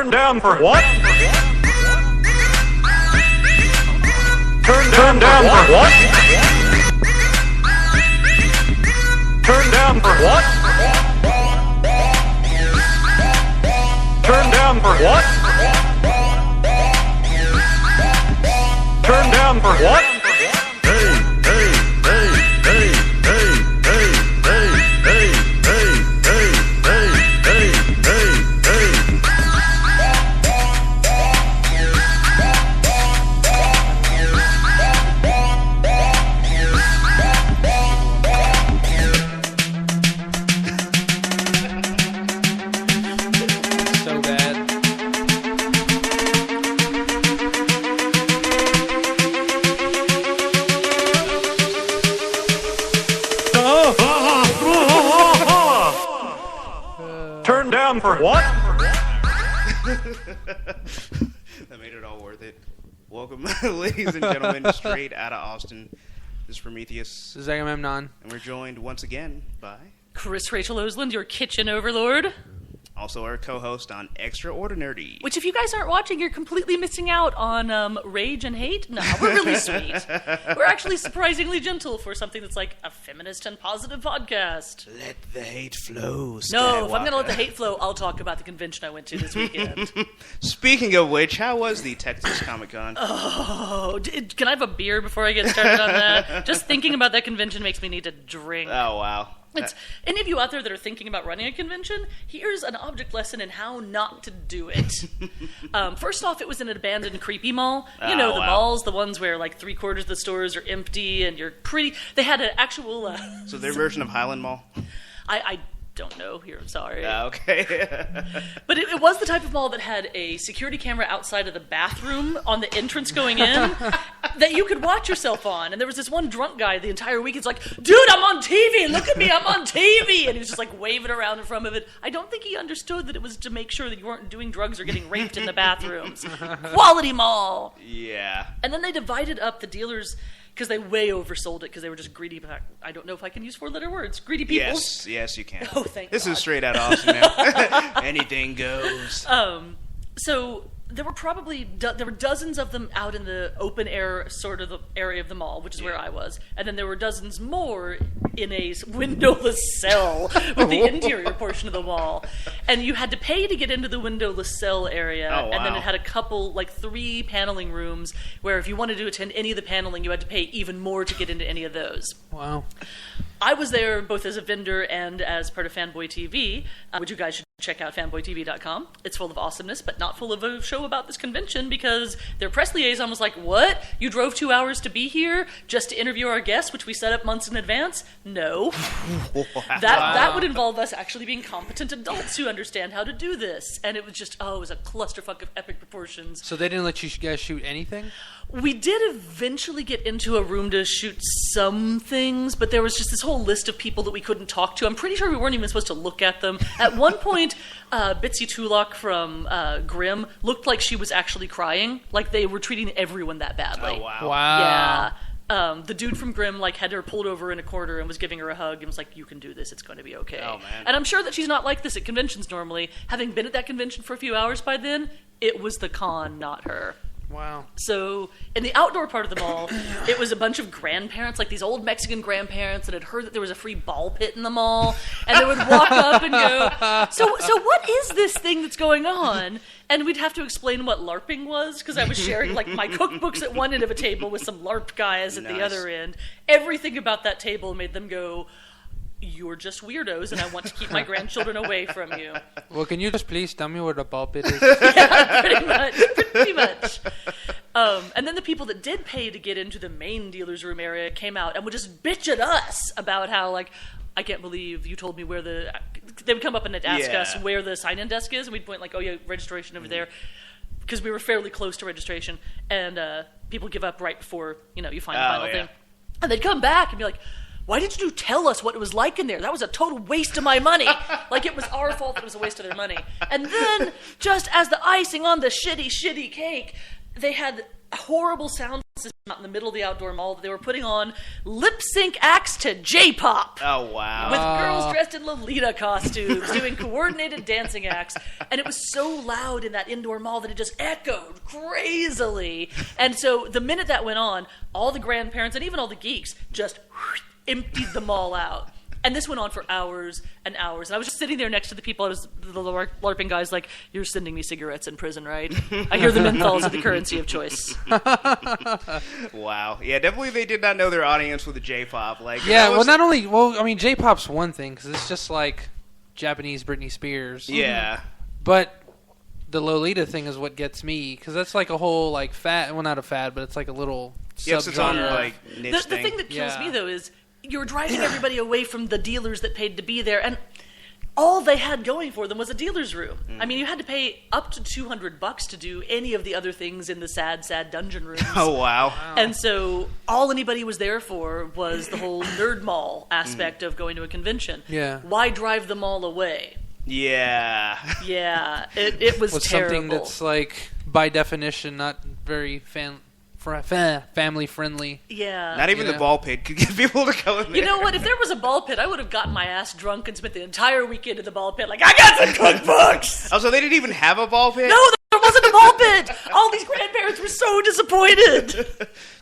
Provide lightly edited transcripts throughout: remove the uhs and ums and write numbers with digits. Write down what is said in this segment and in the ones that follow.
Turn down for what? Turn down for what? Turn down for what? Turn down for what? Turn down for what? Turn down for what? That made it all worth it. Welcome, ladies and gentlemen, straight out of Austin. This is Prometheus. This is Agamemnon. And we're joined once again by Chris Rachel Osland, your kitchen overlord. also our co-host on Extraordinary. Which, if you guys aren't watching, you're completely missing out on Rage and Hate. No, we're really sweet. We're actually surprisingly gentle for something that's like a feminist and positive podcast. Let the hate flow, Skywalker. No, if I'm going to let the hate flow, I'll talk about the convention I went to this weekend. Speaking of which, how was the Texas Comic-Con? Oh, can I have a beer before I get started on that? Just thinking about that convention makes me need to drink. Oh, wow. Any of you out there that are thinking about running a convention, here's an object lesson in how not to do it. First off, it was in an abandoned, creepy mall. You know, the malls, the ones where like 3/4 of the stores are empty and you're pretty... They had an actual... So their version of Highland Mall? I don't know here, I'm sorry. Okay. But it was the type of mall that had a security camera outside of the bathroom on the entrance going in that you could watch yourself on. And there was this one drunk guy the entire week. He's like, dude, I'm on TV. Look at me. I'm on TV. And he was just like waving around in front of it. I don't think he understood that it was to make sure that you weren't doing drugs or getting raped in the bathrooms. Quality mall. Yeah. And then they divided up the dealers because they way oversold it because they were just greedy. I don't know if I can use 4-letter words. Greedy people. Yes, you can. Oh, thank This God. is straight out of Austin now. Anything goes. So there were probably there were dozens of them out in the open air sort of the area of the mall, which is where I was, and then there were dozens more in a windowless cell with the interior portion of the mall, and you had to pay to get into the windowless cell area. Oh, wow. And then it had a couple, like 3 paneling rooms where if you wanted to attend any of the paneling, you had to pay even more to get into any of those. Wow. I was there both as a vendor and as part of Fanboy TV, which you guys should check out, fanboytv.com. It's full of awesomeness, but not full of a show about this convention because their press liaison was like, what? You drove 2 hours to be here just to interview our guests, which we set up months in advance? No. That would involve us actually being competent adults who understand how to do this. And it was just, it was a clusterfuck of epic proportions. So they didn't let you guys shoot anything? We did eventually get into a room to shoot some things, but there was just this whole list of people that we couldn't talk to. I'm pretty sure we weren't even supposed to look at them. At one point, Bitsy Tulloch from Grimm looked like she was actually crying, like they were treating everyone that badly. Oh, wow. Wow. Yeah. The dude from Grimm had her pulled over in a corner and was giving her a hug and was like, you can do this, it's going to be okay. Oh, man. And I'm sure that she's not like this at conventions normally. Having been at that convention for a few hours by then, it was the con, not her. Wow. So in the outdoor part of the mall, it was a bunch of grandparents, like these old Mexican grandparents that had heard that there was a free ball pit in the mall, and they would walk up and go, so what is this thing that's going on? And we'd have to explain what LARPing was, because I was sharing like my cookbooks at one end of a table with some LARP guys at the other end. Everything about that table made them go, you're just weirdos, and I want to keep my grandchildren away from you. Well, can you just please tell me where the ball pit is? Yeah, pretty much. And then the people that did pay to get into the main dealer's room area came out and would just bitch at us about how, like, I can't believe you told me where they would come up and ask us where the sign-in desk is, and we'd point like, oh yeah, registration over there, because we were fairly close to registration, and people give up right before, you find the final thing. And they'd come back and be like, why didn't you tell us what it was like in there? That was a total waste of my money. Like, it was our fault that it was a waste of their money. And then, just as the icing on the shitty cake, they had horrible sound out in the middle of the outdoor mall that they were putting on lip sync acts to J-pop. Oh, wow. With girls dressed in Lolita costumes, doing coordinated dancing acts. And it was so loud in that indoor mall that it just echoed crazily. And so the minute that went on, all the grandparents and even all the geeks just emptied the mall out. And this went on for hours and hours. And I was just sitting there next to the people, the LARPing guys, like, you're sending me cigarettes in prison, right? I hear the menthols are the currency of choice. Wow. Yeah, definitely they did not know their audience with the J-pop. Like, Yeah, that was- I mean, J-pop's one thing, because it's just like Japanese Britney Spears. Yeah. But the Lolita thing is what gets me, because that's like a whole, like, fad, well, not a fad, but it's like a little Yes, it's on, subgenre. like, niche The thing that kills Yeah. me, though, is you're driving everybody away from the dealers that paid to be there, and all they had going for them was a dealer's room. I mean, you had to pay up to $200 to do any of the other things in the sad dungeon rooms. Oh, wow. And so all anybody was there for was the whole nerd mall aspect of going to a convention. Yeah. Why drive them all away? Yeah. Yeah, it was with terrible. something that's like by definition not very family friendly. Yeah. Not even Yeah. the ball pit could get people to go in there. You know what? If there was a ball pit, I would have gotten my ass drunk and spent the entire weekend in the ball pit. Like, I got some cookbooks. Oh, so they didn't even have a ball pit? No, there wasn't a ball pit. All these grandparents were so disappointed.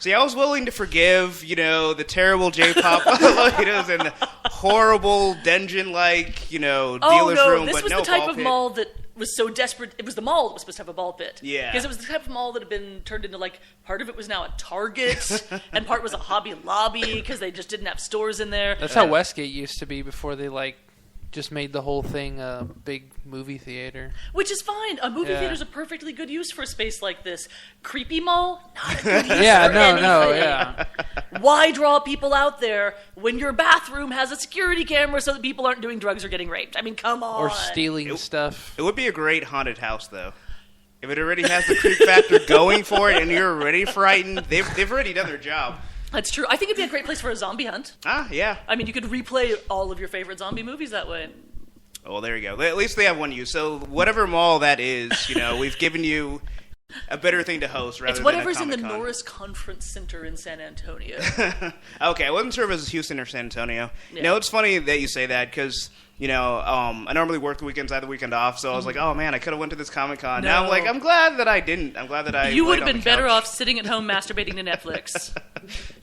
See, I was willing to forgive, the terrible J-pop Lolitas and the horrible dungeon-like, dealer's Oh no, room, this but was no the type ball of pit. mall that was so desperate. It was the mall that was supposed to have a ball pit. Yeah. Because it was the type of mall that had been turned into, like, part of it was now a Target, and part was a Hobby Lobby because they just didn't have stores in there. That's how Westgate used to be before they like just made the whole thing a big movie theater. Which is fine. A movie Yeah. theater's a perfectly good use for a space like this. Creepy mall, not a good use Yeah, for no, anything. yeah. Why draw people out there when your bathroom has a security camera so that people aren't doing drugs or getting raped? I mean, come on. Or stealing stuff. It would be a great haunted house, though. If it already has the creep factor going for it and you're already frightened, they've already done their job. That's true. I think it'd be a great place for a zombie hunt. Ah, yeah. I mean, you could replay all of your favorite zombie movies that way. Well, there you go. At least they have one use. So whatever mall that is, we've given you a better thing to host rather It's than whatever's a in the Comic-Con. Norris Conference Center in San Antonio. Okay, I wasn't sure if it was Houston or San Antonio. Yeah. No, it's funny that you say that because, I normally work the weekends. I had the weekend off, so I was like, oh, man, I could have went to this Comic-Con. Now I'm No. like, I'm glad that I didn't. I'm glad that I You would laid have on been the better couch. off sitting at home masturbating to Netflix.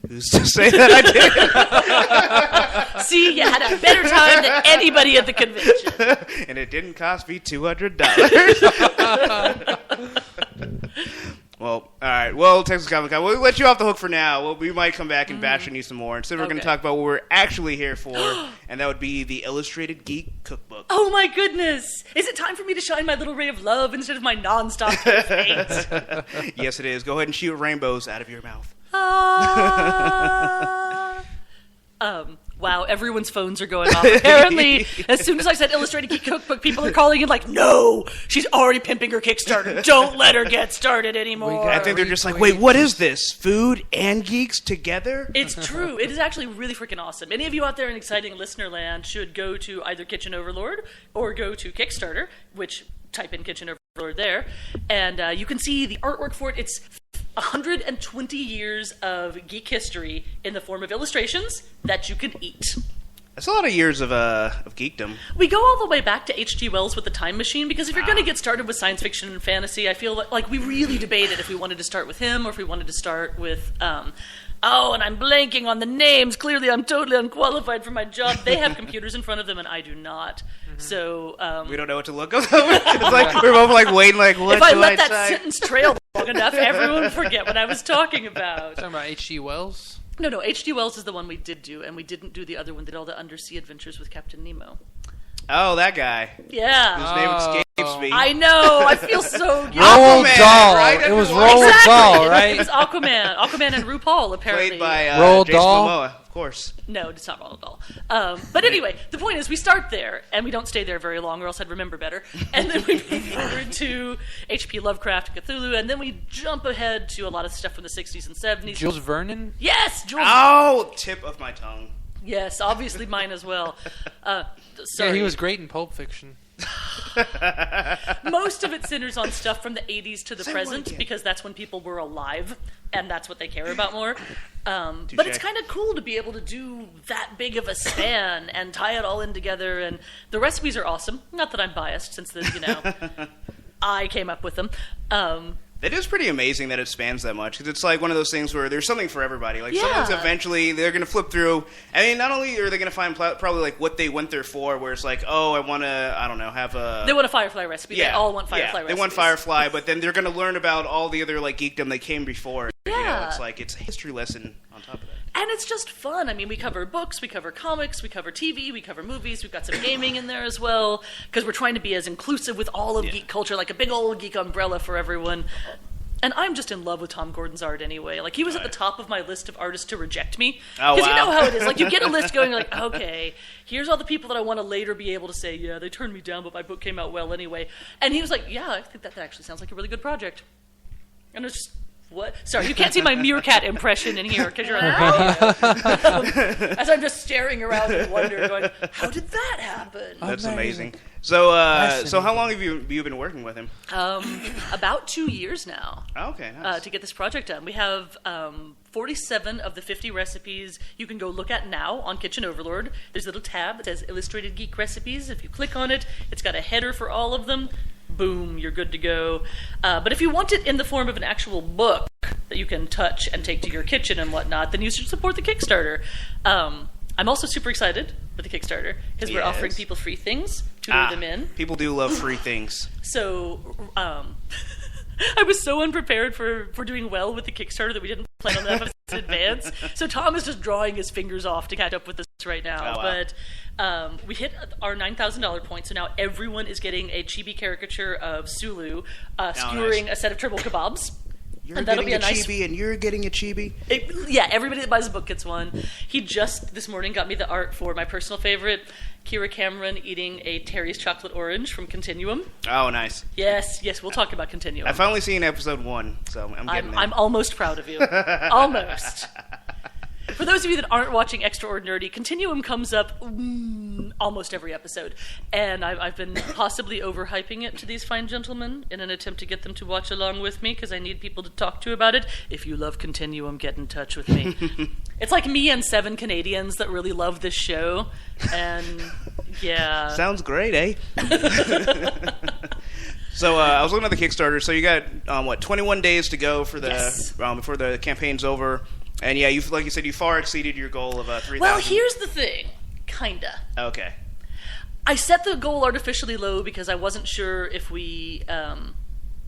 Who's to say that I did? See, you had a better time than anybody at the convention. And it didn't cost me $200. Well, all right. Well, Texas Comic Con, we'll let you off the hook for now. We might come back and bash on you some more. Instead, we're going to Okay. talk about what we're actually here for, and that would be the Illustrated Geek Cookbook. Oh my goodness! Is it time for me to shine my little ray of love instead of my non-stop hate? Yes, it is. Go ahead and shoot rainbows out of your mouth. Wow, everyone's phones are going off. Apparently, as soon as I said Illustrated Geek Cookbook, people are calling in like, no, she's already pimping her Kickstarter. Don't let her get started anymore. I think they're just like, wait, what is this? Food and geeks together? It's true. It is actually really freaking awesome. Any of you out there in exciting listener land should go to either Kitchen Overlord or go to Kickstarter, which type in Kitchen Overlord there, and you can see the artwork for it. It's 120 years of geek history in the form of illustrations that you can eat. That's a lot of years of geekdom. We go all the way back to H.G. Wells with the Time Machine, because if you're going to get started with science fiction and fantasy, I feel like we really debated if we wanted to start with him or if we wanted to start with, and I'm blanking on the names. Clearly, I'm totally unqualified for my job. They have computers in front of them, and I do not. So, We don't know what to look up. It's like we're both like waiting, like what if I do let I that type? sentence trail long enough, everyone would forget what I was talking about. Talking about H.G. Wells? No, H.G. Wells is the one we did do, and we didn't do the other one that did all the undersea adventures with Captain Nemo. Oh, that guy. Yeah. Whose name escapes me. I know. I feel so guilty. Roald Aquaman, Dahl. right? It was Everyone- Roald Dahl, It right? was Aquaman and RuPaul, apparently. Played by Roald Jason Dahl? Momoa, of course. No, it's not Roald Dahl. But anyway, the point is we start there, and we don't stay there very long, or else I'd remember better. And then we move forward to H.P. Lovecraft, Cthulhu, and then we jump ahead to a lot of stuff from the 60s and 70s. Jules Vernon? Yes, Jules. Oh, tip of my tongue. Yes, obviously mine as well. Sorry. Yeah, he was great in Pulp Fiction. Most of it centers on stuff from the 80s to the Say present, what again? because that's when people were alive, and that's what they care about more. But it's kind of cool to be able to do that big of a span and tie it all in together, and the recipes are awesome. Not that I'm biased, since I came up with them. It is pretty amazing that it spans that much, because it's like one of those things where there's something for everybody. Like, Yeah. someone's eventually, they're going to flip through. I mean, not only are they going to find probably like what they went there for, where it's like, oh, I want to, I don't know, have a... They want a Firefly recipe. They all want Firefly recipes. They want Firefly, but then they're going to learn about all the other like geekdom that came before. You know, Yeah. it's like, it's a history lesson on top of that. And it's just fun. I mean, we cover books, we cover comics, we cover TV, we cover movies. We've got some gaming in there as well, because we're trying to be as inclusive with all of geek culture, like a big old geek umbrella for everyone. And I'm just in love with Tom Gordon's art anyway. Like, he was at the top of my list of artists to reject me. Oh, Because wow. you know how it is. Like, you get a list going, like, okay, here's all the people that I want to later be able to say, yeah, they turned me down, but my book came out well anyway. And he was like, yeah, I think that actually sounds like a really good project. And it's just... What? Sorry, you can't see my meerkat impression in here because you're on the radio. As I'm just staring around in wonder, going, "How did that happen?" That's Amazing. amazing. So, so how long have you been working with him? About 2 years now. Oh, okay, nice. To get this project done. We have 47 of the 50 recipes you can go look at now on Kitchen Overlord. There's a little tab that says Illustrated Geek Recipes. If you click on it, it's got a header for all of them. Boom, you're good to go. But if you want it in the form of an actual book that you can touch and take to your kitchen and whatnot, then you should support the Kickstarter. I'm also super excited for the Kickstarter because we're offering people free things to lure them in. People do love free things. So I was so unprepared for doing well with the Kickstarter that we didn't plan on that in advance. So Tom is just drawing his fingers off to catch up with this right now. Oh, wow. But we hit our $9,000 point, so now everyone is getting a chibi caricature of Sulu skewering nice. a set of turbo kebabs. You're And that'll getting be a a nice- chibi, and you're getting a chibi. Yeah, everybody that buys a book gets one. He just this morning got me the art for my personal favorite, Kira Cameron eating a Terry's chocolate orange from Continuum. Oh, nice. Yes, we'll talk about Continuum. I've finally seen episode 1, so I'm getting there. I'm almost proud of you. Almost. For those of you that aren't watching Extraordinary, Continuum comes up almost every episode. And I've been possibly overhyping it to these fine gentlemen in an attempt to get them to watch along with me, because I need people to talk to about it. If you love Continuum, get in touch with me. It's like me and 7 Canadians that really love this show. And, yeah. Sounds great, eh? So I was looking at the Kickstarter. So you got 21 days to go for the Yes. before the campaign's over, and yeah, you like you said, you far exceeded your goal of 3,000. Well, here's the thing. Kinda. Okay. I set the goal artificially low because I wasn't sure if we,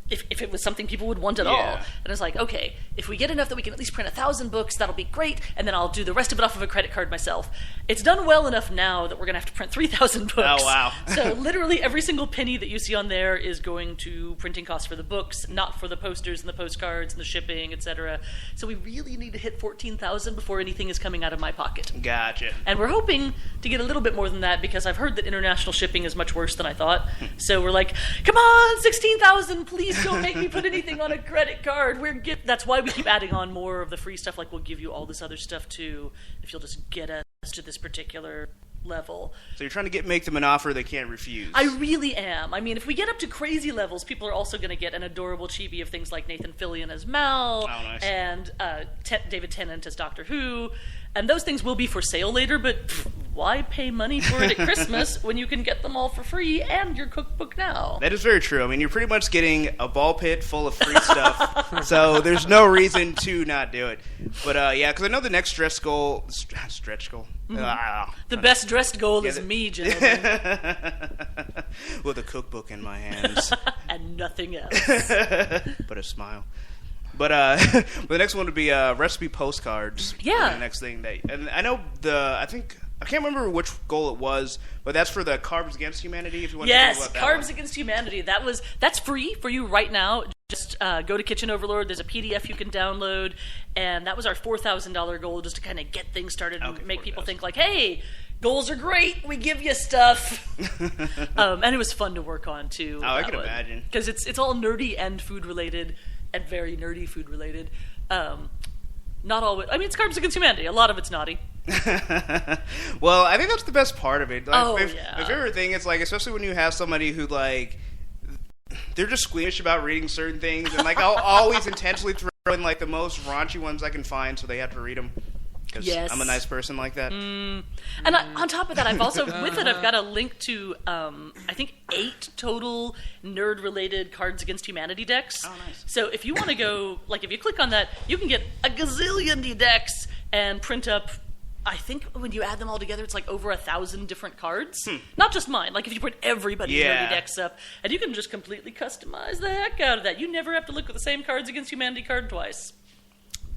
if it was something people would want at all. Yeah. And I was like, okay, if we get enough that we can at least print 1,000 books, that'll be great, and then I'll do the rest of it off of a credit card myself. It's done well enough now that we're going to have to print 3,000 books. Oh, wow. So literally every single penny that you see on there is going to printing costs for the books, not for the posters and the postcards and the shipping, etc. So we really need to hit 14,000 before anything is coming out of my pocket. Gotcha. And we're hoping to get a little bit more than that because I've heard that international shipping is much worse than I thought. So we're like, come on, 16,000, please don't make me put anything on a credit card. That's why we keep adding on more of the free stuff, like we'll give you all this other stuff too, if you'll just get us to this particular level. So you're trying to make them an offer they can't refuse. I really am. I mean, if we get up to crazy levels, people are also going to get an adorable chibi of things like Nathan Fillion as Mal, nice. and David Tennant as Doctor Who. And those things will be for sale later, but why pay money for it at Christmas when you can get them all for free and your cookbook now? That is very true. I mean, you're pretty much getting a ball pit full of free stuff, so there's no reason to not do it. But yeah, because I know the next stretch goal. The best dressed goal is me, gentlemen, with a cookbook in my hands, and nothing else. but a smile. But the next one would be recipe postcards. Yeah. The next thing and I know I can't remember which goal it was, but that's for the Carbs Against Humanity. If you want Yes, to talk about that Carbs one. Against Humanity. That's free for you right now. Just go to Kitchen Overlord. There's a PDF you can download, and that was our $4,000 goal, just to kind of get things started and Okay, make people 4,000. think like, hey, goals are great. We give you stuff. And it was fun to work on too. Oh, I can imagine. Because it's all nerdy and food related, and very nerdy food related. Not all. I mean, it's Carbs Against Humanity. A lot of it's naughty. Well, I think that's the best part of it. Like, Oh, my yeah. favorite thing is, like, especially when you have somebody who, like, they're just squeamish about reading certain things, and, like, I'll always intentionally throw in, like, the most raunchy ones I can find so they have to read them. Because Yes. I'm a nice person like that. And on top of that, I've also, with it, I've got a link to, I think, 8 total nerd-related Cards Against Humanity decks. Oh, nice. So if you want to go, like, if you click on that, you can get a gazillion decks and print up, I think when you add them all together, it's like over 1,000 different cards. Not just mine. Like, if you print everybody's Yeah. nerdy decks up, and you can just completely customize the heck out of that. You never have to look at the same Cards Against Humanity card twice.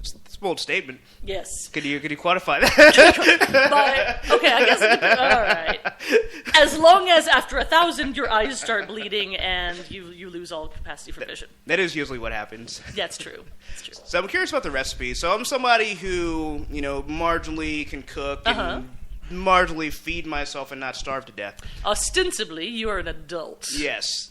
It's a bold statement. Yes. Could you quantify that? But, okay, I guess, all right. As long as after 1,000 your eyes start bleeding and you lose all capacity for vision. That is usually what happens. That's true. It's true. So I'm curious about the recipe. So I'm somebody who, marginally can cook and marginally feed myself and not starve to death. Ostensibly, you are an adult. Yes,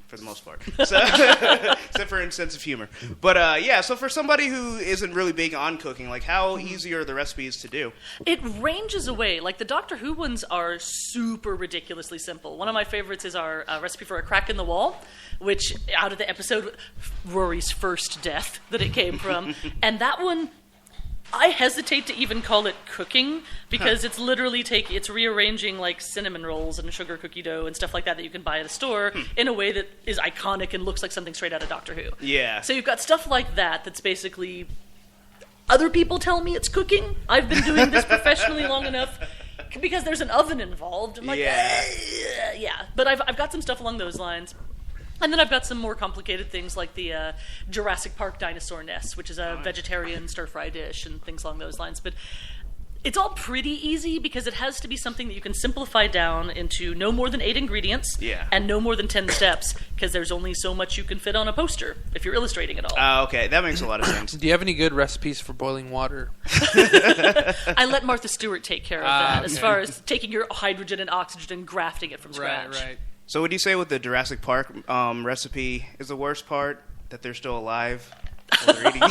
for the most part. So, except for in sense of humor. But so for somebody who isn't really big on cooking, like how easy are the recipes to do? It ranges away. Like the Doctor Who ones are super ridiculously simple. One of my favorites is our recipe for a crack in the wall, which out of the episode Rory's first death that it came from, and that one. I hesitate to even call it cooking because it's literally it's rearranging like cinnamon rolls and sugar cookie dough and stuff like that you can buy at a store in a way that is iconic and looks like something straight out of Doctor Who. Yeah. So you've got stuff like that's basically other people tell me it's cooking. I've been doing this professionally long enough because there's an oven involved. I'm like, yeah. But I've got some stuff along those lines. And then I've got some more complicated things like the Jurassic Park dinosaur nest, which is a vegetarian stir-fry dish and things along those lines. But it's all pretty easy because it has to be something that you can simplify down into no more than 8 ingredients and no more than 10 steps because there's only so much you can fit on a poster if you're illustrating it all. Okay, that makes a lot of sense. Do you have any good recipes for boiling water? I let Martha Stewart take care of that as okay. far as taking your hydrogen and oxygen and grafting it from scratch. Right. So would you say with the Jurassic Park recipe is the worst part that they're still alive while they're eating?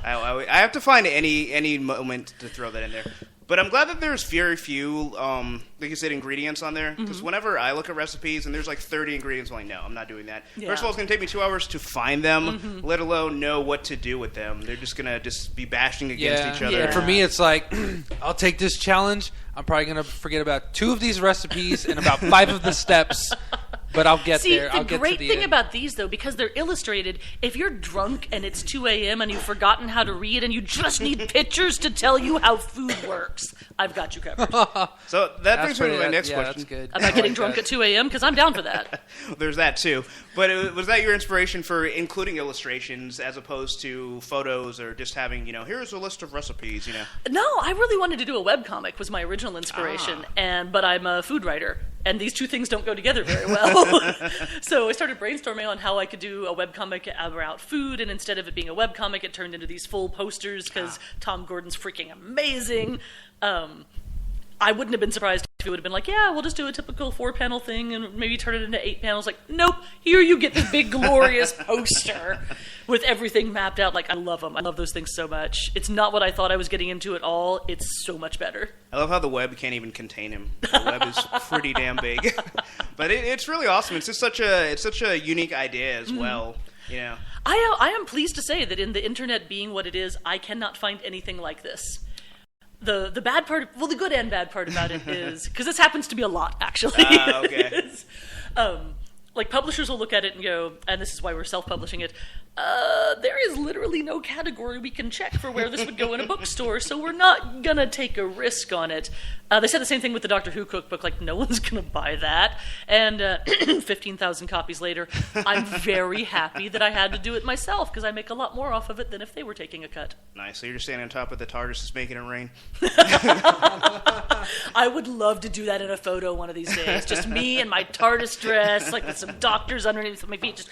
I have to find any moment to throw that in there. But I'm glad that there's very few, like you said, ingredients on there. Because whenever I look at recipes and there's like 30 ingredients, I'm like, no, I'm not doing that. Yeah. First of all, it's going to take me 2 hours to find them, let alone know what to do with them. They're just going to be bashing against each other. Yeah. And for me, it's like, I'll take this challenge. I'm probably going to forget about 2 of these recipes and about 5 of the steps. But I'll get there. I'll The get great to the thing end. about these, though, because they're illustrated, if you're drunk and it's 2 a.m. and you've forgotten how to read and you just need pictures to tell you how food works, I've got you covered. So that brings me to my next question. That's good. I'm not getting drunk at 2 a.m. because I'm down for that. There's that too. But was that your inspiration for including illustrations as opposed to photos or just having, here's a list of recipes, No, I really wanted to do a webcomic was my original inspiration, but I'm a food writer. And these two things don't go together very well. So I started brainstorming on how I could do a webcomic about food, and instead of it being a webcomic, it turned into these full posters because Tom Gordon's freaking amazing. I wouldn't have been surprised if it would have been like, yeah, we'll just do a typical 4-panel thing and maybe turn it into 8 panels. Like, nope, here you get this big glorious poster with everything mapped out. Like, I love them. I love those things so much. It's not what I thought I was getting into at all. It's so much better. I love how the web can't even contain him. The web is pretty damn big. But it's really awesome. It's just such a unique idea as well. I am pleased to say that in the internet being what it is, I cannot find anything like this. The bad part, well, the good and bad part about it is, because this happens to be a lot, actually. Okay. is, like, publishers will look at it and go, and this is why we're self-publishing it, there is literally no category we can check for where this would go in a bookstore, so we're not gonna take a risk on it. They said the same thing with the Doctor Who cookbook, like, no one's gonna buy that. And 15,000 copies later, I'm very happy that I had to do it myself, because I make a lot more off of it than if they were taking a cut. Nice. So you're just standing on top of the TARDIS just making it rain? I would love to do that in a photo one of these days. Just me in my TARDIS dress, like with some doctors underneath my feet,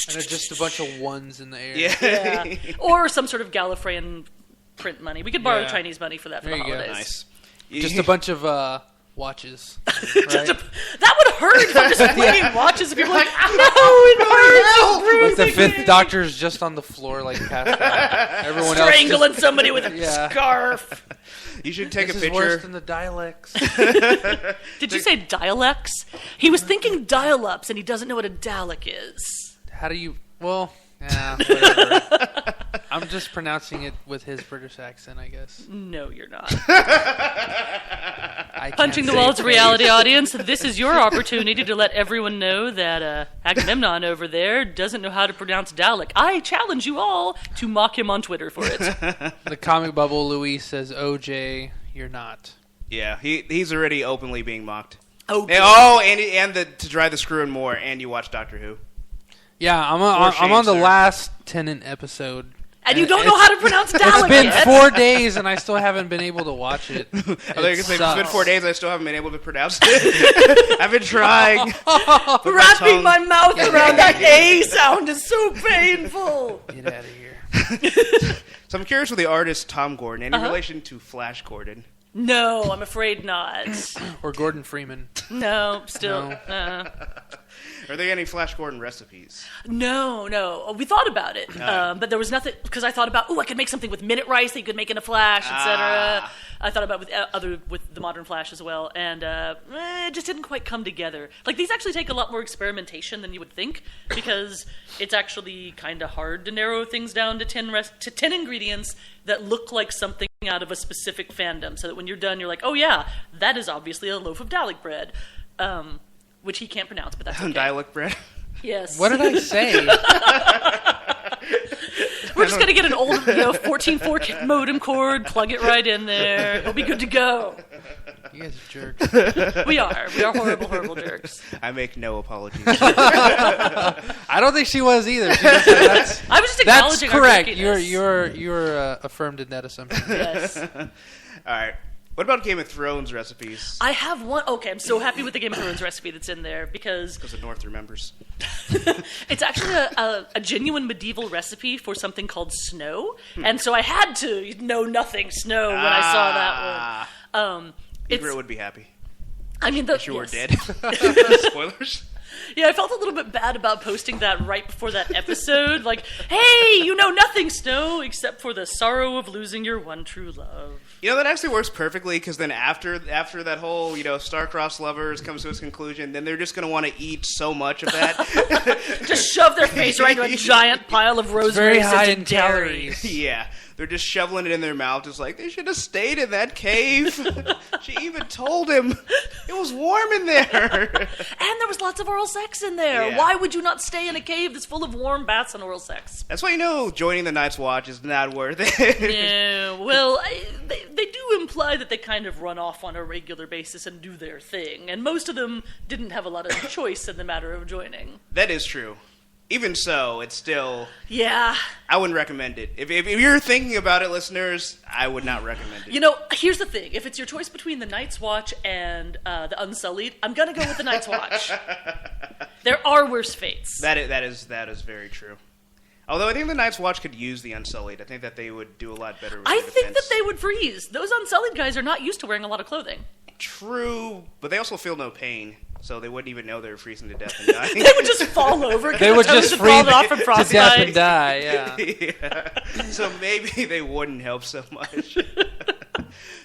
And there's just a bunch of ones in the air. Yeah. or some sort of Gallifreyan print money. We could borrow Yeah. Chinese money for that for There the you go. holidays. Nice. Just a bunch of watches. That Right? would hurt if I'm just swinging watches and people are like, "Ow, it hurts!" Like the fifth Doctor's just on the floor, like passed out. Everyone else Strangling somebody with a Yeah. scarf. You should take This a is worse picture. than the dialects. Did you say dialects? He was thinking dial-ups, and he doesn't know what a Dalek is. How do you? Well, yeah, whatever. I'm just pronouncing it with his British accent, I guess. No, you're not. I can't Punching the say walls it. of reality, audience. This is your opportunity to let everyone know that Agamemnon over there doesn't know how to pronounce Dalek. I challenge you all to mock him on Twitter for it. The comic bubble Luis says, "OJ, you're not." Yeah, he's already openly being mocked. Oh, And to drive the screw in more, and you watch Doctor Who. Yeah, I'm on the last Tennant episode. and you don't know how to pronounce Dalek It's been yet. 4 days, and I still haven't been able to watch it. I think it's been sucks. 4 days. I still haven't been able to pronounce it. I've been trying. Wrapping tongue. my mouth around that A sound is so painful. Get out of here. So I'm curious with the artist Tom Gordon, any relation to Flash Gordon? No, I'm afraid not. Or Gordon Freeman. No, still. No. Are there any Flash Gordon recipes? No. We thought about it, but there was nothing because I thought about, I could make something with minute rice that you could make in a Flash, etc. I thought about with the modern Flash as well, and it just didn't quite come together. Like these actually take a lot more experimentation than you would think because it's actually kind of hard to narrow things down to 10 ingredients that look like something out of a specific fandom, so that when you're done, you're like, oh yeah, that is obviously a loaf of Dalek bread. Which he can't pronounce, but that's okay. Dialect bread? Yes. What did I say? We're just going to get an old 14.4 modem cord, plug it right in there. It'll be good to go. You guys are jerks. We are. We are horrible, horrible jerks. I make no apologies. I don't think she was either. She just said that's I was just that's acknowledging our correct. jerkiness. You're affirmed in that assumption. Yes. All right. What about Game of Thrones recipes? I have one. Okay, I'm so happy with the Game of Thrones recipe that's in there because Because the North remembers. it's actually a genuine medieval recipe for something called snow. And so I had to know nothing snow when I saw that one. Ibra would be happy. I mean, If you were dead. Spoilers. Yeah, I felt a little bit bad about posting that right before that episode. Like, hey, you know nothing, Snow, except for the sorrow of losing your one true love. You know, that actually works perfectly because then after that whole, star-crossed lovers comes to its conclusion, then they're just going to want to eat so much of that. Just shove their face right into a giant pile of rosemary Very high scented in dairy. calories. Yeah. They're just shoveling it in their mouth, just like, they should have stayed in that cave. She even told him it was warm in there. And there was lots of oral sex in there. Yeah. Why would you not stay in a cave that's full of warm baths and oral sex? That's why joining the Night's Watch is not worth it. Yeah, well, they do imply that they kind of run off on a regular basis and do their thing. And most of them didn't have a lot of choice in the matter of joining. That is true. Even so, it's still... Yeah. I wouldn't recommend it. If you're thinking about it, listeners, I would not recommend it. You know, here's the thing. If it's your choice between the Night's Watch and the Unsullied, I'm going to go with the Night's Watch. There are worse fates. That is very true. Although I think the Night's Watch could use the Unsullied. I think that they would do a lot better with I their think defense. that they would freeze. Those Unsullied guys are not used to wearing a lot of clothing. True, but they also feel no pain, so they wouldn't even know they were freezing to death and dying. They would just fall over. They would just freeze off from to death frostbite. and die. Yeah. Yeah. So maybe they wouldn't help so much.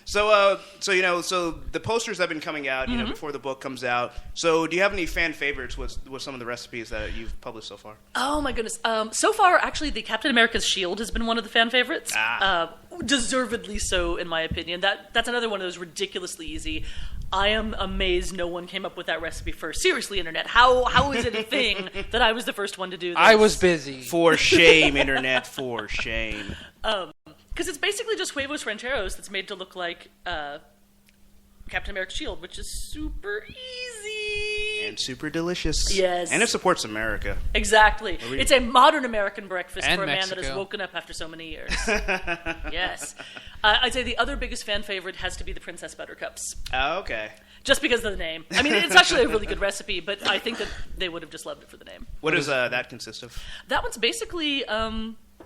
So the posters have been coming out, before the book comes out. So do you have any fan favorites with some of the recipes that you've published so far? Oh my goodness! So far, actually, the Captain America's shield has been one of the fan favorites. Deservedly so, in my opinion. That's another one of those ridiculously easy. I am amazed no one came up with that recipe first. Seriously, Internet, how is it a thing that I was the first one to do this? I was busy. For shame, Internet, for shame. Because it's basically just huevos rancheros that's made to look like Captain America's shield, which is super easy. And super delicious. Yes. And it supports America. Exactly. It's a modern American breakfast And for a man Mexico. that has woken up after so many years. Yes. I'd say the other biggest fan favorite has to be the Princess Buttercups. Oh, okay. Just because of the name. I mean, it's actually a really good recipe, but I think that they would have just loved it for the name. What does that consist of? That one's basically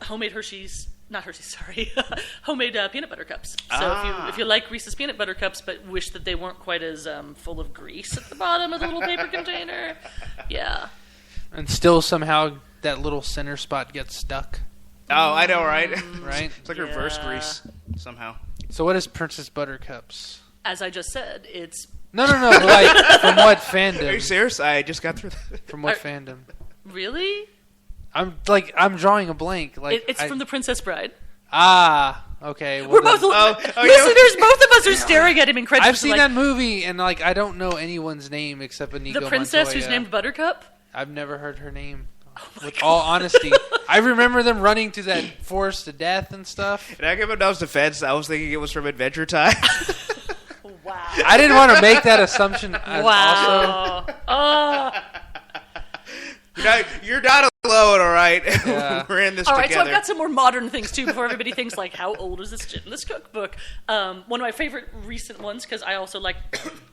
homemade Hershey's not Hershey's, sorry, homemade peanut butter cups. So if you like Reese's peanut butter cups, but wish that they weren't quite as full of grease at the bottom of the little paper container, yeah. And still somehow that little center spot gets stuck. Oh, I know, right? Right? It's like reverse grease somehow. So what is Princess Buttercups? As I just said, it's... No, like, from what fandom? Are you serious? I just got through that. From what fandom? Really? I'm drawing a blank. Like It's from The Princess Bride. Ah, okay. Well, We're both listeners. Both of us are staring at him incredulously. I've seen that movie, and like I don't know anyone's name except Inigo The princess Montoya. who's named Buttercup. I've never heard her name. With all honesty, I remember them running to that forest to death and stuff. And I give Adam's defense. I was thinking it was from Adventure Time. Wow. I didn't want to make that assumption. Wow. Also. You're not alone, all right? Yeah. We're in this All right, together. so I've got some more modern things, too, before everybody thinks, like, how old is this shit in this cookbook? One of my favorite recent ones, because I also like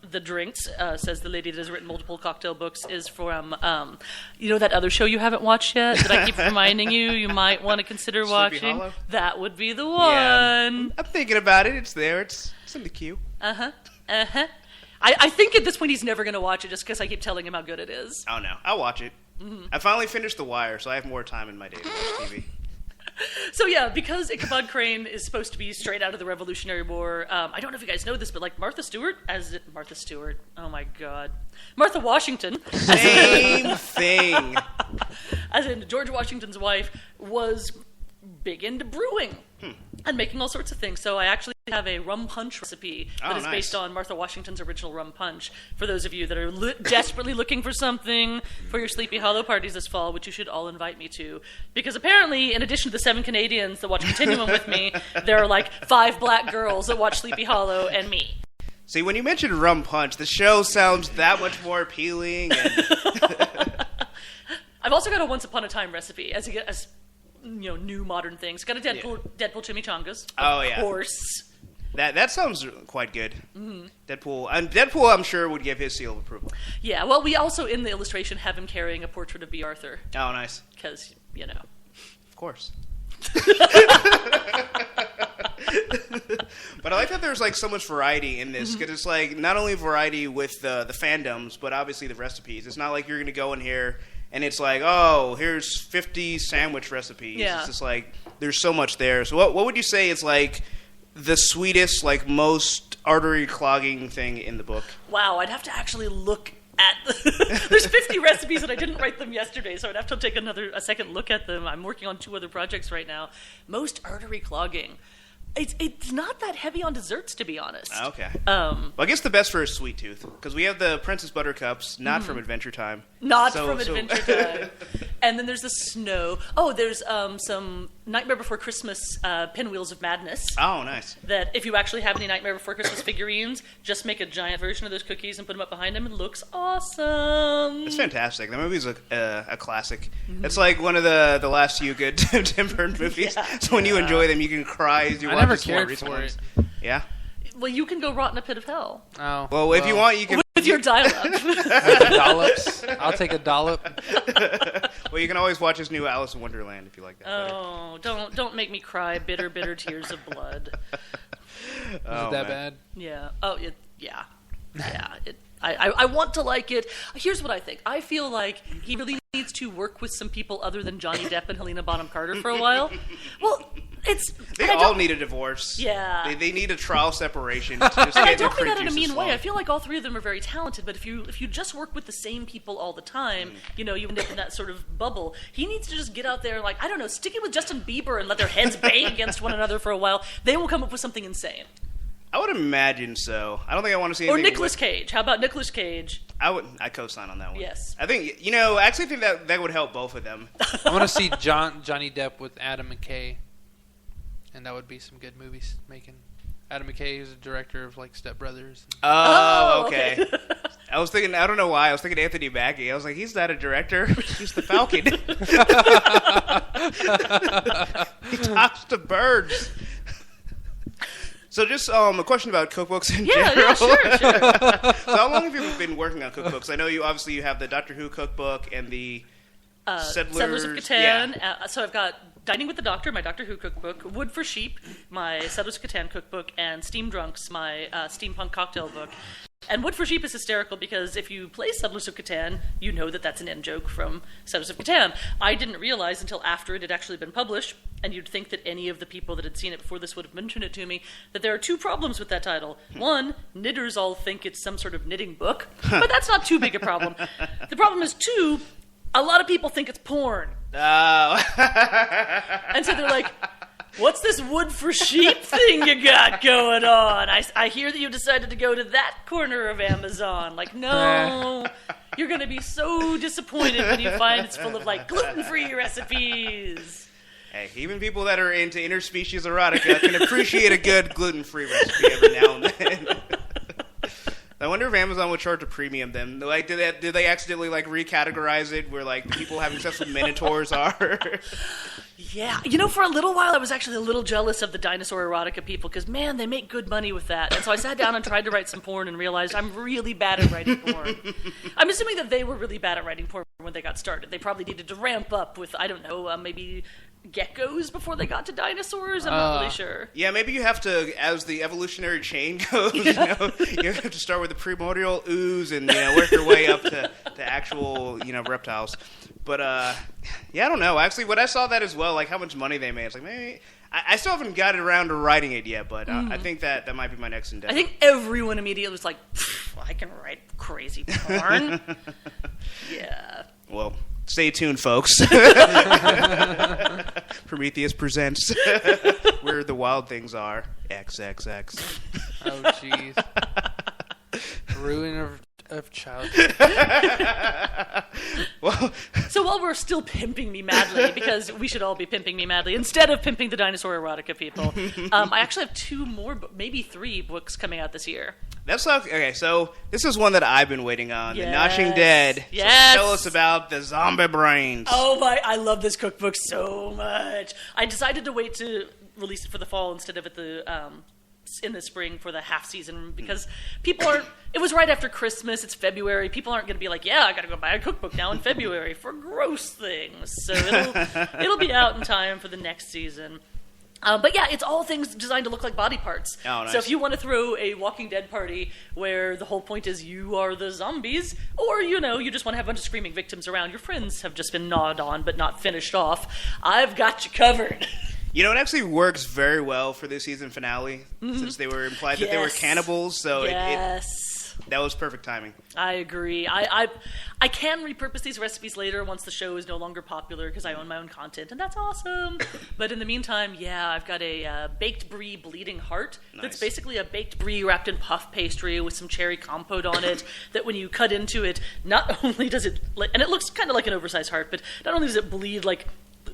the drinks, says the lady that has written multiple cocktail books, is from, that other show you haven't watched yet that I keep reminding you might want to consider Sleepy watching? Hollow? That would be the one. Yeah. I'm thinking about it. It's there. It's in the queue. I think at this point he's never going to watch it just because I keep telling him how good it is. Oh, no. I'll watch it. Mm-hmm. I finally finished The Wire, so I have more time in my day to watch TV. So yeah, because Ichabod Crane is supposed to be straight out of the Revolutionary War, I don't know if you guys know this, but like Martha Stewart, oh my god, Martha Washington, Same thing. as in George Washington's wife, was big into brewing and making all sorts of things. So I actually have a rum punch recipe that is based on Martha Washington's original rum punch. For those of you that are desperately looking for something for your Sleepy Hollow parties this fall, which you should all invite me to, because apparently, in addition to the 7 Canadians that watch Continuum with me, there are like 5 black girls that watch Sleepy Hollow and me. See, when you mentioned rum punch, the show sounds that much more appealing. And I've also got a Once Upon a Time recipe as new modern things. Got a Deadpool chimichangas. Of course. That sounds quite good. Mm-hmm. Deadpool, I'm sure, would give his seal of approval. Yeah, well, we also, in the illustration, have him carrying a portrait of B. Arthur. Oh, nice. Because, Of course. But I like that there's like so much variety in this, because it's like not only variety with the fandoms, but obviously the recipes. It's not like you're going to go in here and it's like, oh, here's 50 sandwich recipes. Yeah. It's just like there's so much there. So what would you say is like the sweetest, like most artery clogging thing in the book? Wow, I'd have to actually look at there's 50 recipes and I didn't write them yesterday, so I'd have to take a second look at them. I'm working on 2 other projects right now. Most artery clogging. It's not that heavy on desserts, to be honest. Okay. Well, I guess the best for a sweet tooth, because we have the Princess Buttercups, not from Adventure Time. Adventure Time. And then there's the snow. Oh, there's some Nightmare Before Christmas Pinwheels of Madness. Oh, nice. That if you actually have any Nightmare Before Christmas figurines, just make a giant version of those cookies and put them up behind them. It looks awesome. It's fantastic. That movie's a classic. It's like one of the last few good Tim Burton movies. Yeah. So when you enjoy them, you can cry as you watch. I never cared for it. Yeah. Well, you can go rot in a pit of hell. Oh. Well, if you want, you can. With your dial-up. Dollops. I'll take a dollop. Well, you can always watch his new Alice in Wonderland if you like that. Oh, don't make me cry bitter, bitter tears of blood. Is it that bad? Yeah. Oh, yeah. I want to like it. Here's what I think. I feel like he really needs to work with some people other than Johnny Depp and Helena Bonham Carter for a while. Well, they all need a divorce. Yeah. They need a trial separation to just get I their don't mean that in a juices mean way. flowing. I feel like all 3 of them are very talented, but if you just work with the same people all the time, you end up in that sort of bubble. He needs to just get out there and, like, I don't know, stick it with Justin Bieber and let their heads bang against one another for a while. They will come up with something insane. I would imagine so. I don't think I want to see Or anything. Nicolas Cage. How about Nicolas Cage? I co-sign on that one. Yes. I think I actually think that would help both of them. I want to see Johnny Depp with Adam McKay, and that would be some good movies making. Adam McKay is a director of like Step Brothers. Oh, okay. I was thinking. I don't know why. I was thinking Anthony Mackie. I was like, he's not a director. He's the Falcon. He talks to birds. So just a question about cookbooks in general. Yeah, sure. So how long have you been working on cookbooks? I know you have the Doctor Who cookbook and the Settlers of Catan. Yeah. So I've got Dining with the Doctor, my Doctor Who cookbook, Wood for Sheep, my Settlers of Catan cookbook, and Steam Drunks, my steampunk cocktail book. And Wood for Sheep is hysterical because if you play Settlers of Catan, you know that that's an in-joke from Settlers of Catan. I didn't realize until after it had actually been published, and you'd think that any of the people that had seen it before this would have mentioned it to me, that there are two problems with that title. One, knitters all think it's some sort of knitting book, but that's not too big a problem. The problem is, two, a lot of people think it's porn. Oh. And so they're like, what's this Wood for Sheep thing you got going on? I hear that you decided to go to that corner of Amazon. Like, no, you're going to be so disappointed when you find it's full of, like, gluten-free recipes. Hey, even people that are into interspecies erotica can appreciate a good gluten-free recipe every now and then. I wonder if Amazon would charge a premium then. Like, did they accidentally like recategorize it where like the people having sex with minotaurs are? Yeah, for a little while I was actually a little jealous of the dinosaur erotica people because, man, they make good money with that. And so I sat down and tried to write some porn and realized I'm really bad at writing porn. I'm assuming that they were really bad at writing porn when they got started. They probably needed to ramp up with, I don't know, maybe geckos before they got to dinosaurs. I'm not really sure. Yeah, maybe you have to, as the evolutionary chain goes, you have to start with the primordial ooze and work your way up to actual reptiles. But yeah, I don't know. Actually, when I saw that as well, like how much money they made, it's like maybe I still haven't got it around to writing it yet. But I think that might be my next endeavor. I think everyone immediately was like, I can write crazy porn. Yeah. Well, stay tuned, folks. Prometheus presents Where the Wild Things Are. XXX. Oh, jeez. Ruin of childhood. Well, so while we're still pimping me madly, because we should all be pimping me madly, instead of pimping the dinosaur erotica people, I actually have two more, maybe three books coming out this year. That's okay. So this is one that I've been waiting on. Yes. The Noshing Dead. Yes. So tell us about the zombie brains. Oh my! I love this cookbook so much. I decided to wait to release it for the fall instead of at the in the spring for the half season because people aren't. It was right after Christmas. It's February. People aren't going to be like, yeah, I got to go buy a cookbook now in February for gross things. So it'll be out in time for the next season. But yeah, it's all things designed to look like body parts. Oh, nice. So if you want to throw a Walking Dead party where the whole point is you are the zombies, or you just want to have a bunch of screaming victims around, your friends have just been gnawed on but not finished off, I've got you covered. It actually works very well for this season finale since they were implied that they were cannibals. So that was perfect timing. I agree. I can repurpose these recipes later once the show is no longer popular because I own my own content, and that's awesome. But in the meantime, I've got a baked brie bleeding heart. Nice. That's basically a baked brie wrapped in puff pastry with some cherry compote on it that when you cut into it, not only does it, and it looks kind of like an oversized heart, but not only does it bleed like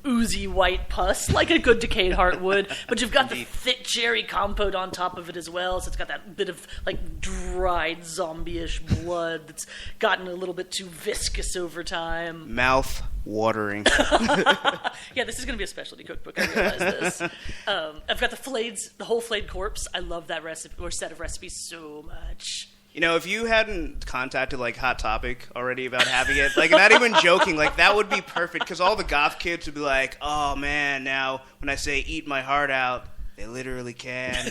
oozy white pus like a good decayed heart would, but you've got the thick cherry compote on top of it as well, so it's got that bit of like dried zombie-ish blood that's gotten a little bit too viscous over time. Mouth watering. Yeah, this is going to be a specialty cookbook. I realize this. I've got the whole flayed corpse. I love that recipe or set of recipes so much. If you hadn't contacted, like, Hot Topic already about having it, like, not even joking, like, that would be perfect, because all the goth kids would be like, oh, man, now, when I say eat my heart out, they literally can.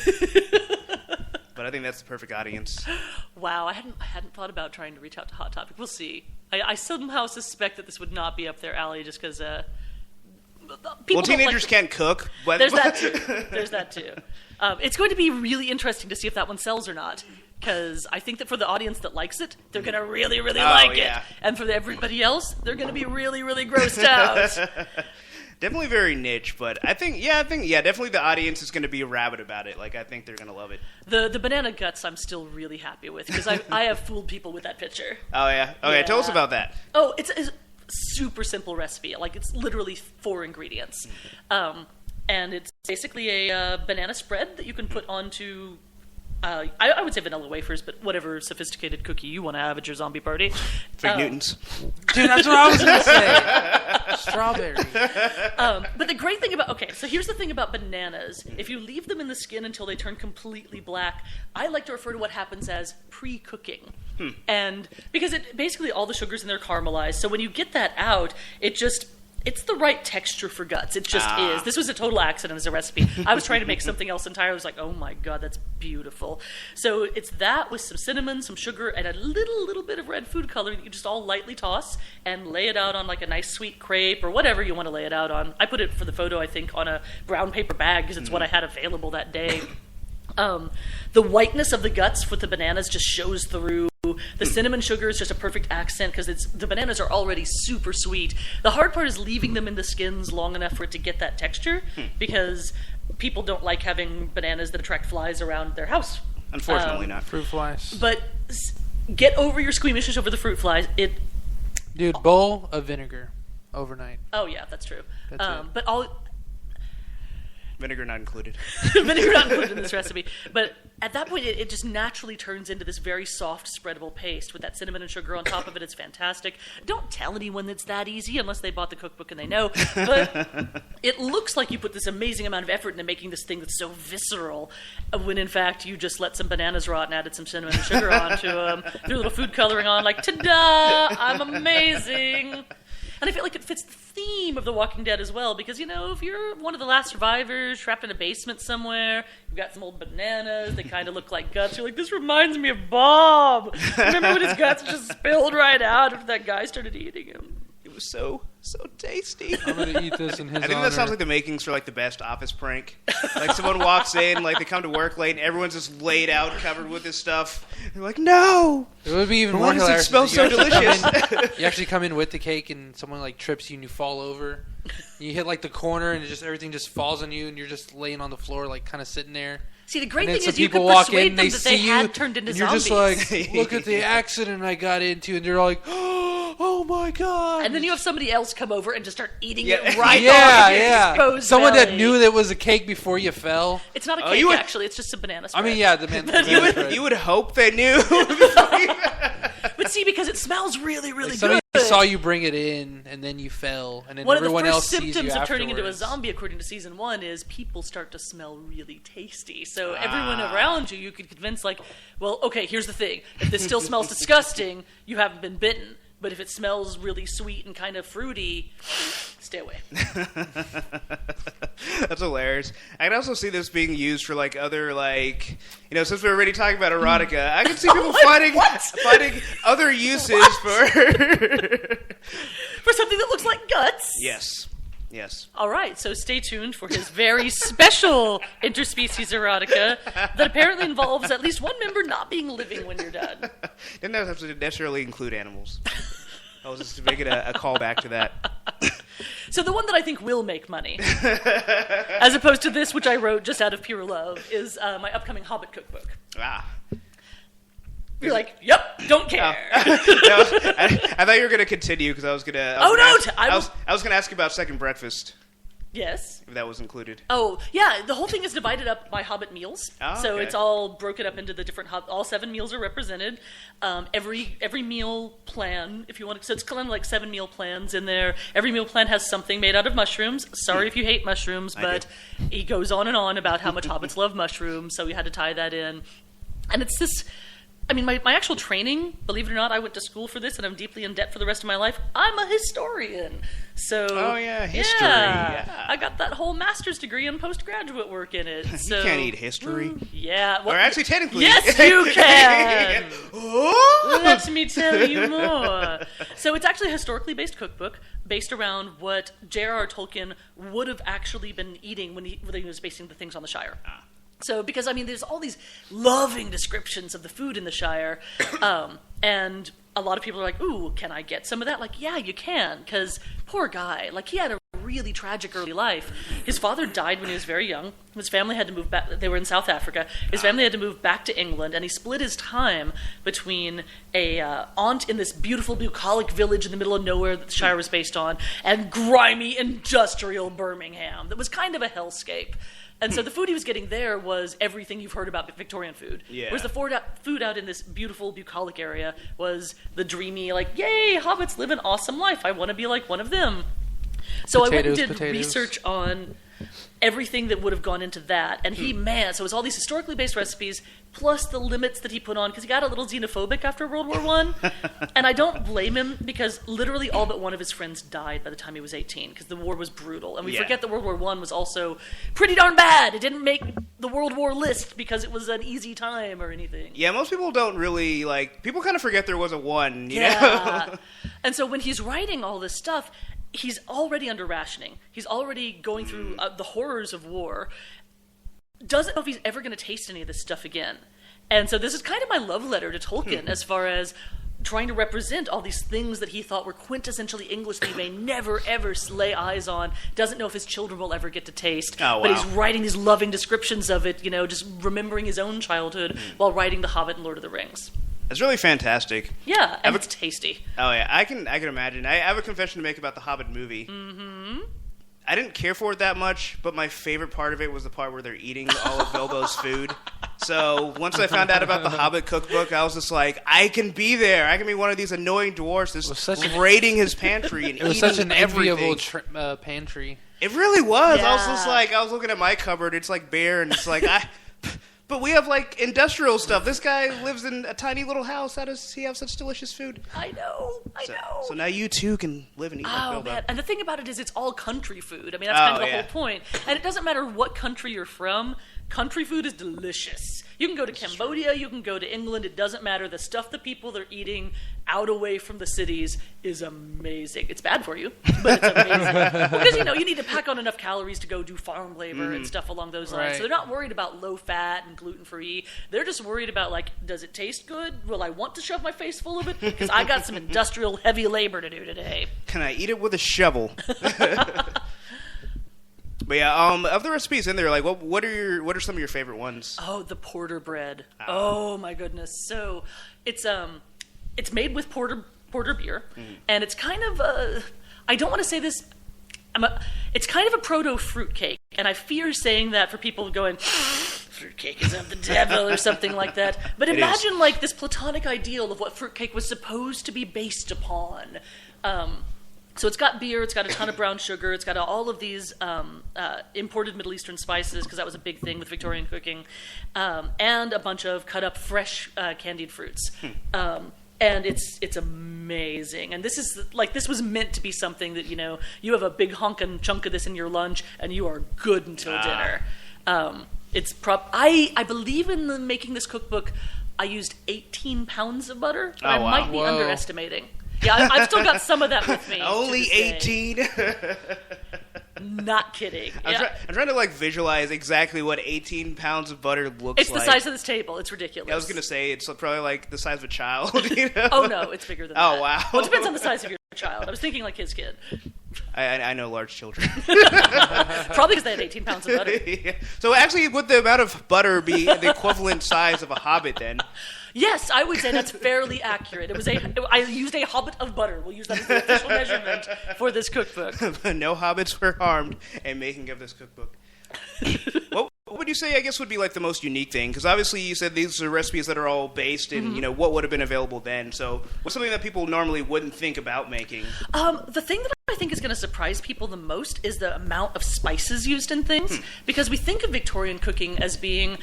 But I think that's the perfect audience. Wow, I hadn't thought about trying to reach out to Hot Topic. We'll see. I somehow suspect that this would not be up their alley just because, well, teenagers can't cook. But There's that too. It's going to be really interesting to see if that one sells or not. Because I think that for the audience that likes it, they're going to really, really like it. And for everybody else, they're going to be really, really grossed out. Definitely very niche, but I think definitely the audience is going to be rabid about it. Like, I think they're going to love it. The banana guts I'm still really happy with, because I have fooled people with that picture. Oh, yeah? Okay, tell us about that. Oh, it's a super simple recipe. Like, it's literally 4 ingredients. And it's basically a banana spread that you can put onto I would say vanilla wafers, but whatever sophisticated cookie you want to have at your zombie party. Fig Newtons. Dude, that's what I was going to say. Strawberry. But the great thing about, so here's the thing about bananas. If you leave them in the skin until they turn completely black, I like to refer to what happens as pre-cooking. And because basically all the sugars in there caramelize, so when you get that out, it's the right texture for guts. It just is. This was a total accident as a recipe. I was trying to make something else entirely. I was like, oh my God, that's beautiful. So it's that with some cinnamon, some sugar, and a little bit of red food color that you just all lightly toss and lay it out on like a nice sweet crepe or whatever you want to lay it out on. I put it for the photo, I think, on a brown paper bag because it's what I had available that day. The whiteness of the guts with the bananas just shows through. The cinnamon sugar is just a perfect accent because the bananas are already super sweet. The hard part is leaving them in the skins long enough for it to get that texture because people don't like having bananas that attract flies around their house. Unfortunately not. Fruit flies. But get over your squeamishness over the fruit flies. Dude, bowl of vinegar overnight. Oh yeah, that's true. That's it. But Vinegar not included. vinegar not included in this recipe. But at that point, it just naturally turns into this very soft, spreadable paste with that cinnamon and sugar on top of it. It's fantastic. Don't tell anyone it's that easy unless they bought the cookbook and they know. But it looks like you put this amazing amount of effort into making this thing that's so visceral, when in fact you just let some bananas rot and added some cinnamon and sugar onto them, threw a little food coloring on, like, ta-da! I'm amazing! And I feel like it fits the theme of The Walking Dead as well, because, if you're one of the last survivors trapped in a basement somewhere, you've got some old bananas, they kind of look like guts, you're like, this reminds me of Bob! Remember when his guts just spilled right out after that guy started eating him? It was so tasty. I'm going to eat this in his I think honor. that sounds like the makings for like the best office prank. Like someone walks in, like they come to work late, and everyone's just laid out, covered with this stuff. They're like, "No!" It would be even Why more does it hilarious. smell if so you actually delicious? you actually come in with the cake, and someone like trips you, and you fall over. You hit like the corner, and everything just falls on you, and you're just laying on the floor, like kind of sitting there. See, the great And then thing some is you could people walk persuade in, them they that see they you, had turned into and you're zombies. just like, look at the accident I got into, and they're like, oh my God. And then you have somebody else come over and just start eating Yeah. it right yeah, off of your yeah. exposed Someone belly. that knew that was a cake before you fell. It's not a Oh, cake, you would- actually. It's just a banana I spread. mean, yeah, the man. You would hope they knew. But see, because it smells really, really Like good. somebody saw you bring it in, and then you fell, and then One of the everyone first else sees you symptoms of turning into a afterwards. zombie, according to season 1, is people start to smell really tasty. So everyone around you could convince, like, well, okay, here's the thing. If this still smells disgusting, you haven't been bitten. But if it smells really sweet and kind of fruity, stay away. That's hilarious. I can also see this being used for like other since we're already talking about erotica, I can see people finding other uses for For something that looks like guts. Yes. All right, so stay tuned for his very special interspecies erotica that apparently involves at least one member not being living when you're done. Didn't have to necessarily include animals. I was just making a callback to that. So the one that I think will make money, as opposed to this, which I wrote just out of pure love, is my upcoming Hobbit cookbook. You're like, yep, don't care. No, I thought you were going to continue because I was going to. I was going to ask you about Second Breakfast. Yes. If that was included. Oh, yeah, the whole thing is divided up by Hobbit meals. Oh, so okay. it's all broken up into the different, all 7 meals are represented. Every meal plan, if you want to, so it's kind of like 7 meal plans in there. Every meal plan has something made out of mushrooms. Sorry if you hate mushrooms, but he goes on and on about how much hobbits love mushrooms, so we had to tie that in. And it's this... I mean, my actual training, believe it or not, I went to school for this, and I'm deeply in debt for the rest of my life. I'm a historian. So, Oh, yeah, history. Yeah. I got that whole master's degree and postgraduate work in it. So, You can't eat history. Yeah. Well, Or actually, technically. yes, you can. Oh! Let me tell you more. So it's actually a historically based cookbook based around what J.R.R. Tolkien would have actually been eating when he was basing the things on the Shire. So, because, I mean, there's all these loving descriptions of the food in the Shire, and a lot of people are like, ooh, can I get some of that? Like, yeah, you can, because poor guy, like, he had a really tragic early life. His father died when he was very young. His family had to move back. They were in South Africa. His family had to move back to England, and he split his time between a aunt in this beautiful bucolic village in the middle of nowhere that the Shire was based on, and grimy industrial Birmingham that was kind of a hellscape. And so the food he was getting there was everything you've heard about Victorian food. Yeah. Whereas the food out in this beautiful, bucolic area was the dreamy, like, yay, hobbits live an awesome life. I want to be like one of them. So I went and did research on everything that would have gone into that. And so it was all these historically based recipes, plus the limits that he put on, because he got a little xenophobic after World War I. And I don't blame him, because literally all but one of his friends died by the time he was 18, because the war was brutal. And we forget that World War I was also pretty darn bad. It didn't make the World War list because it was an easy time or anything. Yeah, most people don't really, people kind of forget there was a one, you know? And so when he's writing all this stuff, he's already under rationing. He's already going through the horrors of war. Doesn't know if he's ever going to taste any of this stuff again. And so this is kind of my love letter to Tolkien as far as trying to represent all these things that he thought were quintessentially English that he may never, ever lay eyes on. Doesn't know if his children will ever get to taste. Oh, wow. But he's writing these loving descriptions of it, just remembering his own childhood while writing The Hobbit and Lord of the Rings. It's really fantastic. Yeah, and it's tasty. Oh, yeah. I can imagine. I have a confession to make about the Hobbit movie. Mm-hmm. I didn't care for it that much, but my favorite part of it was the part where they're eating all of Bilbo's food. So once I found out about the Hobbit cookbook, I was just like, I can be there. I can be one of these annoying dwarves just raiding his pantry and eating everything. It was such an enviable pantry. It really was. Yeah. I was just like, I was looking at my cupboard. It's like bare, and it's like, but we have industrial stuff. This guy lives in a tiny little house. How does he have such delicious food? I know. So now you too can live and eat like Bilbo. Man. And the thing about it is it's all country food. I mean, that's kind of the whole point. And it doesn't matter what country you're from. Country food is delicious. You can go to Cambodia, you can go to England, it doesn't matter. The stuff the people they're eating out away from the cities is amazing. It's bad for you, but it's amazing. Because, you need to pack on enough calories to go do farm labor and stuff along those lines. Right. So they're not worried about low fat and gluten-free. They're just worried about, does it taste good? Will I want to shove my face full of it? Because I got some industrial heavy labor to do today. Can I eat it with a shovel? But yeah, of the recipes in there, what are some of your favorite ones? Oh, the porter bread. Oh my goodness. So it's made with porter beer, and it's kind of I don't want to say this. It's kind of a proto fruitcake, and I fear saying that for people going, fruitcake is of the devil or something like that. But imagine this platonic ideal of what fruitcake was supposed to be based upon. So it's got beer, it's got a ton of brown sugar, it's got all of these imported Middle Eastern spices, because that was a big thing with Victorian cooking, and a bunch of cut up fresh candied fruits. And it's amazing. And this is this was meant to be something that you have a big honkin' chunk of this in your lunch, and you are good until dinner. I believe in making this cookbook, I used 18 pounds of butter. But I might be underestimating. Yeah, I've still got some of that with me. Only 18? Not kidding. I'm trying to visualize exactly what 18 pounds of butter looks like. It's the size of this table. It's ridiculous. I was going to say it's probably the size of a child. Oh, no, it's bigger than that. Oh, wow. Well, it depends on the size of your child. I was thinking his kid. I know large children. Probably because they had 18 pounds of butter. Yeah. So actually, would the amount of butter be the equivalent size of a hobbit then? Yes, I would say that's fairly accurate. I used a hobbit of butter. We'll use that as the official measurement for this cookbook. No hobbits were harmed in making of this cookbook. What would you say, I guess, would be the most unique thing? Because obviously you said these are recipes that are all based in, what would have been available then. So what's something that people normally wouldn't think about making? The thing that I think is going to surprise people the most is the amount of spices used in things. Because we think of Victorian cooking as being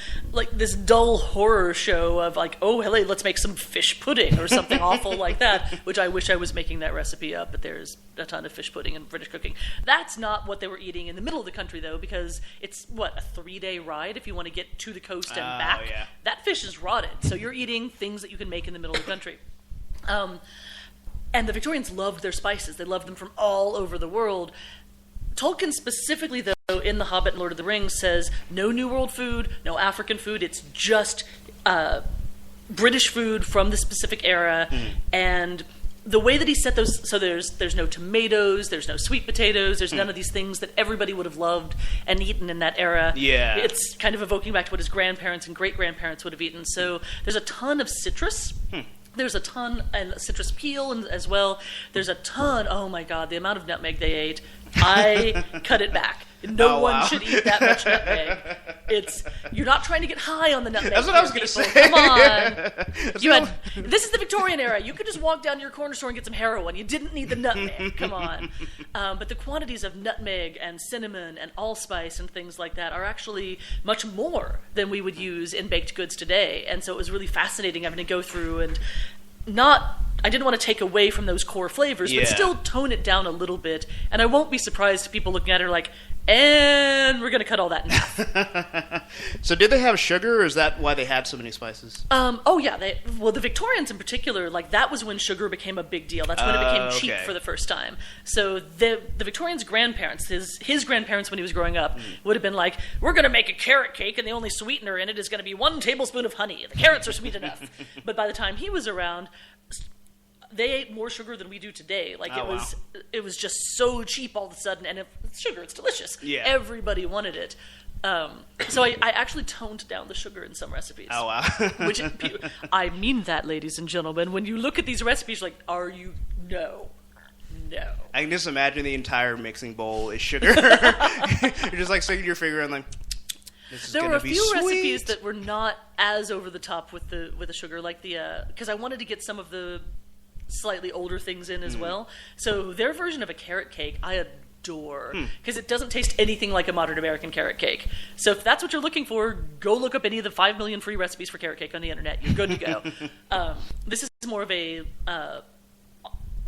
this dull horror show of oh, hey, let's make some fish pudding or something awful like that, which I wish I was making that recipe up, but there's a ton of fish pudding in British cooking. That's not what they were eating in the middle of the country, though, because it's, a 3-day ride if you want to get to the coast and back. Yeah. That fish is rotted, so you're eating things that you can make in the middle of the country. And the Victorians loved their spices. They loved them from all over the world. Tolkien specifically, though, in The Hobbit and Lord of the Rings, says no New World food, no African food. It's just British food from the specific era. And the way that he set those, so there's no tomatoes, there's no sweet potatoes, there's none of these things that everybody would have loved and eaten in that era. Yeah. It's kind of evoking back to what his grandparents and great-grandparents would have eaten. So there's a ton of citrus. There's a ton, and citrus peel as well. There's a ton, oh my God, the amount of nutmeg they ate. I cut it back. No Oh, one wow. should eat that much nutmeg. You're not trying to get high on the nutmeg. That's what I was going gonna to say. Come on. This is the Victorian era. You could just walk down to your corner store and get some heroin. You didn't need the nutmeg. Come on. But the quantities of nutmeg and cinnamon and allspice and things like that are actually much more than we would use in baked goods today. And so it was really fascinating having to go through and I didn't want to take away from those core flavors, but still tone it down a little bit. And I won't be surprised if people looking at it are like, and we're going to cut all that in half. So did they have sugar, or is that why they had so many spices? Oh yeah, the Victorians in particular, like that was when sugar became a big deal. That's when it became cheap for the first time. So the Victorians' grandparents, his grandparents when he was growing up, would have been like, we're going to make a carrot cake, and the only sweetener in it is going to be 1 tablespoon of honey. The carrots are sweet enough. But by the time he was around, they ate more sugar than we do today. Like it was just so cheap all of a sudden, and it's sugar, it's delicious. Yeah. Everybody wanted it. So I actually toned down the sugar in some recipes. Oh, wow. Which I mean that, ladies and gentlemen. When you look at these recipes, you're like, are you? No. I can just imagine the entire mixing bowl is sugar. You're just like sticking your finger and like, this is there were a be few sweet. recipes that were not as over the top with the sugar, like because I wanted to get some of the slightly older things in as well. So their version of a carrot cake, I adore, because it doesn't taste anything like a modern American carrot cake. So if that's what you're looking for, go look up any of the 5 million free recipes for carrot cake on the internet. You're good to go. This is more of a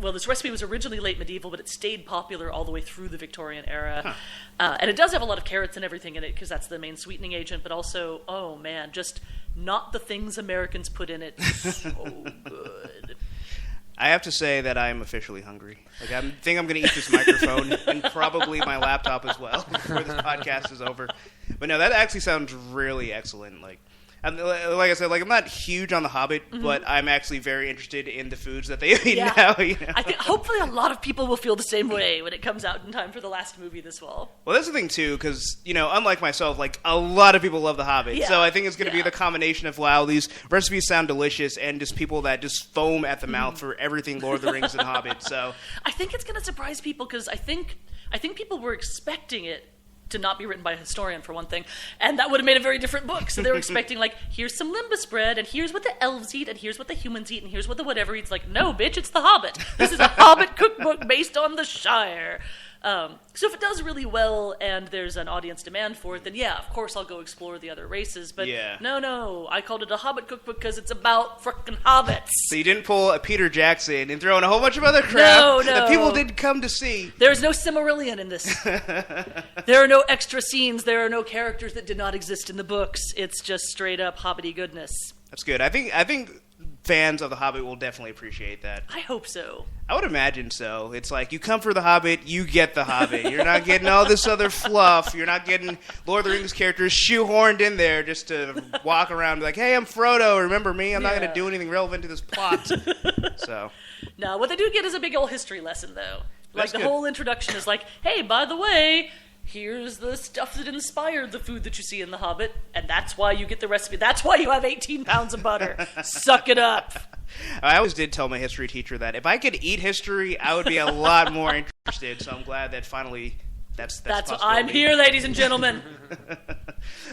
this recipe was originally late medieval, but it stayed popular all the way through the Victorian era. And it does have a lot of carrots and everything in it, because that's the main sweetening agent, but also, oh man, just not the things Americans put in it. So good. I have to say that I am officially hungry. Like I think I'm going to eat this microphone and probably my laptop as well before this podcast is over. But no, that actually sounds really excellent. Like I said, like I'm not huge on The Hobbit, but I'm actually very interested in the foods that they eat now. You know? I think hopefully a lot of people will feel the same way when it comes out in time for the last movie this fall. Well, that's the thing too, because unlike myself, like a lot of people love The Hobbit, Yeah. so I think it's going to be the combination of wow, these recipes sound delicious, and just people that just foam at the mouth for everything Lord of the Rings and Hobbit. So I think it's going to surprise people, because I think people were expecting it to not be written by a historian, for one thing, and that would have made a very different book. So they were expecting, like, here's some limbus bread, and here's what the elves eat, and here's what the humans eat, and here's what the whatever eats. Like, no, bitch, it's The Hobbit. This is a Hobbit cookbook based on the Shire. So if it does really well and there's an audience demand for it, then yeah, of course I'll go explore the other races. But no, I called it a Hobbit cookbook because it's about frickin' hobbits. So you didn't pull a Peter Jackson and throw in a whole bunch of other crap that people did come to see. There's no Silmarillion in this. There are no extra scenes. There are no characters that did not exist in the books. It's just straight up hobbity goodness. That's good. I think fans of The Hobbit will definitely appreciate that. I hope so. I would imagine so. It's like, you come for The Hobbit, you get The Hobbit. You're not getting all this other fluff. You're not getting Lord of the Rings characters shoehorned in there just to walk around and be like, hey, I'm Frodo, remember me? I'm not going to do anything relevant to this plot. So. No, what they do get is a big old history lesson, though. Like, That's the good. whole introduction is like, hey, by the way, here's the stuff that inspired the food that you see in The Hobbit, and that's why you get the recipe. That's why you have 18 pounds of butter. Suck it up. I always did tell my history teacher that if I could eat history, I would be a lot more interested. So I'm glad that finally that's That's I'm here, ladies and gentlemen.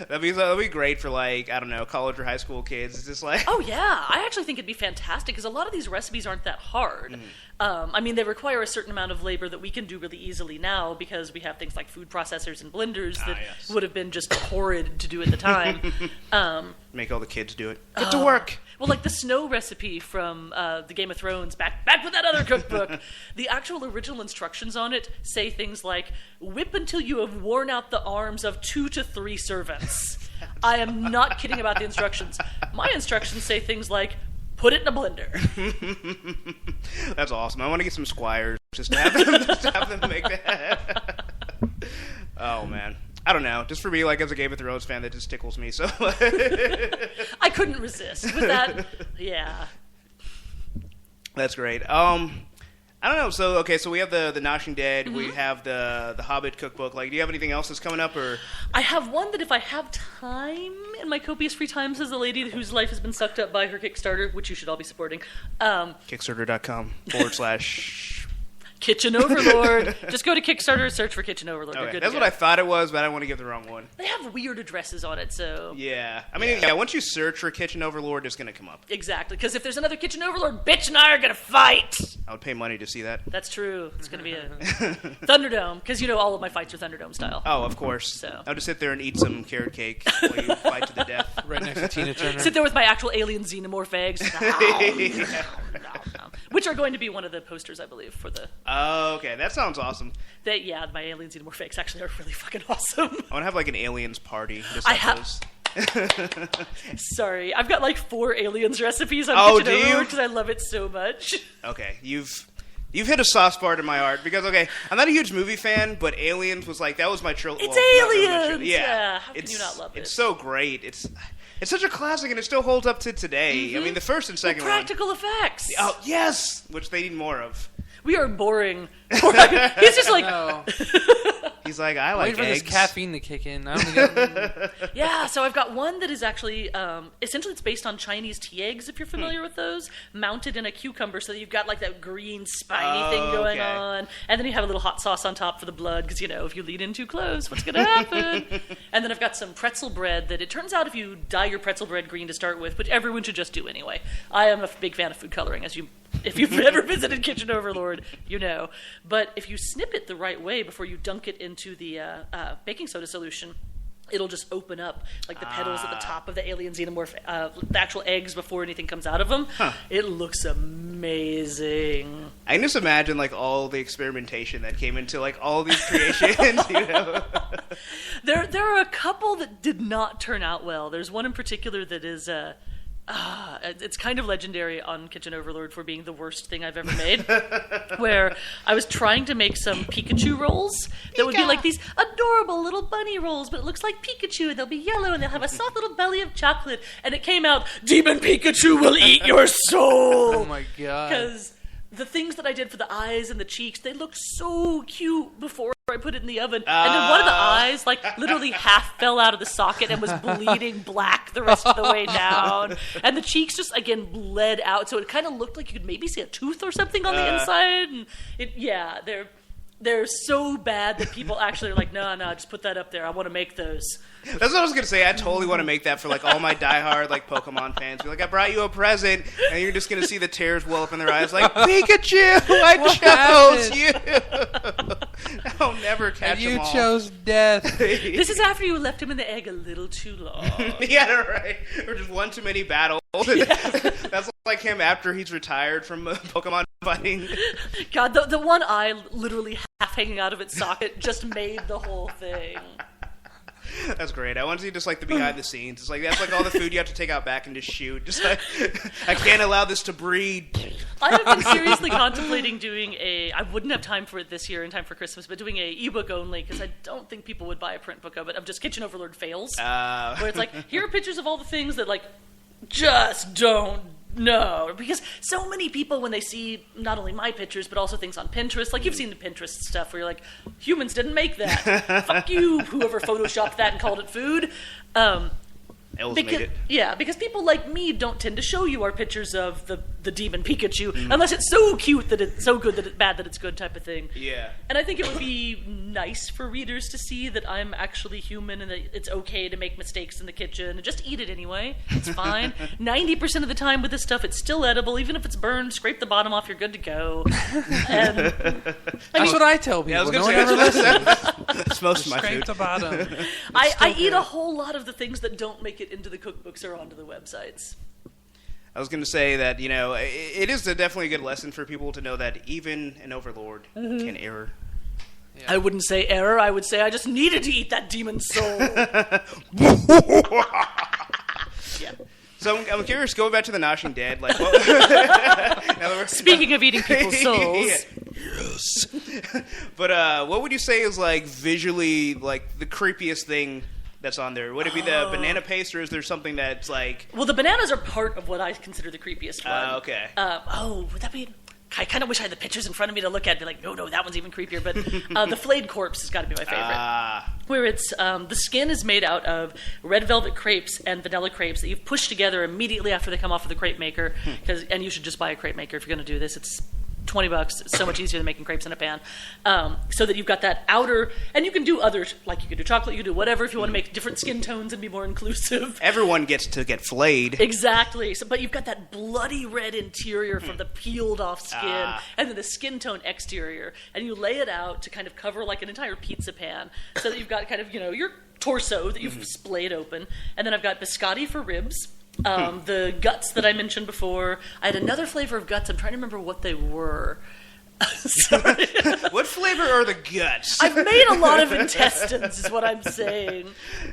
That'd be great for, like, I don't know, college or high school kids. It's just like, Oh, yeah. I actually think it'd be fantastic, because a lot of these recipes aren't that hard. I mean, they require a certain amount of labor that we can do really easily now, because we have things like food processors and blenders that would have been just horrid to do at the time. make all the kids do it. Get to work. Well, like the snow recipe from the Game of Thrones, back with that other cookbook. The actual original instructions on it say things like, whip until you have worn out the arms of 2 to 3 servants. I am not kidding about the instructions. My instructions say things like, put it in a blender. That's awesome. I want to get some squires just to have them make that. Oh, man. I don't know. Just for me, like, as a Game of Thrones fan, that just tickles me. So I couldn't resist with that. Yeah. That's great. I don't know. So, okay, so we have the Noshing Dead. We have the Hobbit cookbook. Like, do you have anything else that's coming up? Or I have one that if I have time in my copious free times as a lady whose life has been sucked up by her Kickstarter, which you should all be supporting. Kickstarter.com / Kitchen Overlord. Just go to Kickstarter, search for Kitchen Overlord. You're Okay, good that's to what go. I thought it was, but I don't want to give the wrong one. They have weird addresses on it, so... Yeah. I mean, yeah, once you search for Kitchen Overlord, it's going to come up. Exactly, because if there's another Kitchen Overlord, bitch and I are going to fight! I would pay money to see that. That's true. It's going to be a Thunderdome, because all of my fights are Thunderdome style. Oh, of course. So. I'll just sit there and eat some carrot cake while you fight to the death. Right next to Tina Turner. Sit there with my actual alien xenomorph eggs. Which are going to be one of the posters, I believe, for the... Oh, okay. That sounds awesome. My alien xenomorph eggs actually are really fucking awesome. I want to have like an aliens party. Just I like have- those. Sorry, I've got like 4 aliens recipes on Oh, Kitchen do you? Overlord because I love it so much. Okay, you've hit a soft spot in my heart because I'm not a huge movie fan, but Aliens was like that was my trilogy. It's Aliens! Yeah, how can you not love it? It's so great. It's such a classic, and it still holds up to today. I mean, the first and second Practical effects. one. Oh yes, which they need more of. We are boring. He's just like, No. He's like, I like Wait for eggs. this caffeine to kick in. I don't think yeah. So I've got one that is actually, essentially, it's based on Chinese tea eggs. If you're familiar with those, mounted in a cucumber, so that you've got like that green spiny thing going okay. on, and then you have a little hot sauce on top for the blood, because if you lead in too close, what's going to happen? And then I've got some pretzel bread that it turns out if you dye your pretzel bread green to start with, which everyone should just do anyway. I am a big fan of food coloring, if you've ever visited Kitchen Overlord, you know. But if you snip it the right way before you dunk it into the baking soda solution, it'll just open up like the petals at the top of the alien xenomorph, the actual eggs before anything comes out of them. Huh. It looks amazing. I can just imagine like all the experimentation that came into like all these creations. There are a couple that did not turn out well. There's one in particular that is... it's kind of legendary on Kitchen Overlord for being the worst thing I've ever made. Where I was trying to make some Pikachu rolls that would be like these adorable little bunny rolls, but it looks like Pikachu, and they'll be yellow, and they'll have a soft little belly of chocolate. And it came out, Demon Pikachu will eat your soul! Oh my god. Because the things that I did for the eyes and the cheeks, they looked so cute before I put it in the oven. And then one of the eyes, like, literally half fell out of the socket and was bleeding black the rest of the way down. And the cheeks just, again, bled out. So it kind of looked like you could maybe see a tooth or something on the inside. And they're so bad that people actually are like, no, just put that up there. I want to make those. That's what I was gonna say. I totally want to make that for like all my diehard like Pokemon fans. Be like, I brought you a present, and you're just gonna see the tears well up in their eyes, like Pikachu, I chose you. I'll never catch And you them all. chose death. This is after you left him in the egg a little too long. Yeah, right. Or just one too many battles. That's like him after he's retired from Pokemon fighting. God, the one eye literally half hanging out of its socket just made the whole thing. That's great. I want to see just like the behind the scenes. It's like that's like all the food you have to take out back and just shoot. Just like I can't allow this to breed. I have been seriously contemplating doing I wouldn't have time for it this year in time for Christmas, but doing a ebook only, because I don't think people would buy a print book of it, of just Kitchen Overlord fails. Where it's like, here are pictures of all the things that like just don't know. Because so many people, when they see not only my pictures, but also things on Pinterest, like you've seen the Pinterest stuff where you're like, humans didn't make that. Fuck you, whoever photoshopped that and called it food. Els Because, made it. yeah, because people like me don't tend to show you our pictures of the demon Pikachu unless it's so cute that it's so good that it's bad that it's good type of thing. Yeah. And I think it would be nice for readers to see that I'm actually human and that it's okay to make mistakes in the kitchen and just eat it anyway. It's fine. 90% of the time with this stuff, it's still edible. Even if it's burned, scrape the bottom off, you're good to go. And That's what I tell people. Yeah, I was no gonna one ever say listens. that's most of my Scrape food. the bottom. I eat a whole lot of the things that don't make it into the cookbooks or onto the websites. I was going to say that, it is definitely a good lesson for people to know that even an overlord can err. I wouldn't say error. I would say I just needed to eat that demon's soul. Yeah. So I'm curious, going back to the Noshing Dead, like, what, now that we're- Speaking of eating people's souls, Yes. But what would you say is, like, visually, like, the creepiest thing that's on there? Would it be the banana paste, or is there something that's, like... well, the bananas are part of what I consider the creepiest one. Okay. Would that be... I kind of wish I had the pictures in front of me to look at and be like, no, that one's even creepier. But the flayed corpse has got to be my favorite. Where it's, the skin is made out of red velvet crepes and vanilla crepes that you've pushed together immediately after they come off of the crepe maker. And you should just buy a crepe maker if you're going to do this. It's $20. It's so much easier than making crepes in a pan. So that you've got that outer, and you can do others, like you can do chocolate, you can do whatever if you want to make different skin tones and be more inclusive. Everyone gets to get flayed. Exactly. So, but you've got that bloody red interior from the peeled off skin, and then the skin tone exterior, and you lay it out to kind of cover like an entire pizza pan, so that you've got kind of, your torso that you've splayed open, and then I've got biscotti for ribs. The guts that I mentioned before. I had another flavor of guts. I'm trying to remember what they were. Sorry. What flavor are the guts? I've made a lot of intestines, is what I'm saying.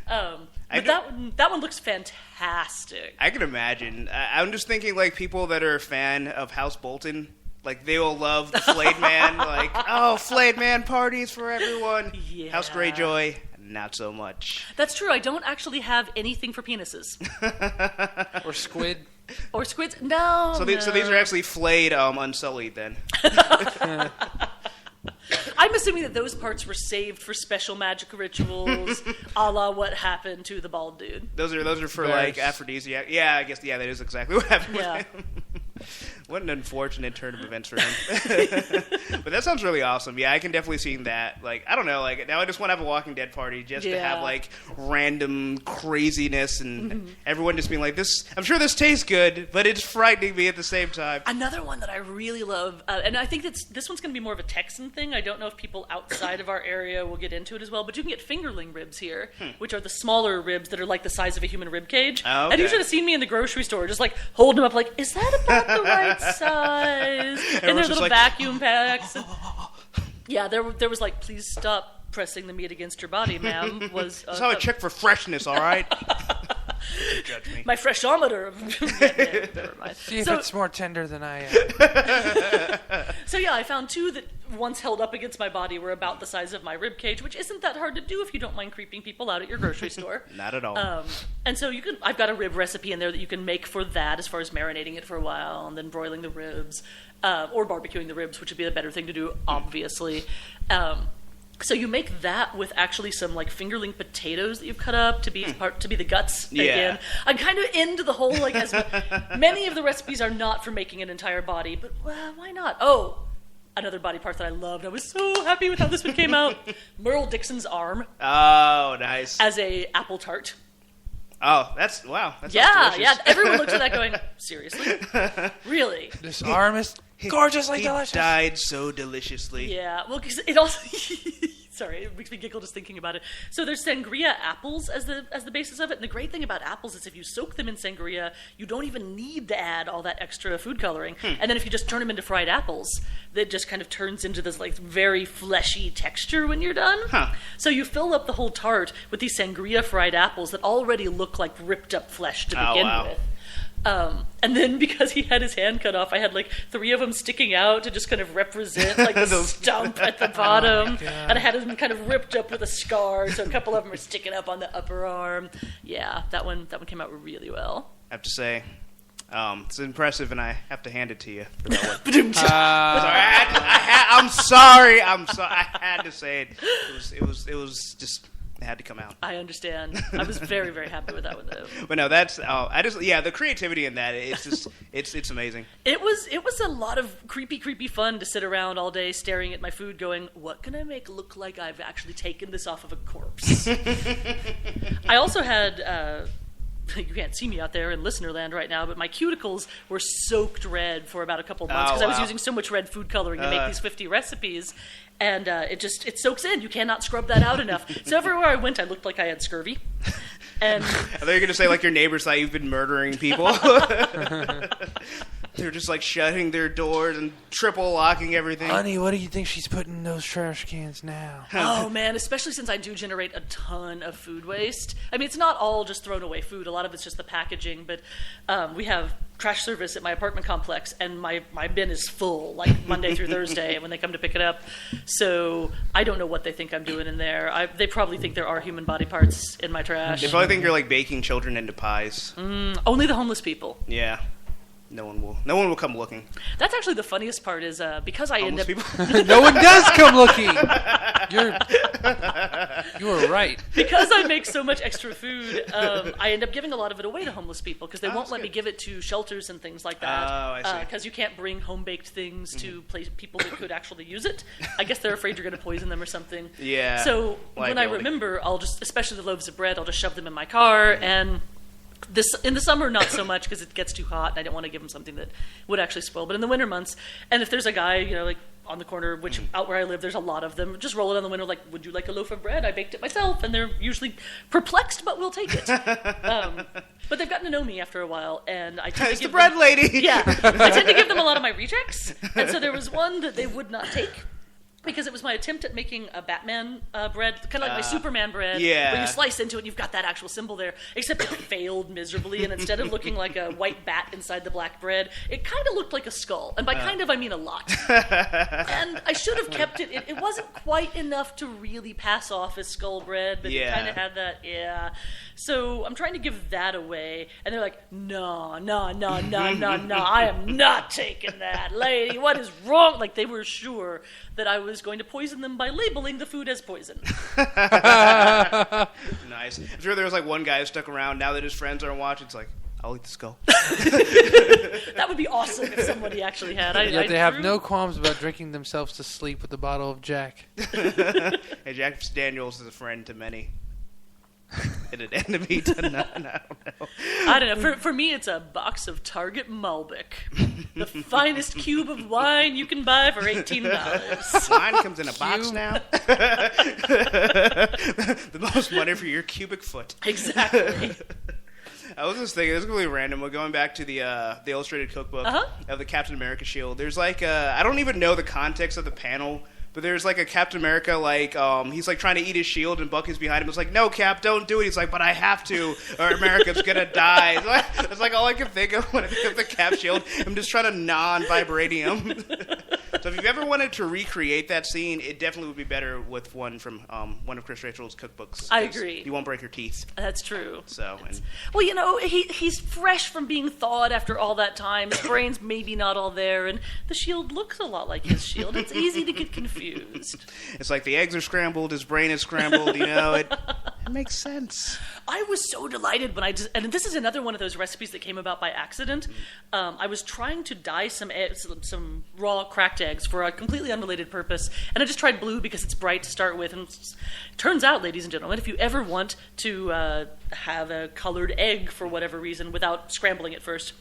But that one looks fantastic. I can imagine. I'm just thinking like people that are a fan of House Bolton. Like, they will love the flayed man. Like, oh, flayed man parties for everyone. Yeah. House Greyjoy, not so much. That's true. I don't actually have anything for penises. Or squid. Or squids. No. So these are actually flayed unsullied then. I'm assuming that those parts were saved for special magic rituals, a la what happened to the bald dude. Those are for Bears. like aphrodisiac. Yeah, I guess that is exactly what happened Yeah. with him. What an unfortunate turn of events for him. But that sounds really awesome. Yeah, I can definitely see that. Like, I don't know, like now I just want to have a Walking Dead party just to have like random craziness and everyone just being like, this. I'm sure this tastes good, but it's frightening me at the same time. Another one that I really love, and I think this one's going to be more of a Texan thing. I don't know if people outside of our area will get into it as well, but you can get fingerling ribs here, which are the smaller ribs that are like the size of a human rib cage. Oh, okay. And you should have seen me in the grocery store just like holding them up like, is that about the right size? In their just little like, vacuum packs. And, yeah, there was like, please stop pressing the meat against your body, ma'am. That's how I check for freshness, all right? Don't judge me. My freshometer. Never mind. See if it's more tender than I am. So yeah, I found two that once held up against my body were about the size of my rib cage, which isn't that hard to do if you don't mind creeping people out at your grocery store. Not at all. And so I've got a rib recipe in there that you can make for that, as far as marinating it for a while and then broiling the ribs, or barbecuing the ribs, which would be the better thing to do, obviously. So you make that with actually some like fingerling potatoes that you've cut up to be the guts again. I'm kind of into the whole like as many of the recipes are not for making an entire body, but why not? Oh, another body part that I loved. I was so happy with how this one came out. Merle Dixon's arm. Oh, nice. As a apple tart. Oh, that's wow. That sounds Yeah. delicious. Everyone looked at that going, seriously? Really? This arm is gorgeously delicious. He died so deliciously. Yeah, well, because it also... Sorry, it makes me giggle just thinking about it. So there's sangria apples as the basis of it, and the great thing about apples is if you soak them in sangria, you don't even need to add all that extra food coloring. And then if you just turn them into fried apples, that just kind of turns into this like very fleshy texture when you're done. So you fill up the whole tart with these sangria fried apples that already look like ripped up flesh to begin with. And then because he had his hand cut off, I had like 3 of them sticking out to just kind of represent like the stump at the bottom. And I had them kind of ripped up with a scar, so a couple of them are sticking up on the upper arm. Yeah, that one came out really well. I have to say, it's impressive, and I have to hand it to you for that one. I'm sorry. I had to say it. It was just. It had to come out. I understand. I was very, very happy with that one, though. But no, that's the creativity in that, it's just it's amazing. It was a lot of creepy fun to sit around all day staring at my food going, what can I make look like I've actually taken this off of a corpse? I also had you can't see me out there in listener land right now, but my cuticles were soaked red for about a couple of months because I was using so much red food coloring to make these 50 recipes. And it soaks in. You cannot scrub that out enough. So everywhere I went, I looked like I had scurvy. And I thought you were going to say like your neighbors thought you've been murdering people. They're just like shutting their doors and triple locking everything. Honey, what do you think she's putting in those trash cans now? oh man, especially since I do generate a ton of food waste. I mean, it's not all just thrown away food. A lot of it's just the packaging. But we have trash service at my apartment complex, and my bin is full, like Monday through Thursday when they come to pick it up. So I don't know what they think I'm doing in there. They probably think there are human body parts in my trash. They probably think you're like baking children into pies. Only the homeless people. Yeah. no one will come looking. That's actually the funniest part is because I end Homeless up people. No one does come looking. You were right. because I make so much extra food. I end up giving a lot of it away to homeless people because they won't that's let me good. give it to shelters and things like that. Oh, I see. Because you can't bring home baked things to people that could actually use it. I guess they're afraid you're going to poison them or something. Yeah. So when I Liability. remember, I'll just, especially the loaves of bread, I'll just shove them in my car and. In the summer, not so much because it gets too hot, and I don't want to give them something that would actually spoil. But in the winter months, and if there's a guy, like on the corner, which out where I live, there's a lot of them, just roll it on the window like, "Would you like a loaf of bread? I baked it myself," and they're usually perplexed, but we'll take it. But they've gotten to know me after a while, and I tend It's to the give bread them, lady. Yeah, I tend to give them a lot of my rejects, and so there was one that they would not take. Because it was my attempt at making a Batman bread, kind of like my Superman bread, yeah. where you slice into it and you've got that actual symbol there, except it failed miserably, and instead of looking like a white bat inside the black bread, it kind of looked like a skull. And by kind of, I mean a lot. And I should have kept it. It wasn't quite enough to really pass off as skull bread, but it Yeah. kind of had that, So I'm trying to give that away, and they're like, no, I am not taking that, lady. What is wrong? Like, they were sure that I was going to poison them by labeling the food as poison. Nice. I'm sure there was like one guy who stuck around. Now that his friends aren't watching, it's like, I'll eat the skull. That would be awesome if somebody actually had. Yet they have no qualms about drinking themselves to sleep with a bottle of Jack. Hey, Jack Daniels is a friend to many. And an enemy to none. I don't know. I don't know. For me, it's a box of Target Malbec. The finest cube of wine you can buy for $18. Mine comes in a box now. The most money for your cubic foot. Exactly. I was just thinking, this is really random. We're going back to the illustrated cookbook of the Captain America shield. There's like, I don't even know the context of the panel, but there's like a Captain America, like, he's like trying to eat his shield and Buck is behind him. It's like, no, Cap, don't do it. He's like, but I have to, or America's gonna die. It's like all I can think of when I think of the Cap shield. I'm just trying to non-vibranium. So if you've ever wanted to recreate that scene, it definitely would be better with one from one of Chris Rachel's cookbooks. I agree. You won't break your teeth. That's true. So, and Well, he's fresh from being thawed after all that time. His brain's maybe not all there, and the shield looks a lot like his shield. It's easy to get confused. it's like the eggs are scrambled, his brain is scrambled, it makes sense. I was so delighted when and this is another one of those recipes that came about by accident. I was trying to dye some raw cracked eggs for a completely unrelated purpose, and I just tried blue because it's bright to start with. And turns out, ladies and gentlemen, if you ever want to have a colored egg for whatever reason without scrambling it first,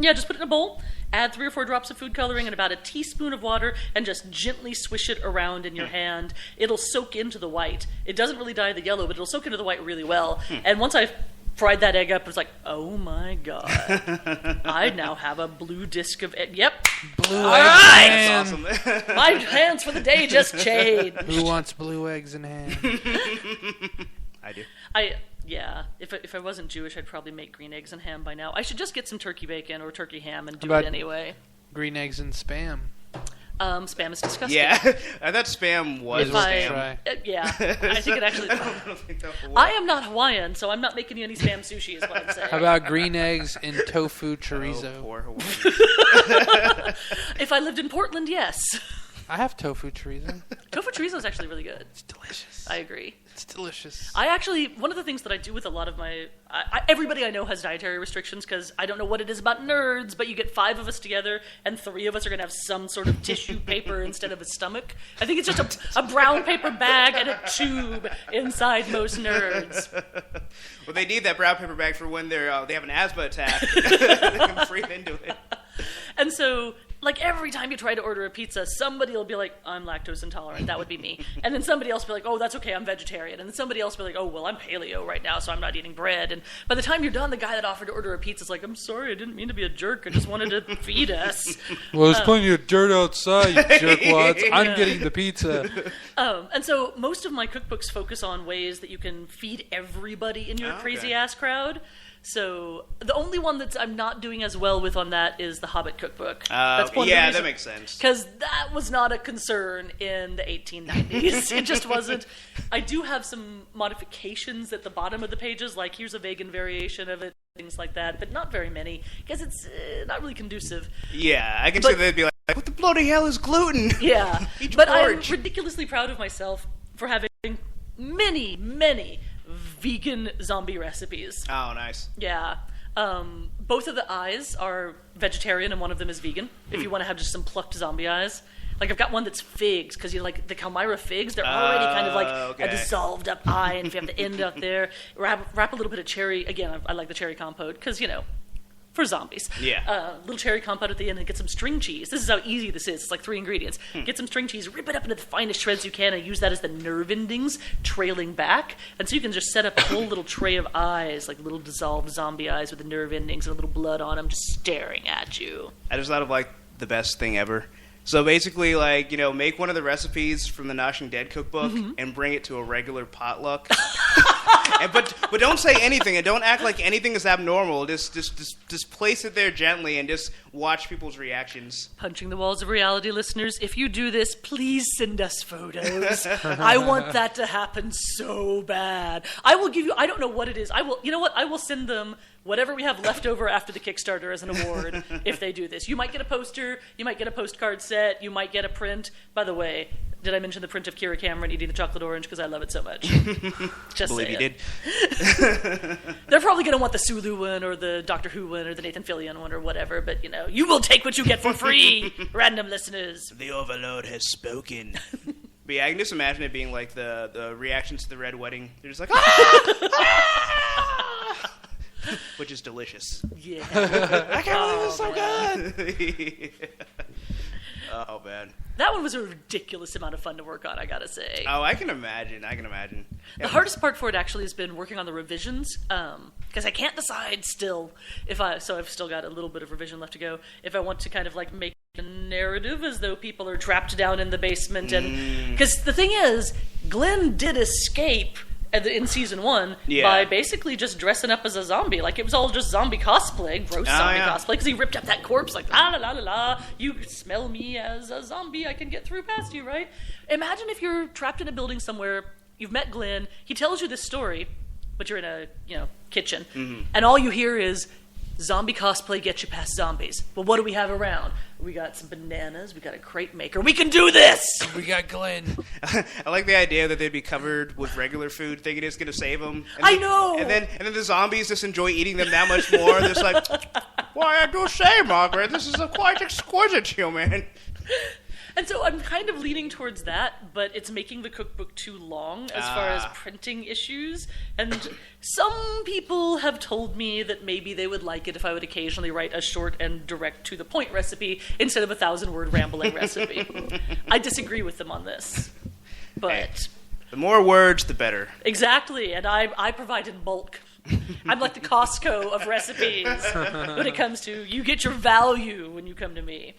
just put it in a bowl, add 3 or 4 drops of food coloring and about a teaspoon of water, and just gently swish it around in your hand. It'll soak into the white. It doesn't really dye the yellow, but it'll soak into the white really well. And once I fried that egg up, it was like, oh my god. I now have a blue disc of egg. Yep. Blue All eggs right. in hand. That's awesome. My plans for the day just changed. Who wants blue eggs in hand? I do. If I wasn't Jewish, I'd probably make green eggs and ham by now. I should just get some turkey bacon or turkey ham and do About- it anyway. Green eggs and Spam. Spam is disgusting. Yeah, I thought Spam was If I- Spam. Try. Yeah, I think it actually. I don't think that will I work. am not Hawaiian, so I'm not making you any Spam sushi, is what I'm saying. How about green eggs and tofu Oh, chorizo? poor Hawaii. If I lived in Portland, yes. I have tofu chorizo. Tofu chorizo is actually really good. It's delicious. I agree. It's delicious. One of the things that I do with a lot of my, everybody I know has dietary restrictions because I don't know what it is about nerds, but you get 5 of us together and 3 of us are going to have some sort of tissue paper instead of a stomach. I think it's just a brown paper bag and a tube inside most nerds. Well, they need that brown paper bag for when they have an asthma attack. They can breathe into it. And so, like, every time you try to order a pizza, somebody will be like, I'm lactose intolerant. That would be me. And then somebody else will be like, oh, that's okay, I'm vegetarian. And then somebody else will be like, oh, well, I'm paleo right now, so I'm not eating bread. And by the time you're done, the guy that offered to order a pizza is like, I'm sorry, I didn't mean to be a jerk. I just wanted to feed us. Well, there's plenty of dirt outside, you jerkwads. I'm getting the pizza. And so most of my cookbooks focus on ways that you can feed everybody in your Okay. crazy-ass crowd. So the only one that I'm not doing as well with on that is the Hobbit cookbook. Yeah, that makes sense. Because that was not a concern in the 1890s. It just wasn't. I do have some modifications at the bottom of the pages, like here's a vegan variation of it. things like that, but not very many because it's not really conducive. Yeah, I can see they'd be like, what the bloody hell is gluten? Yeah, Eat but porridge. I'm ridiculously proud of myself for having many, many vegan zombie recipes. Oh, nice. Yeah. Both of the eyes are vegetarian and one of them is vegan. If you want to have just some plucked zombie eyes. Like I've got one that's figs because like the Calmyra figs, they're already kind of like okay. a dissolved up eye, and if you have the end up there, wrap a little bit of cherry. Again, I like the cherry compote because for zombies. Yeah. Little cherry compote at the end and get some string cheese. This is how easy this is. It's like 3 ingredients. Get some string cheese, rip it up into the finest shreds you can, and use that as the nerve endings trailing back. And so you can just set up a whole little tray of eyes, like little dissolved zombie eyes with the nerve endings and a little blood on them, just staring at you. I just thought of like the best thing ever. So basically, like, make one of the recipes from the Noshing Dead cookbook and bring it to a regular potluck. But don't say anything and don't act like anything is abnormal. Just place it there gently and just watch people's reactions. Punching the walls of reality, listeners. If you do this, please send us photos. I want that to happen so bad. I will give you, I don't know what it is. I will send them whatever we have left over after the Kickstarter as an award if they do this. You might get a poster, you might get a postcard set, you might get a print. By the way, did I mention the print of Kira Cameron eating the chocolate orange? Because I love it so much. Just Believe you did. They're probably going to want the Sulu one or the Doctor Who one or the Nathan Fillion one or whatever, but you will take what you get for free, random listeners. The Overlord has spoken. But yeah, I can just imagine it being like the reactions to the Red Wedding. They're just like, ah! Which is delicious. Yeah. I can't believe it's so good. Oh, man. That one was a ridiculous amount of fun to work on, I gotta say. Oh, I can imagine. The hardest part for it actually has been working on the revisions, because I can't decide still so I've still got a little bit of revision left to go, if I want to kind of like make a narrative as though people are trapped down in the basement. And because the thing is, Glenn did escape in season 1 by basically just dressing up as a zombie. Like, it was all just zombie cosplay, gross zombie cosplay, because he ripped up that corpse like, la la la la la, you smell me as a zombie, I can get through past you, right? Imagine if you're trapped in a building somewhere, you've met Glenn, he tells you this story, but you're in a, kitchen, and all you hear is, zombie cosplay gets you past zombies. Well, what do we have around? We got some bananas. We got a crepe maker. We can do this! We got Glenn. I like the idea that they'd be covered with regular food, thinking it's going to save them. I know! And then the zombies just enjoy eating them that much more. They're just like, why, I do say, Margaret, this is a quite exquisite human. And so I'm kind of leaning towards that, but it's making the cookbook too long as far as printing issues. And some people have told me that maybe they would like it if I would occasionally write a short and direct to the point recipe instead of a 1,000-word rambling recipe. I disagree with them on this. But hey, the more words, the better. Exactly, and I provide in bulk. I'm like the Costco of recipes when it comes to you get your value when you come to me.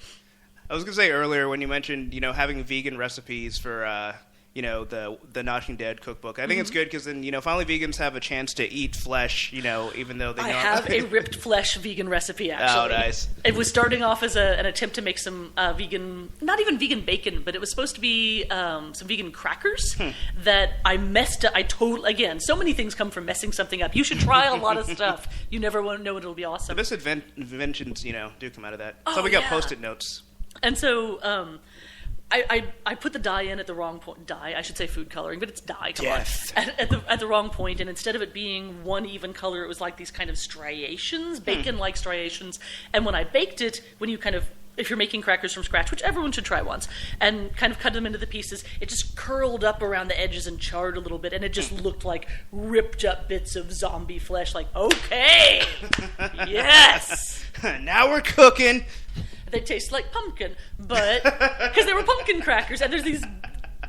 I was going to say earlier when you mentioned, having vegan recipes for, the Noshing Dead cookbook. I think it's good because then, finally vegans have a chance to eat flesh, even though they I have a ripped flesh vegan recipe, actually. Oh, nice. It was starting off as an attempt to make some vegan, not even vegan bacon, but it was supposed to be some vegan crackers that I messed up. Again, so many things come from messing something up. You should try a lot of stuff. You never want to know it'll be awesome. The best inventions, do come out of that. Oh, So we got yeah. Post-it notes. And so I put the dye in at the wrong point. Dye, I should say food coloring, but it's dye. Come Yes. on. At the wrong point, and instead of it being one even color, it was like these kind of striations, bacon-like striations. And when I baked it, if you're making crackers from scratch, which everyone should try once, and kind of cut them into the pieces, it just curled up around the edges and charred a little bit, and it just looked like ripped up bits of zombie flesh. Like, okay, yes. Now we're cooking. They taste like pumpkin, but because they were pumpkin crackers, and there's these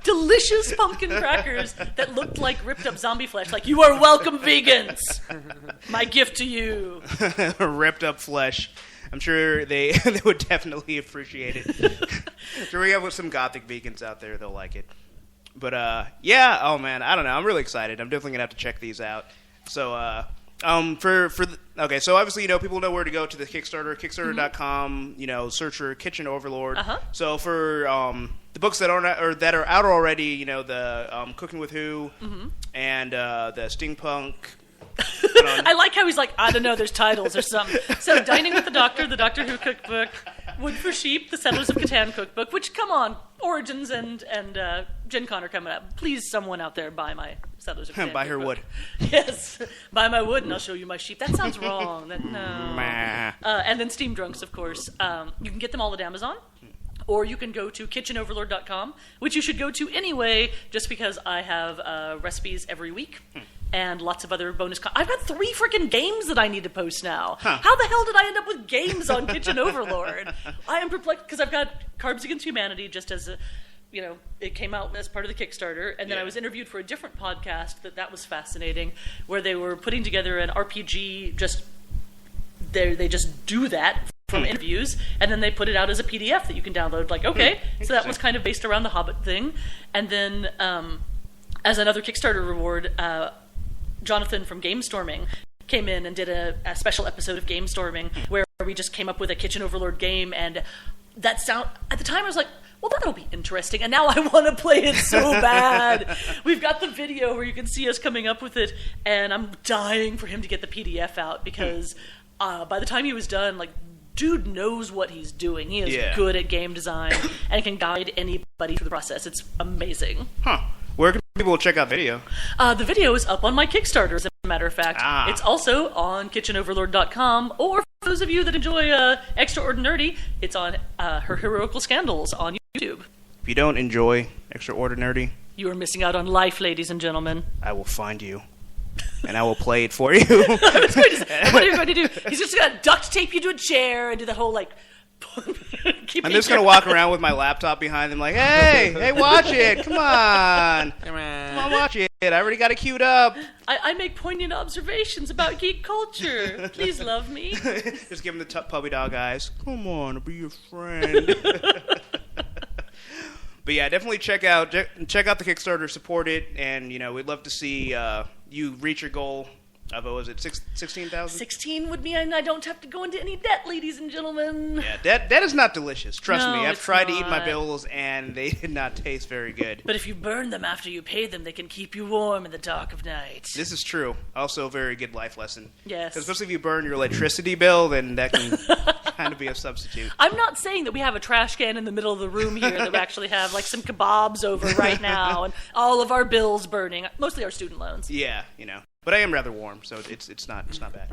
delicious pumpkin crackers that looked like ripped up zombie flesh. Like, you are welcome, vegans. My gift to you. Ripped up flesh. I'm sure they would definitely appreciate it. Sure, we have some gothic vegans out there; they'll like it. But yeah, oh man, I don't know. I'm really excited. I'm definitely gonna have to check these out. So okay, so obviously, people know where to go to the Kickstarter, Kickstarter.com, search for Kitchen Overlord. So for the books that are out already, the Cooking with Who and the Steampunk I like how he's like, I don't know, there's titles or something. So, Dining with the Doctor Who cookbook, Wood for Sheep, the Settlers of Catan cookbook, which, come on, Origins and Gen Con are coming up. Please, someone out there, buy my Settlers of Catan Buy her cookbook. wood. Yes, buy my wood and I'll show you my sheep. That sounds wrong. No. And then Steam Drunks, of course. You can get them all at Amazon. Or you can go to kitchenoverlord.com, which you should go to anyway, just because I have recipes every week and lots of other bonus I've got 3 freaking games that I need to post now. How the hell did I end up with games on Kitchen Overlord? I am perplexed because I've got Carbs Against Humanity just as a, it came out as part of the Kickstarter, and then I was interviewed for a different podcast that was fascinating, where they were putting together an RPG. They just do that from interviews, and then they put it out as a PDF that you can download. Like, okay, so that was kind of based around the Hobbit thing, and then as another Kickstarter reward, Jonathan from Game Storming came in and did a special episode of Game Storming where we just came up with a Kitchen Overlord game, and that sound at the time I was like, well, that'll be interesting, and now I want to play it so bad. We've got the video where you can see us coming up with it, and I'm dying for him to get the PDF out because by the time he was done, like, dude knows what he's doing. He is good at game design and can guide anybody through the process. It's amazing. Where can people check out video? The video is up on my Kickstarter, as a matter of fact. It's also on kitchenoverlord.com, or for those of you that enjoy Extraordinary, it's on Her Heroical Scandals on YouTube. If you don't enjoy Extraordinary, you are missing out on life, ladies and gentlemen. I will find you. And I will play it for you. What are you going to do? He's just going to duct tape you to a chair and do the whole, like... I'm just going to walk around with my laptop behind them like, hey, watch it. Come on, watch it. I already got it queued up. I make poignant observations about geek culture. Please love me. Just give him the puppy dog eyes. Come on, I'll be your friend. But yeah, definitely check out the Kickstarter, support it, and we'd love to see you reach your goal of, what was it, 16,000? 16 would mean I don't have to go into any debt, ladies and gentlemen. Yeah, debt is not delicious. Trust No, me, I've it's tried to not. eat my bills, and they did not taste very good. But if you burn them after you pay them, they can keep you warm in the dark of night. This is true. Also a very good life lesson. Yes. Especially if you burn your electricity bill, then that can kind of be a substitute. I'm not saying that we have a trash can in the middle of the room here that we actually have like some kebabs over right now and all of our bills burning, mostly our student loans. Yeah, But I am rather warm, so it's not bad.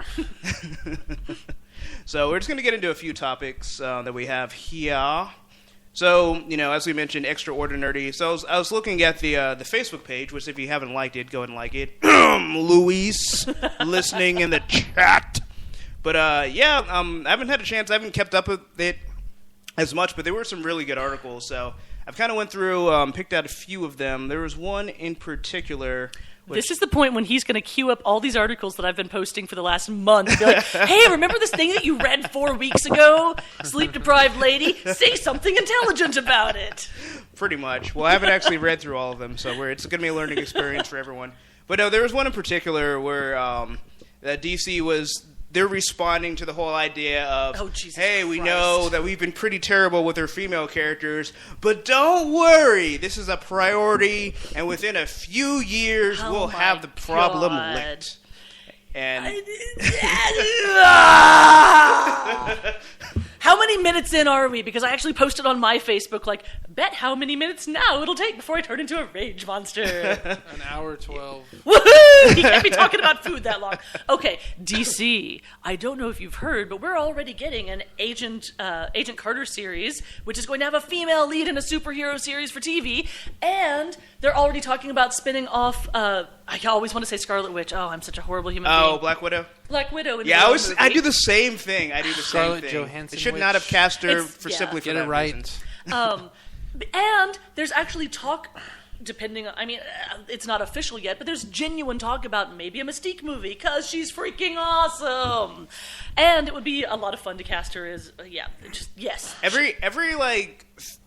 So we're just going to get into a few topics that we have here. So, as we mentioned, Extraordinary. So I was looking at the Facebook page, which if you haven't liked it, go ahead and like it. Luis, listening in the chat. But I haven't had a chance. I haven't kept up with it as much, but there were some really good articles. So I've kind of went through, picked out a few of them. There was one in particular. This is the point when he's going to queue up all these articles that I've been posting for the last month. And be like, hey, remember this thing that you read 4 weeks ago? Sleep-deprived lady? Say something intelligent about it. Pretty much. Well, I haven't actually read through all of them, so it's going to be a learning experience for everyone. But no, there was one in particular where DC was... They're responding to the whole idea of, hey, we know that we've been pretty terrible with our female characters, but don't worry, this is a priority, and within a few years, we'll have the problem licked. And how many minutes in are we? Because I actually posted on my Facebook, like, bet how many minutes now it'll take before I turn into a rage monster. An hour 12. Woohoo! He can't be talking about food that long. Okay, DC, I don't know if you've heard, but we're already getting an Agent Carter series, which is going to have a female lead in a superhero series for TV, and they're already talking about spinning off, I always want to say Scarlet Witch. Oh, I'm such a horrible human being. Oh, Black Widow? Black Widow. Yeah, I do the same thing. Scarlett Johansson. They should not have cast her simply for Get that it right. reason. And there's actually talk, it's not official yet, but there's genuine talk about maybe a Mystique movie, because she's freaking awesome. And it would be a lot of fun to cast her as, yes. Every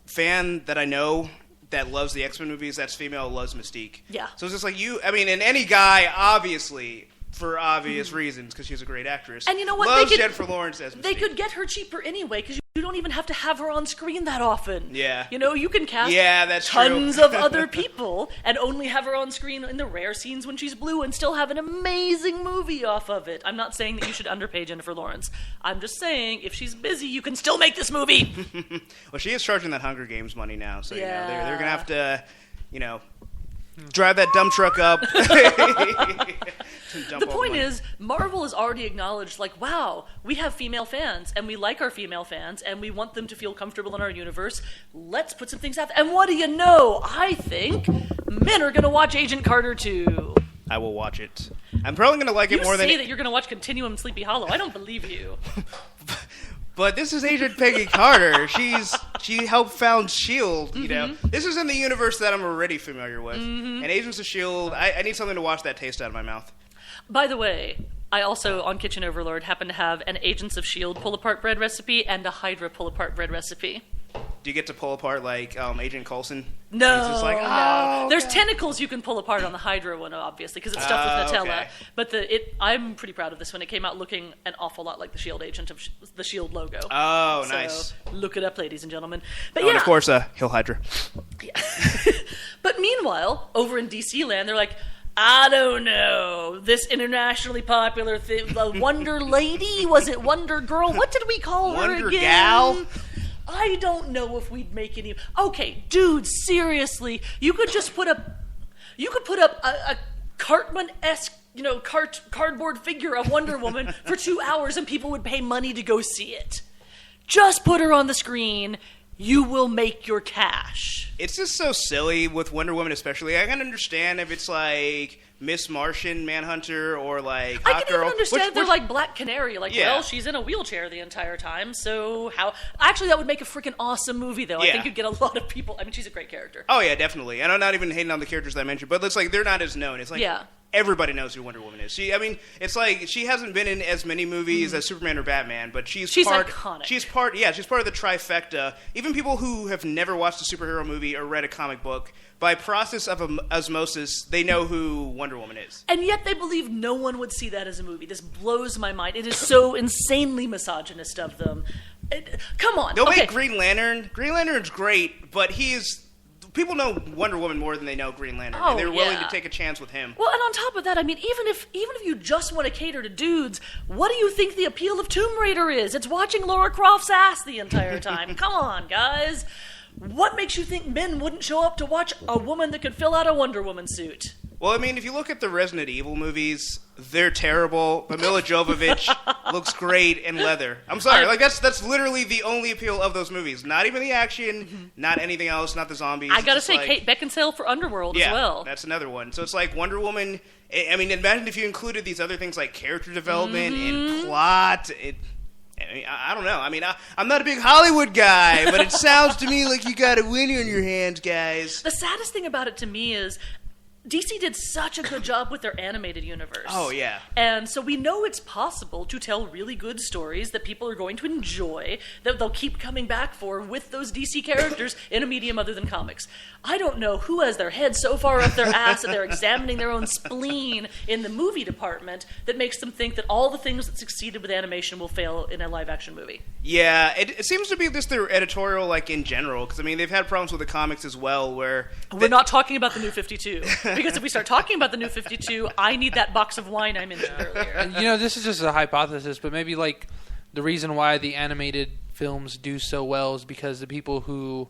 fan that I know that loves the X-Men movies that's female loves Mystique. Yeah. So it's just like and any guy, obviously, for obvious reasons, because she's a great actress, and you know what? loves Jennifer Lawrence as Mystique. They could get her cheaper anyway, because you You don't even have to have her on screen that often. Yeah. You know, you can cast that's tons true. of other people and only have her on screen in the rare scenes when she's blue and still have an amazing movie off of it. I'm not saying that you should underpay Jennifer Lawrence. I'm just saying if she's busy, you can still make this movie. Well, she is charging that Hunger Games money now, so Yeah. you know, they're going to have to, you know, drive that dump truck up. The point is, Marvel has already acknowledged, like, wow, we have female fans, and we like our female fans, and we want them to feel comfortable in our universe. Let's put some things out there. And what do you know? I think men are going to watch Agent Carter 2. I will watch it. I'm probably going to like it more than... You say that you're going to watch Continuum and Sleepy Hollow. I don't believe you. But this is Agent Peggy Carter. She helped found S.H.I.E.L.D., you know. This is in the universe that I'm already familiar with. And Agents of S.H.I.E.L.D., I need something to wash that taste out of my mouth. By the way, I also, on Kitchen Overlord, happen to have an Agents of S.H.I.E.L.D. pull-apart bread recipe and a Hydra pull-apart bread recipe. Do you get to pull apart, like, Agent Coulson? No, It's just like, no. There's okay. tentacles you can pull apart on the Hydra one, obviously, because it's stuffed with Nutella. Okay. But I'm pretty proud of this one. It came out looking an awful lot like the S.H.I.E.L.D. agent of the S.H.I.E.L.D. logo. Oh, So, nice. look it up, ladies and gentlemen. But Oh, yeah. and of course, Hill Hydra. Yeah. But meanwhile, over in DC land, they're like, I don't know, this internationally popular thing, the Wonder Lady? Was it Wonder Girl? What did we call her Wonder again? Gal? I don't know if we'd make any... Okay, dude, seriously, you could put up a Cartman-esque, you know, cardboard figure of Wonder Woman for 2 hours and people would pay money to go see it. Just put her on the screen. You will make your cash. It's just so silly with Wonder Woman especially. I can understand if it's like Miss Martian, Manhunter, or like Hot I can Girl. even understand which- they're like Black Canary. Like, Yeah. well, she's in a wheelchair the entire time, so how... Actually, that would make a freaking awesome movie, though. I Yeah. think you'd get a lot of people... I mean, she's a great character. Oh, yeah, definitely. And I'm not even hating on the characters that I mentioned, but it's like they're not as known. It's like Yeah. everybody knows who Wonder Woman is. It's like she hasn't been in as many movies as Superman or Batman, but she's iconic. She's part of the trifecta. Even people who have never watched a superhero movie or read a comic book, by process of osmosis, they know who Wonder Woman is. And yet they believe no one would see that as a movie. This blows my mind. It is so insanely misogynist of them. Come on. They'll okay. make Green Lantern. Green Lantern's great, but people know Wonder Woman more than they know Green Lantern, Oh, and they're willing yeah. to take a chance with him. Well, and on top of that, I mean, even if you just want to cater to dudes, what do you think the appeal of Tomb Raider is? It's watching Lara Croft's ass the entire time. Come on, guys. What makes you think men wouldn't show up to watch a woman that could fill out a Wonder Woman suit? Well, I mean, if you look at the Resident Evil movies, they're terrible. But Mila Jovovich looks great in leather. I'm sorry, like that's literally the only appeal of those movies. Not even the action, not anything else, not the zombies. I gotta It's say, just like- Kate Beckinsale for Underworld yeah, as well. that's another one. So it's like Wonder Woman. I mean, imagine if you included these other things like character development and plot. I don't know. I mean, I'm not a big Hollywood guy, but it sounds to me like you got a winner on your hands, guys. The saddest thing about it to me is DC did such a good job with their animated universe. Oh, yeah. And so we know it's possible to tell really good stories that people are going to enjoy, that they'll keep coming back for with those DC characters in a medium other than comics. I don't know who has their head so far up their ass that they're examining their own spleen in the movie department that makes them think that all the things that succeeded with animation will fail in a live-action movie. Yeah, it seems to be just their editorial, like, in general, because, I mean, they've had problems with the comics as well, where... We're not talking about the New 52, because if we start talking about the New 52, I need that box of wine I mentioned earlier. You know, this is just a hypothesis, but maybe like the reason why the animated films do so well is because the people who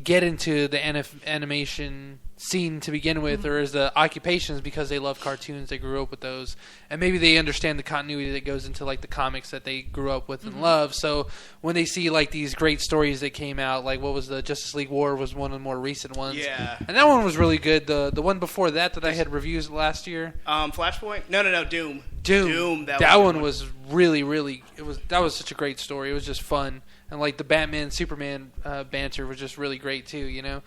get into the animation scene to begin with, or as the occupations, because they love cartoons, they grew up with those, and maybe they understand the continuity that goes into like the comics that they grew up with and love. So when they see like these great stories that came out, like what was the Justice League War was one of the more recent ones, Yeah. and that one was really good. The one before that I had reviews last year, Flashpoint? No, Doom. Doom. That one was really that was such a great story. It was just fun, and like the Batman Superman banter was just really great too, you know.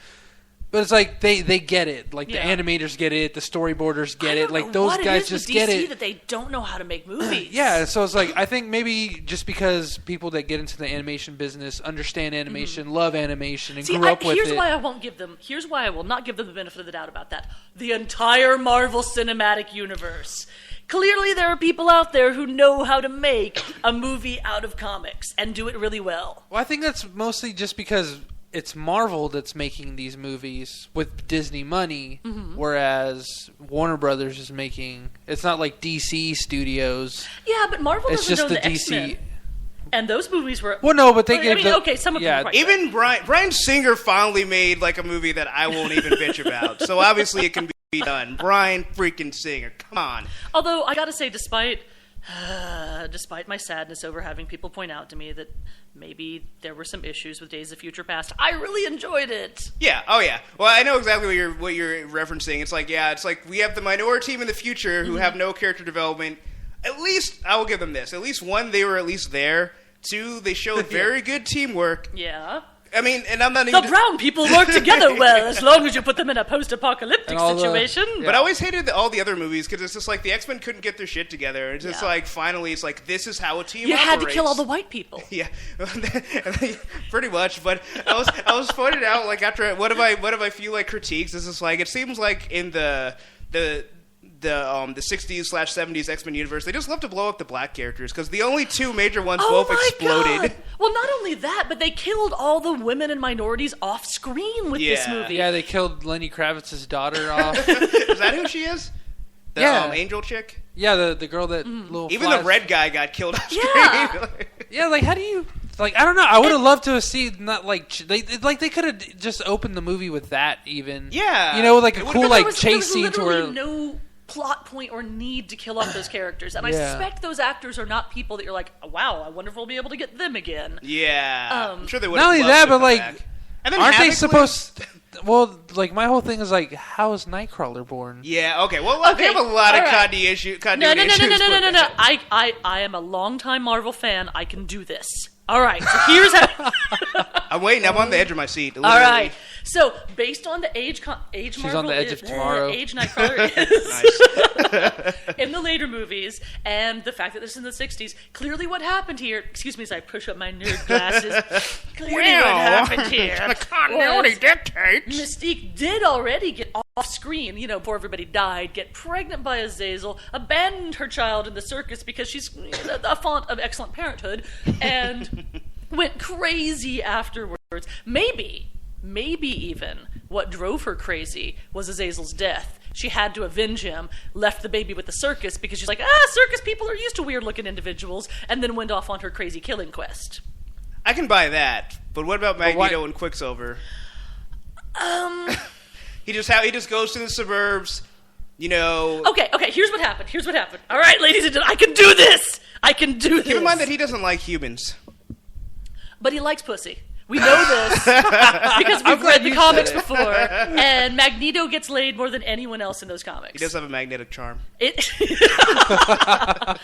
But it's like they get it. Like Yeah. the animators get it, the storyboarders get I it. don't Like know those what guys it is just with get DC it. that they don't know how to make movies. Yeah, so it's like I think maybe just because people that get into the animation business understand animation, love animation, and See, grew up with here's it. why I won't give them. Here's why I will not give them the benefit of the doubt about that. The entire Marvel Cinematic Universe. Clearly, there are people out there who know how to make a movie out of comics and do it really well. Well, I think that's mostly just because it's Marvel that's making these movies with Disney money, whereas Warner Brothers is making. It's not like DC Studios. Yeah, but Marvel It's doesn't just own the the DC. X-Men. And those movies were... Well, no, but they I gave mean, the, okay, some of them yeah, were quite Even Bryan Singer finally made like a movie that I won't even bitch about. So obviously it can be done. Bryan freaking Singer, come on. Although, I gotta say, despite my sadness over having people point out to me that maybe there were some issues with Days of Future Past, I really enjoyed it. Yeah. Oh yeah. Well, I know exactly what you're referencing. It's like we have the minority team in the future who have no character development. At least I will give them this. At least one, they were at least there. Two, they showed very good teamwork. Yeah. I mean, and I'm not The even. brown people work together well, as long as you put them in a post-apocalyptic And all the- situation. But I always hated all the other movies because it's just like the X-Men couldn't get their shit together. It's just Yeah. like finally, it's like this is how a team You operates. had to kill all the white people. Yeah, pretty much. But I was pointed out like after what if I feel like critiques? This is like it seems like in the 60s/70s X-Men universe, they just love to blow up the black characters because the only two major ones both exploded. God. Well, not only that, but they killed all the women and minorities off screen with this Yeah. movie. Yeah, they killed Lenny Kravitz's daughter off. Is that who she is? The Yeah. angel chick? Yeah, the girl that little Even flies- the red guy got killed off Yeah. screen. Yeah, like how do you like? I don't know. I would have loved to have seen not like they could have just opened the movie with that even. Yeah. you know, like a It would've cool been- like there chase was scene to literally where no plot point or need to kill off those characters. And I Yeah. suspect those actors are not people that you're like, wow, I wonder if we'll be able to get them again. Yeah. I'm sure they would. not only that, but like, and then aren't they Havoc supposed? Well, like my whole thing is like, how is Nightcrawler born? Yeah. Okay. Well, they Okay, have a lot of all right. continuity issues. No. I am a longtime Marvel fan. I can do this. All right, so here's how... I'm waiting. I'm on the edge of my seat. All literally. right. So, based on the age She's Marvel on the edge is, of tomorrow. age Nightcrawler is Nice. in the later movies, and the fact that this is in the 60s, clearly what happened here, excuse me as I push up my nerd glasses, clearly what happened here was dictates. Mystique did already get off screen, before everybody died, get pregnant by Azazel, abandoned her child in the circus because she's a font of excellent parenthood, and went crazy afterwards. Maybe even what drove her crazy was Azazel's death. She had to avenge him, left the baby with the circus because she's like, circus people are used to weird-looking individuals, and then went off on her crazy killing quest. I can buy that, but what about Magneto and Quicksilver? He just goes to the suburbs, Okay, here's what happened. All right, ladies and gentlemen, I can do this! Keep in mind that he doesn't like humans. But he likes pussy. We know this because we've read the comics before, and Magneto gets laid more than anyone else in those comics. He does have a magnetic charm.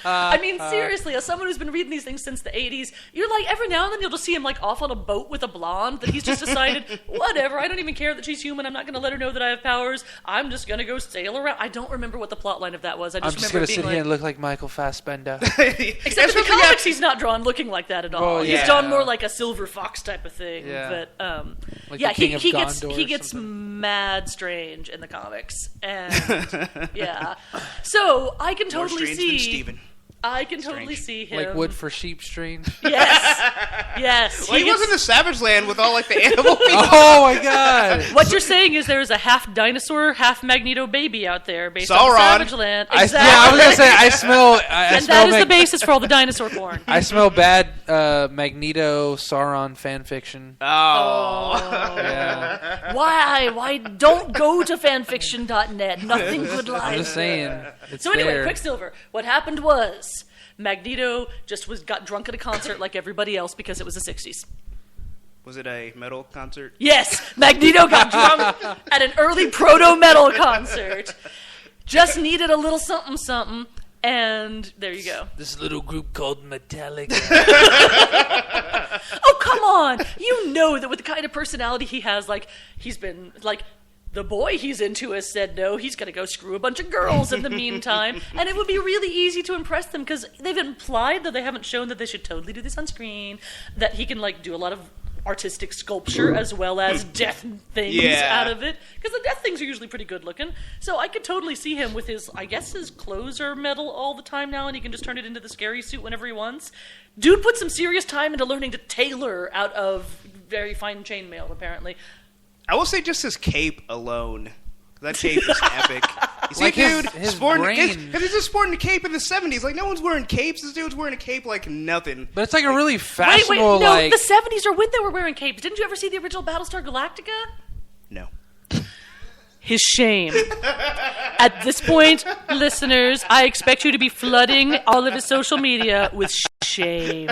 I mean, seriously, as someone who's been reading these things since the 80s, you're like, every now and then you'll just see him like off on a boat with a blonde that he's just decided, whatever, I don't even care that she's human, I'm not going to let her know that I have powers, I'm just going to go sail around. I don't remember what the plot line of that was. I'm just gonna sit here and look like Michael Fassbender. Except in the comics, he's not drawn looking like that at all. Well, He's yeah. drawn more like a silver fox type of thing. Yeah. But Like yeah, the King of he Gondor or gets something. mad strange in the comics, and yeah. So I can More totally strange than see. Steven. I can totally see him. Like wood for sheep strange. Yes. Well, he was in the Savage Land with all like the animal people. Oh my god! What you're saying is there's a half dinosaur, half Magneto baby out there based on Sauron. Savage Land. I Exactly. was gonna say I smell. I and smell that is the basis for all the dinosaur porn. I smell bad Magneto Sauron fan fiction. Oh. Yeah, Why don't go to fanfiction.net. Nothing good lies. I'm just saying. It's So anyway, there. Quicksilver. What happened was Magneto just got drunk at a concert like everybody else because it was the 60s. Was it a metal concert? Yes, Magneto got drunk at an early proto-metal concert. Just needed a little something, and there you go. This little group called Metallica. Oh, come on! You know that with the kind of personality he has, like, he's been, like, the boy he's into has said no, he's going to go screw a bunch of girls in the meantime, and it would be really easy to impress them, because they've implied, though they haven't shown that they should totally do this on screen, that he can, like, do a lot of artistic sculpture as well as death things out of it, because the death things are usually pretty good looking. So I could totally see him with his, I guess his clothes are metal all the time now, and he can just turn it into the scary suit whenever he wants. Dude put some serious time into learning to tailor out of very fine chainmail, apparently. I will say just his cape alone. That cape is epic. You see, Like dude, his sporting, brain. he's just sporting a cape in the 70s. Like, no one's wearing capes. This dude's wearing a cape like nothing. But it's like a really Wait, fashionable, no, like... the 70s are when they were wearing capes. Didn't you ever see the original Battlestar Galactica? No. His shame. At this point, listeners, I expect you to be flooding all of his social media with shame.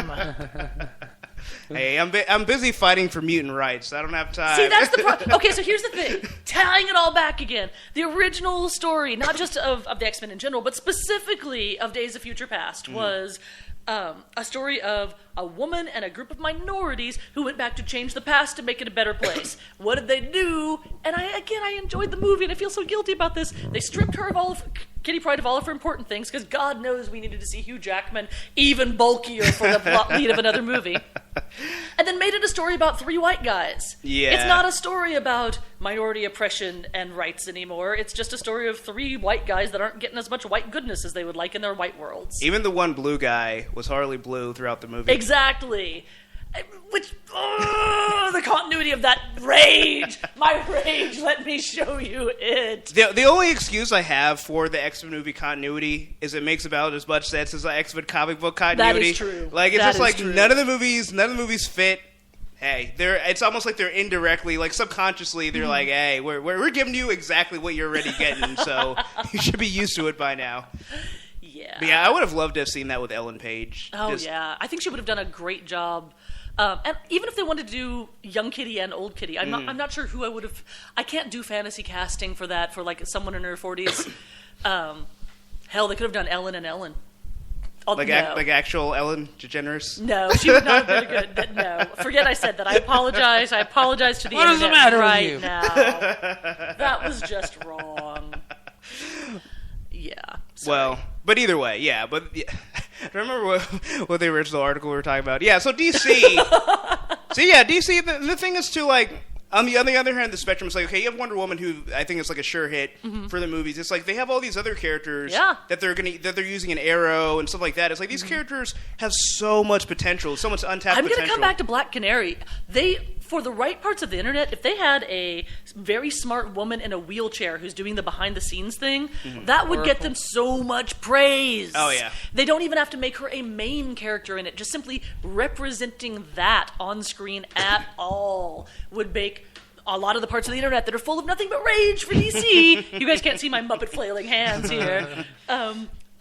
Hey, I'm busy fighting for mutant rights. I don't have time. See, that's the problem. Okay, so here's the thing. Tying it all back again. The original story, not just of the X-Men in general, but specifically of Days of Future Past, was a story of a woman and a group of minorities who went back to change the past to make it a better place. What did they do? And I enjoyed the movie, and I feel so guilty about this. They stripped her of all of Kitty Pryde of all of her important things, because God knows we needed to see Hugh Jackman even bulkier for the plot lead of another movie. And then made it a story about three white guys. Yeah. It's not a story about minority oppression and rights anymore. It's just a story of three white guys that aren't getting as much white goodness as they would like in their white worlds. Even the one blue guy was hardly blue throughout the movie. Exactly. Which, the continuity of that rage. My rage, let me show you it. The only excuse I have for the X-Men movie continuity is it makes about as much sense as the X-Men comic book continuity. That is true. Like, it's That just is like true. none of the movies fit. Hey, it's almost like they're indirectly, like subconsciously, they're like, hey, we're giving you exactly what you're already getting, so you should be used to it by now. Yeah. But yeah, I would have loved to have seen that with Ellen Page. Oh, yeah. I think she would have done a great job. And even if they wanted to do young Kitty and old Kitty, I'm not sure who I would have. I can't do fantasy casting for that for like someone in her 40s. Hell, they could have done Ellen and Ellen. Like No. like actual Ellen DeGeneres. No, she would not have been a good. No, forget I said that. I apologize. I apologize to the What does internet the matter with right you? now. That was just wrong. Yeah. Sorry. Well, but either way, yeah. But yeah, I remember what the original article we were talking about. Yeah, so DC. So yeah, DC. The thing is too, like, on the other hand of the spectrum, it's like, okay, you have Wonder Woman, who I think is like a sure hit for the movies. It's like they have all these other characters that they're using an Arrow and stuff like that. It's like these characters have so much potential, so much untapped I'm potential. going to come back to Black Canary. For the right parts of the internet, if they had a very smart woman in a wheelchair who's doing the behind-the-scenes thing, that would get them so much praise. Oh, yeah. They don't even have to make her a main character in it. Just simply representing that on screen at all would make a lot of the parts of the internet that are full of nothing but rage for DC. You guys can't see my Muppet flailing hands here.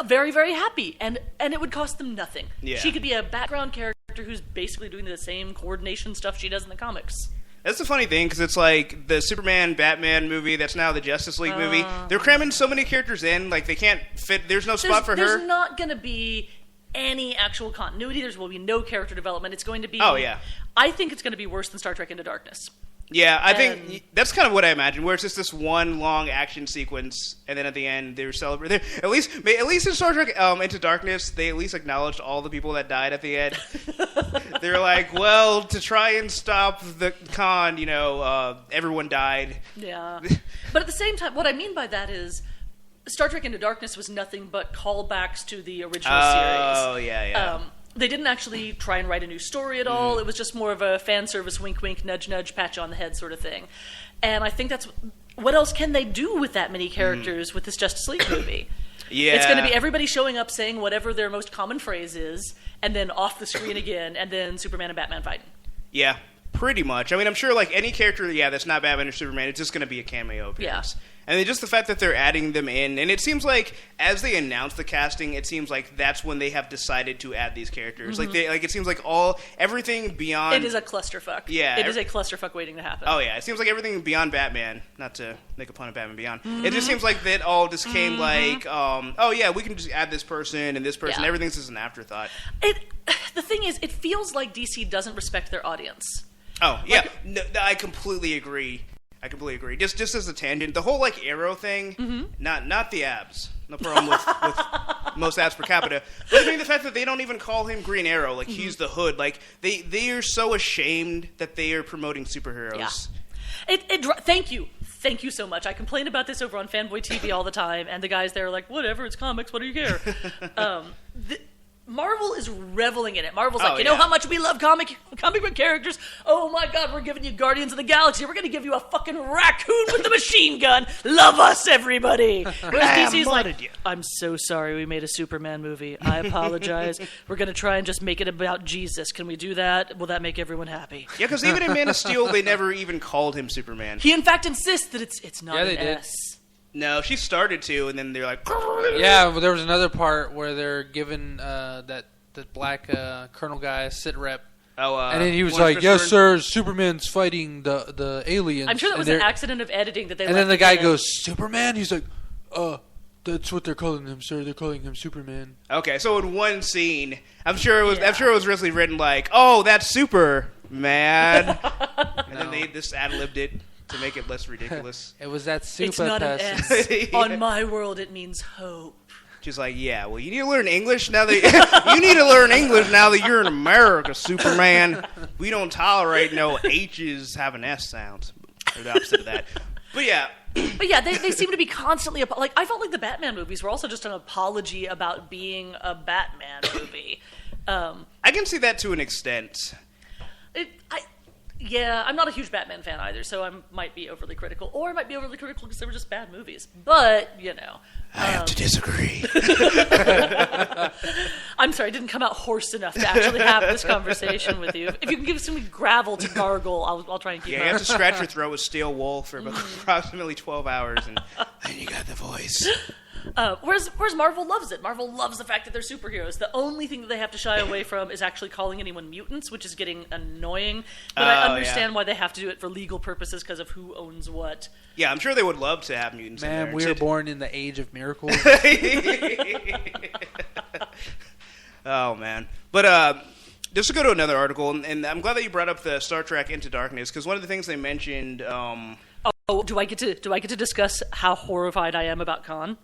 Very, very happy, and it would cost them nothing. Yeah. She could be a background character who's basically doing the same coordination stuff she does in the comics. That's the funny thing, because it's like the Superman, Batman movie that's now the Justice League movie. They're cramming so many characters in, like they can't fit. There's no spot for her. There's not going to be any actual continuity. There will be no character development. It's going to be... Oh, yeah. I think it's going to be worse than Star Trek Into Darkness. Yeah, I think that's kind of what I imagine, where it's just this one long action sequence, and then at the end they're celebrating. At least in Star Trek Into Darkness, they at least acknowledged all the people that died at the end. They're like, well, to try and stop the con, everyone died. Yeah. But at the same time, what I mean by that is Star Trek Into Darkness was nothing but callbacks to the original series. Oh, yeah. They didn't actually try and write a new story at all. It was just more of a fan service, wink, wink, nudge, nudge, pat you on the head sort of thing. And I think that's... What else can they do with that many characters with this Justice League movie? Yeah. It's going to be everybody showing up saying whatever their most common phrase is, and then off the screen again, and then Superman and Batman fighting. Yeah, pretty much. I mean, I'm sure like any character, that's not Batman or Superman, it's just going to be a cameo appearance. Yeah. And then just the fact that they're adding them in, and it seems like as they announce the casting, it seems like that's when they have decided to add these characters. Like it seems like everything beyond. It is a clusterfuck. Yeah, it is a clusterfuck waiting to happen. Oh yeah, it seems like everything beyond Batman. Not to make a pun of Batman Beyond. It just seems like that all just came like, oh yeah, we can just add this person and this person. Yeah. Everything's just an afterthought. The thing is, it feels like DC doesn't respect their audience. Oh yeah, no, I completely agree. I completely agree. Just as a tangent, the whole like Arrow thing, not the abs. No problem with most abs per capita. But I mean the fact that they don't even call him Green Arrow, like he's the Hood. Like they are so ashamed that they are promoting superheroes. Yeah. Thank you. Thank you so much. I complain about this over on Fanboy TV all the time, and the guys there are like, whatever, it's comics, what do you care? Marvel is reveling in it. Marvel's like, you know how much we love comic book characters? Oh my god, we're giving you Guardians of the Galaxy. We're going to give you a fucking raccoon with a machine gun. Love us, everybody. Whereas DC's like, I'm so sorry we made a Superman movie. I apologize. We're going to try and just make it about Jesus. Can we do that? Will that make everyone happy? Yeah, because even in Man of Steel, they never even called him Superman. He, in fact, insists that it's not an S. No, she started to, and then they're like... Yeah, well, there was another part where they're giving that black colonel guy a sit rep. And then he was like, yes, sir, Superman's fighting the aliens. I'm sure that was an accident of editing that they And then the guy goes, Superman? He's like, that's what they're calling him, sir. They're calling him Superman. Okay, so in one scene, I'm sure it was originally written like, oh, that's Superman. And then they just ad-libbed it to make it less ridiculous. It was that super It's not an S. On my world, it means hope. She's like, yeah, well, you need to learn English now that you're in America, Superman. We don't tolerate no H's having S sounds. Or the opposite of that. But yeah. But yeah, they seem to be constantly like. I felt like the Batman movies were also just an apology about being a Batman movie. I can see that to an extent. Yeah, I'm not a huge Batman fan either, so I might be overly critical. Or I might be overly critical because they were just bad movies. But, you know. I have to disagree. I'm sorry, I didn't come out hoarse enough to actually have this conversation with you. If you can give some gravel to gargle, I'll try and keep you have to scratch your throat with steel wool for about approximately 12 hours, and then you got the voice. Whereas Marvel loves it. Marvel loves the fact that they're superheroes. The only thing that they have to shy away from is actually calling anyone mutants, which is getting annoying. But I understand why they have to do it for legal purposes because of who owns what. Yeah, I'm sure they would love to have mutants in there. Man, we were born in the age of miracles. Oh, man. But just to go to another article, and I'm glad that you brought up the Star Trek Into Darkness, because one of the things they mentioned... do I get to discuss how horrified I am about Khan?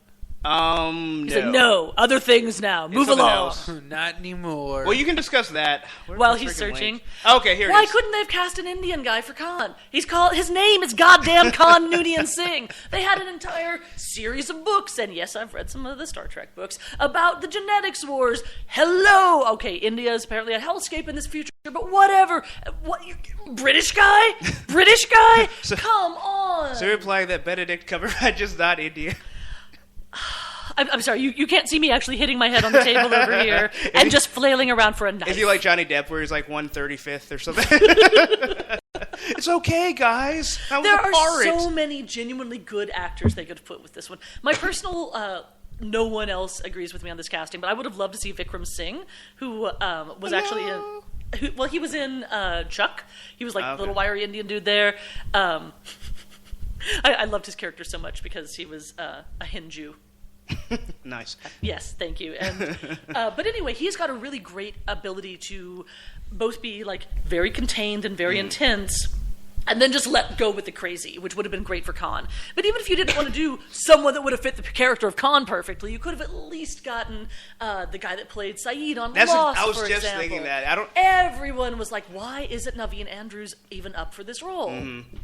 No. Said, no, other things now. Move along. Not anymore. Well, you can discuss that. While he's searching. Okay, here it is. Why couldn't they have cast an Indian guy for Khan? His name is goddamn Khan Noonien Singh. They had an entire series of books, and yes, I've read some of the Star Trek books, about the genetics wars. Hello! Okay, India is apparently a hellscape in this future, but whatever. British guy? British guy? Come on! So you're implying that Benedict Cumberbatch is not Indian? I'm sorry, you can't see me actually hitting my head on the table over here and just flailing around for a knife. Is he like Johnny Depp where he's like 1/35th or something? It's okay, guys. There are so many genuinely good actors they could put with this one. My personal... no one else agrees with me on this casting, but I would have loved to see Vikram Singh, who was actually in... he was in Chuck. He was like the little wiry Indian dude there. I loved his character so much because he was a Hindu. Nice. Yes, thank you. And but anyway, he's got a really great ability to both be like very contained and very intense, and then just let go with the crazy, which would have been great for Khan. But even if you didn't want to do someone that would have fit the character of Khan perfectly, you could have at least gotten the guy that played Saeed on Lost, I was for just example. thinking that. Everyone was like, why isn't Naveen Andrews even up for this role? Mm-hmm.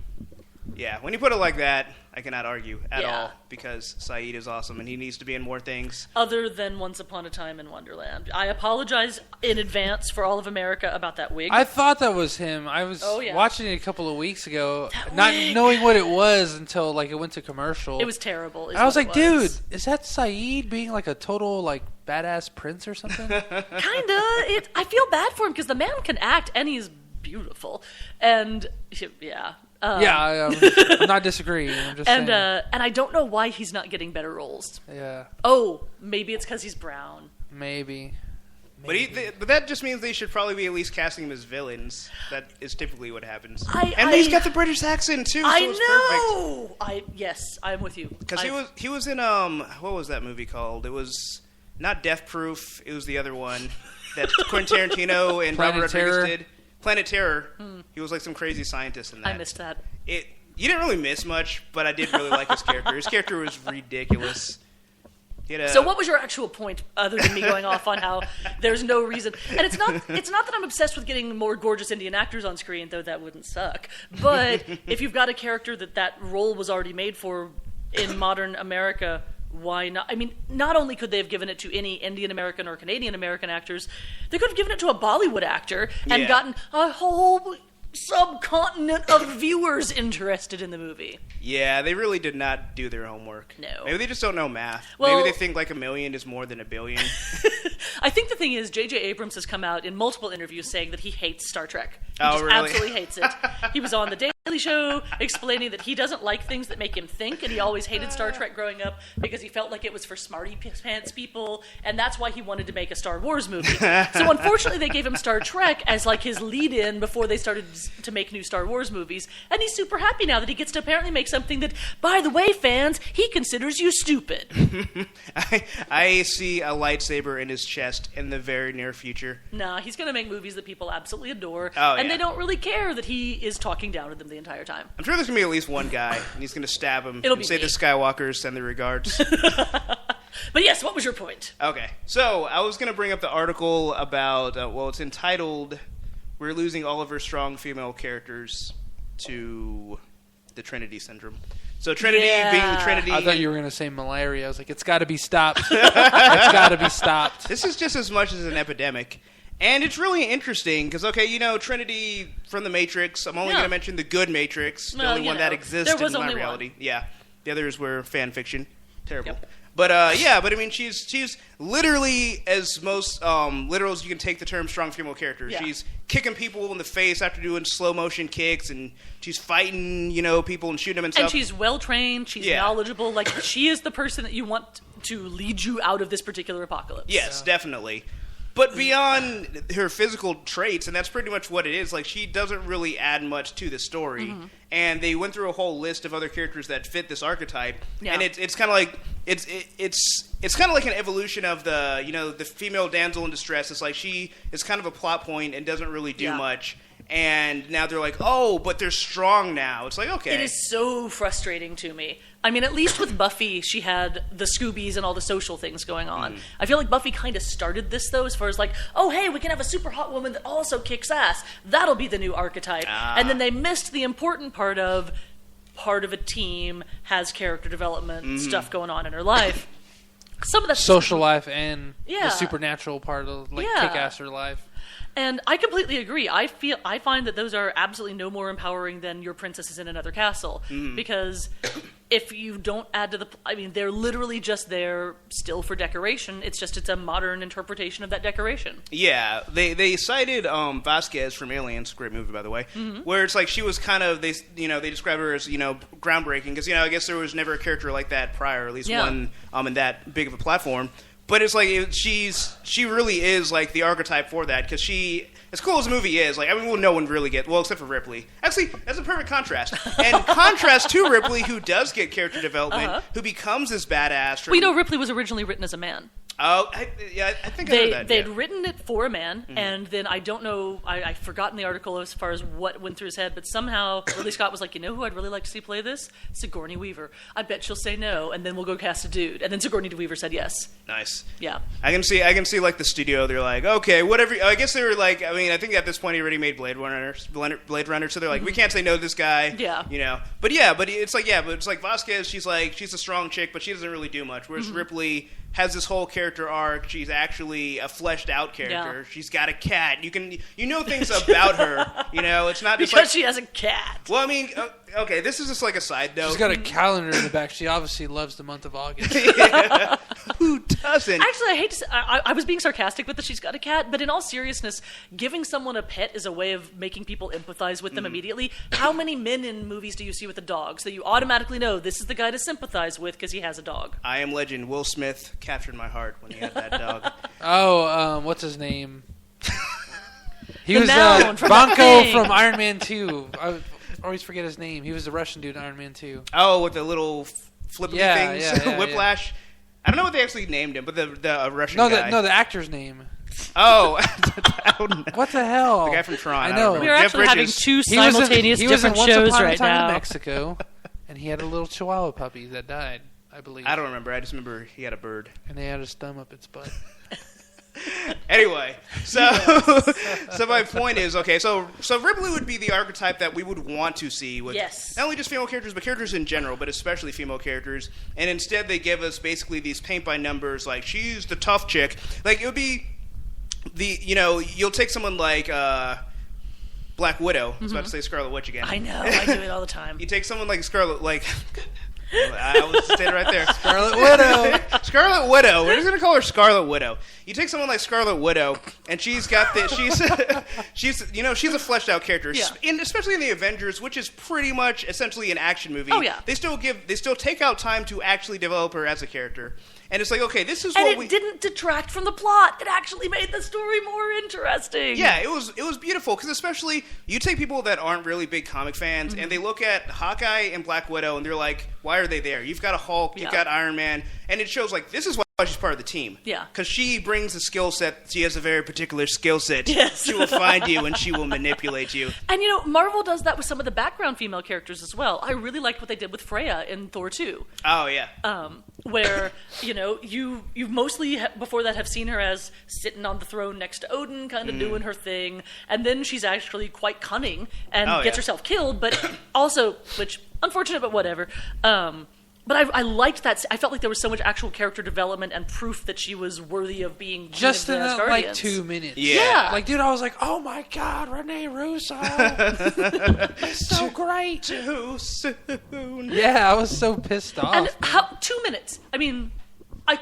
Yeah, when you put it like that, I cannot argue at all, because Saeed is awesome and he needs to be in more things. Other than Once Upon a Time in Wonderland. I apologize in advance for all of America about that wig. I thought that was him. I was watching it a couple of weeks ago, not knowing what it was until like it went to commercial. It was terrible. I was like, dude, is that Saeed being like a total like badass prince or something? Kinda. I feel bad for him because the man can act and he's beautiful. And yeah. I'm not disagreeing. I'm just saying. And I don't know why he's not getting better roles. Yeah. Oh, maybe it's because he's brown. Maybe. But that just means they should probably be at least casting him as villains. That is typically what happens. He's got the British accent too. So I it's know. Perfect. Yes, I'm with you. Because he was in what was that movie called? It was not Death Proof. It was the other one that Quentin Tarantino and Robert Rodriguez did. Planet Terror. He was like some crazy scientist in that. I missed that. You didn't really miss much, but I did really like his character. His character was ridiculous. So what was your actual point, other than me going off on how there's no reason? And it's not that I'm obsessed with getting more gorgeous Indian actors on screen, though that wouldn't suck. But if you've got a character that role was already made for in modern America, why not? I mean, not only could they have given it to any Indian American or Canadian American actors, they could have given it to a Bollywood actor and gotten a whole subcontinent of viewers interested in the movie. Yeah, they really did not do their homework. No. Maybe they just don't know math. Well, maybe they think like 1 million is more than 1 billion. I think the thing is, J.J. Abrams has come out in multiple interviews saying that he hates Star Trek. He Oh, just really? absolutely hates it. He was on The Daily Show explaining that he doesn't like things that make him think, and he always hated Star Trek growing up because he felt like it was for smarty pants people, and that's why he wanted to make a Star Wars movie. So unfortunately, they gave him Star Trek as like his lead-in before they started to make new Star Wars movies, and he's super happy now that he gets to apparently make something that, by the way, fans, he considers you stupid. I see a lightsaber in his chest in the very near future. Nah, he's going to make movies that people absolutely adore, Oh, and yeah. they don't really care that he is talking down to them the entire time. I'm sure there's going to be at least one guy, and he's going to stab him It'll and be say me. the Skywalkers send their regards. But yes, what was your point? Okay, so I was going to bring up the article about, it's entitled, We're Losing All of Our Strong Female Characters to the Trinity Syndrome. So Trinity being the Trinity. I thought you were going to say malaria. I was like, it's got to be stopped. It's got to be stopped. This is just as much as an epidemic. And it's really interesting because, Trinity from the Matrix. I'm only going to mention the good Matrix, the Well, only one that exists there was in my only reality. one. Yeah, the others were fan fiction. Terrible. Yep. But but I mean, she's literally as most literal as you can take the term strong female character. Yeah. She's kicking people in the face after doing slow motion kicks, and she's fighting people and shooting them and stuff. And she's well trained. She's knowledgeable. Like, she is the person that you want to lead you out of this particular apocalypse. Yes, definitely. But beyond her physical traits, and that's pretty much what it is, like, she doesn't really add much to the story. Mm-hmm. And they went through a whole list of other characters that fit this archetype. Yeah. And it's kind of like it's kind of like an evolution of the female damsel in distress. It's like she is kind of a plot point and doesn't really do much. And now they're like, oh, but they're strong now. It's like, okay. It is so frustrating to me. I mean, at least with Buffy, she had the Scoobies and all the social things going on. I feel like Buffy kind of started this, though, as far as like, oh, hey, we can have a super hot woman that also kicks ass. That'll be the new archetype. And then they missed the important part of a team has character development stuff going on in her life. Some of that Social life and Yeah. the supernatural part of kick ass her life. And I completely agree. I find that those are absolutely no more empowering than your princess is in another castle. Because if you don't add to they're literally just there still for decoration. It's a modern interpretation of that decoration. Yeah, they cited Vasquez from Aliens, great movie by the way, where it's like she was kind of they describe her as groundbreaking because I guess there was never a character like that prior, at least one in that big of a platform. But it's like she really is like the archetype for that because she, as cool as the movie is, no one really except for Ripley. Actually, that's a perfect contrast. And contrast to Ripley, who does get character development, who becomes this badass. Well, Ripley was originally written as a man. Oh, I think I heard that. They'd written it for a man, and then I don't know, I've forgotten the article as far as what went through his head, but somehow Ridley Scott was like, you know who I'd really like to see play this? Sigourney Weaver. I bet she'll say no, and then we'll go cast a dude. And then Sigourney Weaver said yes. Nice. Yeah. I can see like the studio. They're like, okay, whatever. I guess they were like, I think at this point he already made Blade Runner, so they're like, we can't say no to this guy. Yeah. But it's like Vasquez. She's a strong chick, but she doesn't really do much. Whereas Ripley has this whole character arc. She's actually a fleshed out character. Yeah. She's got a cat. You know things about her. It's not just Because she has a cat. Well, okay, this is just like a side note. She's got a calendar in the back. She obviously loves the month of August. Who doesn't? Actually, I hate to say, I was being sarcastic with that she's got a cat, but in all seriousness, giving someone a pet is a way of making people empathize with them immediately. How many men in movies do you see with a dog? So you automatically know this is the guy to sympathize with because he has a dog. I Am Legend. Will Smith captured my heart when he had that dog. What's his name? He The was Mound from Banco The Thing. from Iron Man 2. I always forget his name. He was the Russian dude in Iron Man 2. Oh, with the little flippy things, yeah, Whiplash. I don't know what they actually named him, but the Russian No, guy. the actor's name. Oh, I don't know. What the hell? The guy from Tron. I know. We are actually having two simultaneous he was in different Once shows Upon a right Time now. in Mexico, and he had a little Chihuahua puppy that died, I believe. I don't remember. I just remember he had a bird. And they had his thumb up its butt. Anyway, so my point is, okay, so Ripley would be the archetype that we would want to see with Yes. not only just female characters, but characters in general, but especially female characters. And instead, they give us basically these paint by numbers, like she's the tough chick. Like it would be you'll take someone like Black Widow. I was about to say Scarlet Witch again. I know. I do it all the time. You take someone like Scarlet, like. I was standing right there. Scarlet Widow. Scarlet Widow. We're just gonna call her Scarlet Widow. You take someone like Scarlet Widow, and she's got this. She's a fleshed out character, Yeah. especially in the Avengers, which is pretty much essentially an action movie. Oh, yeah. They still take out time to actually develop her as a character, and it's like, okay, this is And what it we. didn't detract from the plot. It actually made the story more interesting. Yeah, it was beautiful because especially you take people that aren't really big comic fans and they look at Hawkeye and Black Widow and they're like, why are they there? You've got a Hulk, you've got Iron Man, and it shows like this is why she's part of the team. Yeah. Because she brings a skill set. She has a very particular skill set. Yes. She will find you and she will manipulate you. And Marvel does that with some of the background female characters as well. I really liked what they did with Freya in Thor 2. Oh yeah. Where you mostly before that have seen her as sitting on the throne next to Odin, kind of doing her thing, and then she's actually quite cunning and gets herself killed, but also, which unfortunate, but whatever. But I liked that. I felt like there was so much actual character development and proof that she was worthy of being Just in the that, like 2 minutes. Yeah. Like, dude, I was like, oh my god, Renee Russo. It's so great. Too soon. Yeah, I was so pissed off. And man. how 2 minutes? I mean, on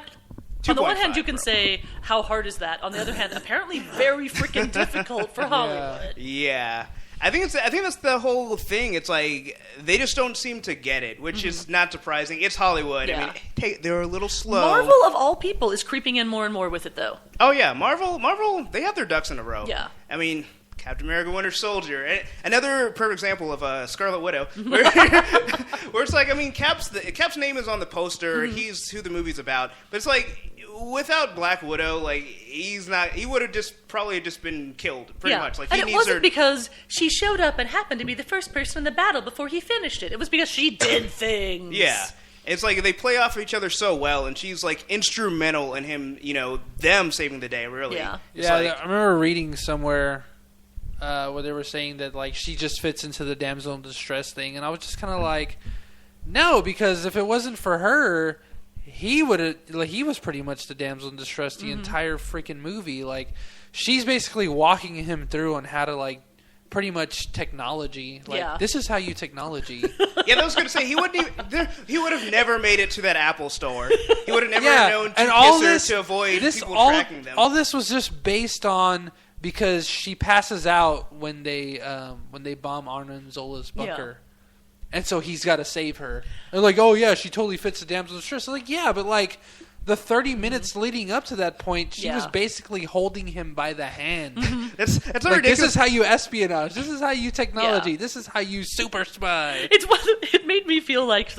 the one hand, 2.5, you can bro. say how hard is that. On the other hand, apparently very freaking difficult for Hollywood. Yeah. I think that's the whole thing. It's like they just don't seem to get it, which is not surprising. It's Hollywood. Yeah. I mean, they're a little slow. Marvel of all people is creeping in more and more with it, though. Oh yeah, Marvel, they have their ducks in a row. Yeah. I mean, Captain America: Winter Soldier, another perfect example of Scarlet Widow, where it's like, I mean, Cap's name is on the poster. He's who the movie's about, but it's like without Black Widow, like he would have probably been killed pretty much. Like, and it wasn't because she showed up and happened to be the first person in the battle before he finished it. It was because she did things. Yeah. It's like they play off each other so well, and she's like instrumental in him, them saving the day. Really. Yeah. It's Yeah, like, I remember reading somewhere where they were saying that like she just fits into the damsel in distress thing, and I was just kind of like, no, because if it wasn't for her, he was pretty much the damsel in distress the entire freaking movie. Like, she's basically walking him through on how to like pretty much technology. Like, this is how you technology. Yeah, I was gonna say he would have never made it to that Apple store. He would have never known to and kiss all her this to avoid people all, tracking them. All this was just based on because she passes out when they bomb Arnon Zola's bunker. And so he's got to save her. They're like, oh yeah, she totally fits the damsel in distress. I'm like, yeah, but like the 30 minutes leading up to that point, she was basically holding him by the hand. That's Like, ridiculous. this is how you espionage. This is how you technology. Yeah. This is how you super spy. It made me feel like,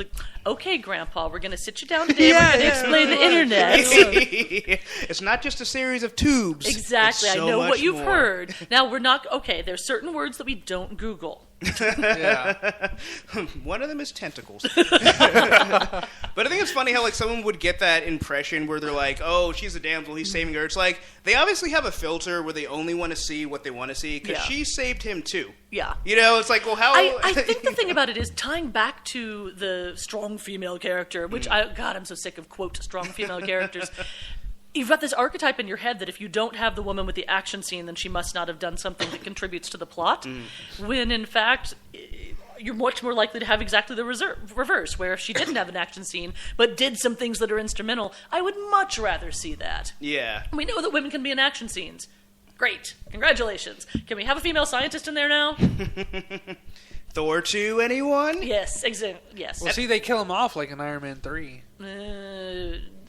okay, Grandpa, we're going to sit you down today. We're going to explain the internet. It's not just a series of tubes. Exactly. It's I so know what much you've more. heard. Now, we're not... Okay, there's certain words that we don't Google. Yeah. One of them is tentacles. But I think it's funny how like someone would get that impression where they're like, "Oh, she's a damsel, he's saving her." It's like they obviously have a filter where they only want to see what they want to see because she saved him too. Yeah. It's like, well, how? I think the thing about it is tying back to the strong female character, which I'm so sick of quote strong female characters. You've got this archetype in your head that if you don't have the woman with the action scene, then she must not have done something that contributes to the plot. When in fact, you're much more likely to have exactly the reverse, where if she didn't have an action scene but did some things that are instrumental, I would much rather see that. Yeah. We know that women can be in action scenes. Great. Congratulations. Can we have a female scientist in there now? Thor 2, anyone? Yes, exactly. Yes. Well, see, they kill him off like in Iron Man 3.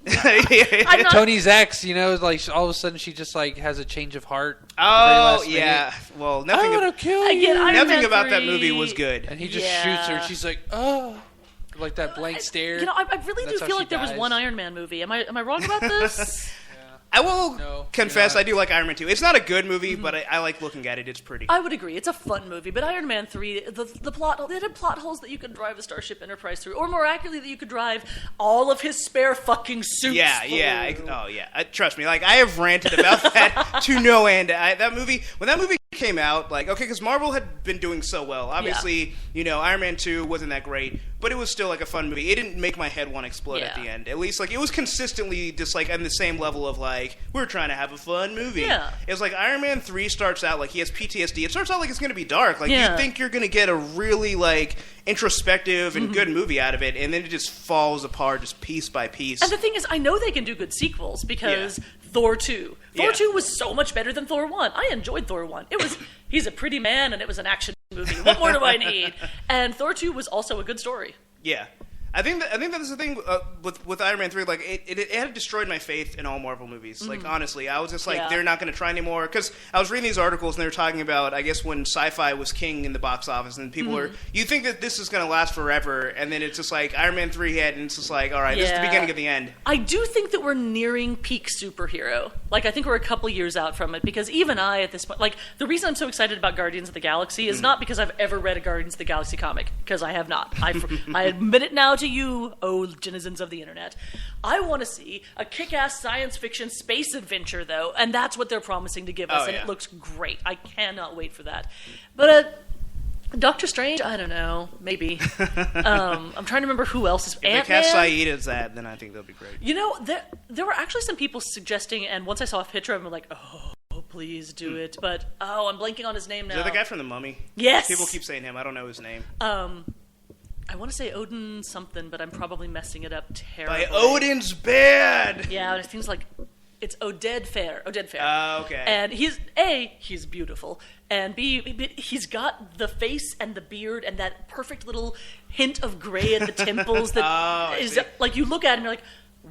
I'm not, Tony's ex, like all of a sudden she just like has a change of heart. Oh last yeah. minute. Well, I nothing. want to kill you. Again, Iron Nothing Man about that 3 movie was good. And he just Yeah. shoots her. And she's like, oh, like that blank stare. I really That's do how feel she like there was dies. one Iron Man movie. Am I wrong about this? I will No, confess, you're I do like Iron Man 2. It's not a good movie, but I like looking at it. It's pretty. I would agree. It's a fun movie, but Iron Man 3, the plot, it had plot holes that you could drive a Starship Enterprise through, or more accurately, that you could drive all of his spare fucking suits through. Trust me, like, I have ranted about that to no end. When that movie came out, like, okay, because Marvel had been doing so well. Obviously, Iron Man 2 wasn't that great, but it was still, like, a fun movie. It didn't make my head want to explode at the end. At least, like, it was consistently just, like, on the same level of, like, we're trying to have a fun movie. Yeah. It was like Iron Man 3 starts out like he has PTSD. It starts out like it's going to be dark. Like, you think you're going to get a really, like, introspective and good movie out of it, and then it just falls apart just piece by piece. And the thing is, I know they can do good sequels because Thor 2. Thor 2 was so much better than Thor 1. I enjoyed Thor 1. He's a pretty man, and it was an action movie. What more do I need? And Thor 2 was also a good story. Yeah. I think that's the thing with Iron Man 3. Like, it had destroyed my faith in all Marvel movies. Like, honestly, I was just like, they're not going to try anymore. Because I was reading these articles, and they were talking about, I guess, when sci-fi was king in the box office, and people are, you think that this is going to last forever, and then it's just like, Iron Man 3 hit, and it's just like, all right, this is the beginning of the end. I do think that we're nearing peak superhero. Like, I think we're a couple years out from it, because even I, at this point, like, the reason I'm so excited about Guardians of the Galaxy is not because I've ever read a Guardians of the Galaxy comic, because I have not. I admit it now to you, denizens of the internet. I want to see a kick-ass science fiction space adventure, though, and that's what they're promising to give us, and it looks great. I cannot wait for that. But Doctor Strange, I don't know, maybe. I'm trying to remember who else is. If they cast Saeed as that, then I think they'll be great. There were actually some people suggesting, and once I saw a picture of him, I'm like, oh, please do it. But I'm blanking on his name now. Is that the guy from The Mummy? Yes. People keep saying him. I don't know his name. I want to say Odin something, but I'm probably messing it up terribly. By Odin's bed! Yeah, it seems like it's Oded Fair. Okay. And he's beautiful, and B, he's got the face and the beard and that perfect little hint of gray at the temples that is like, you look at him, you're like,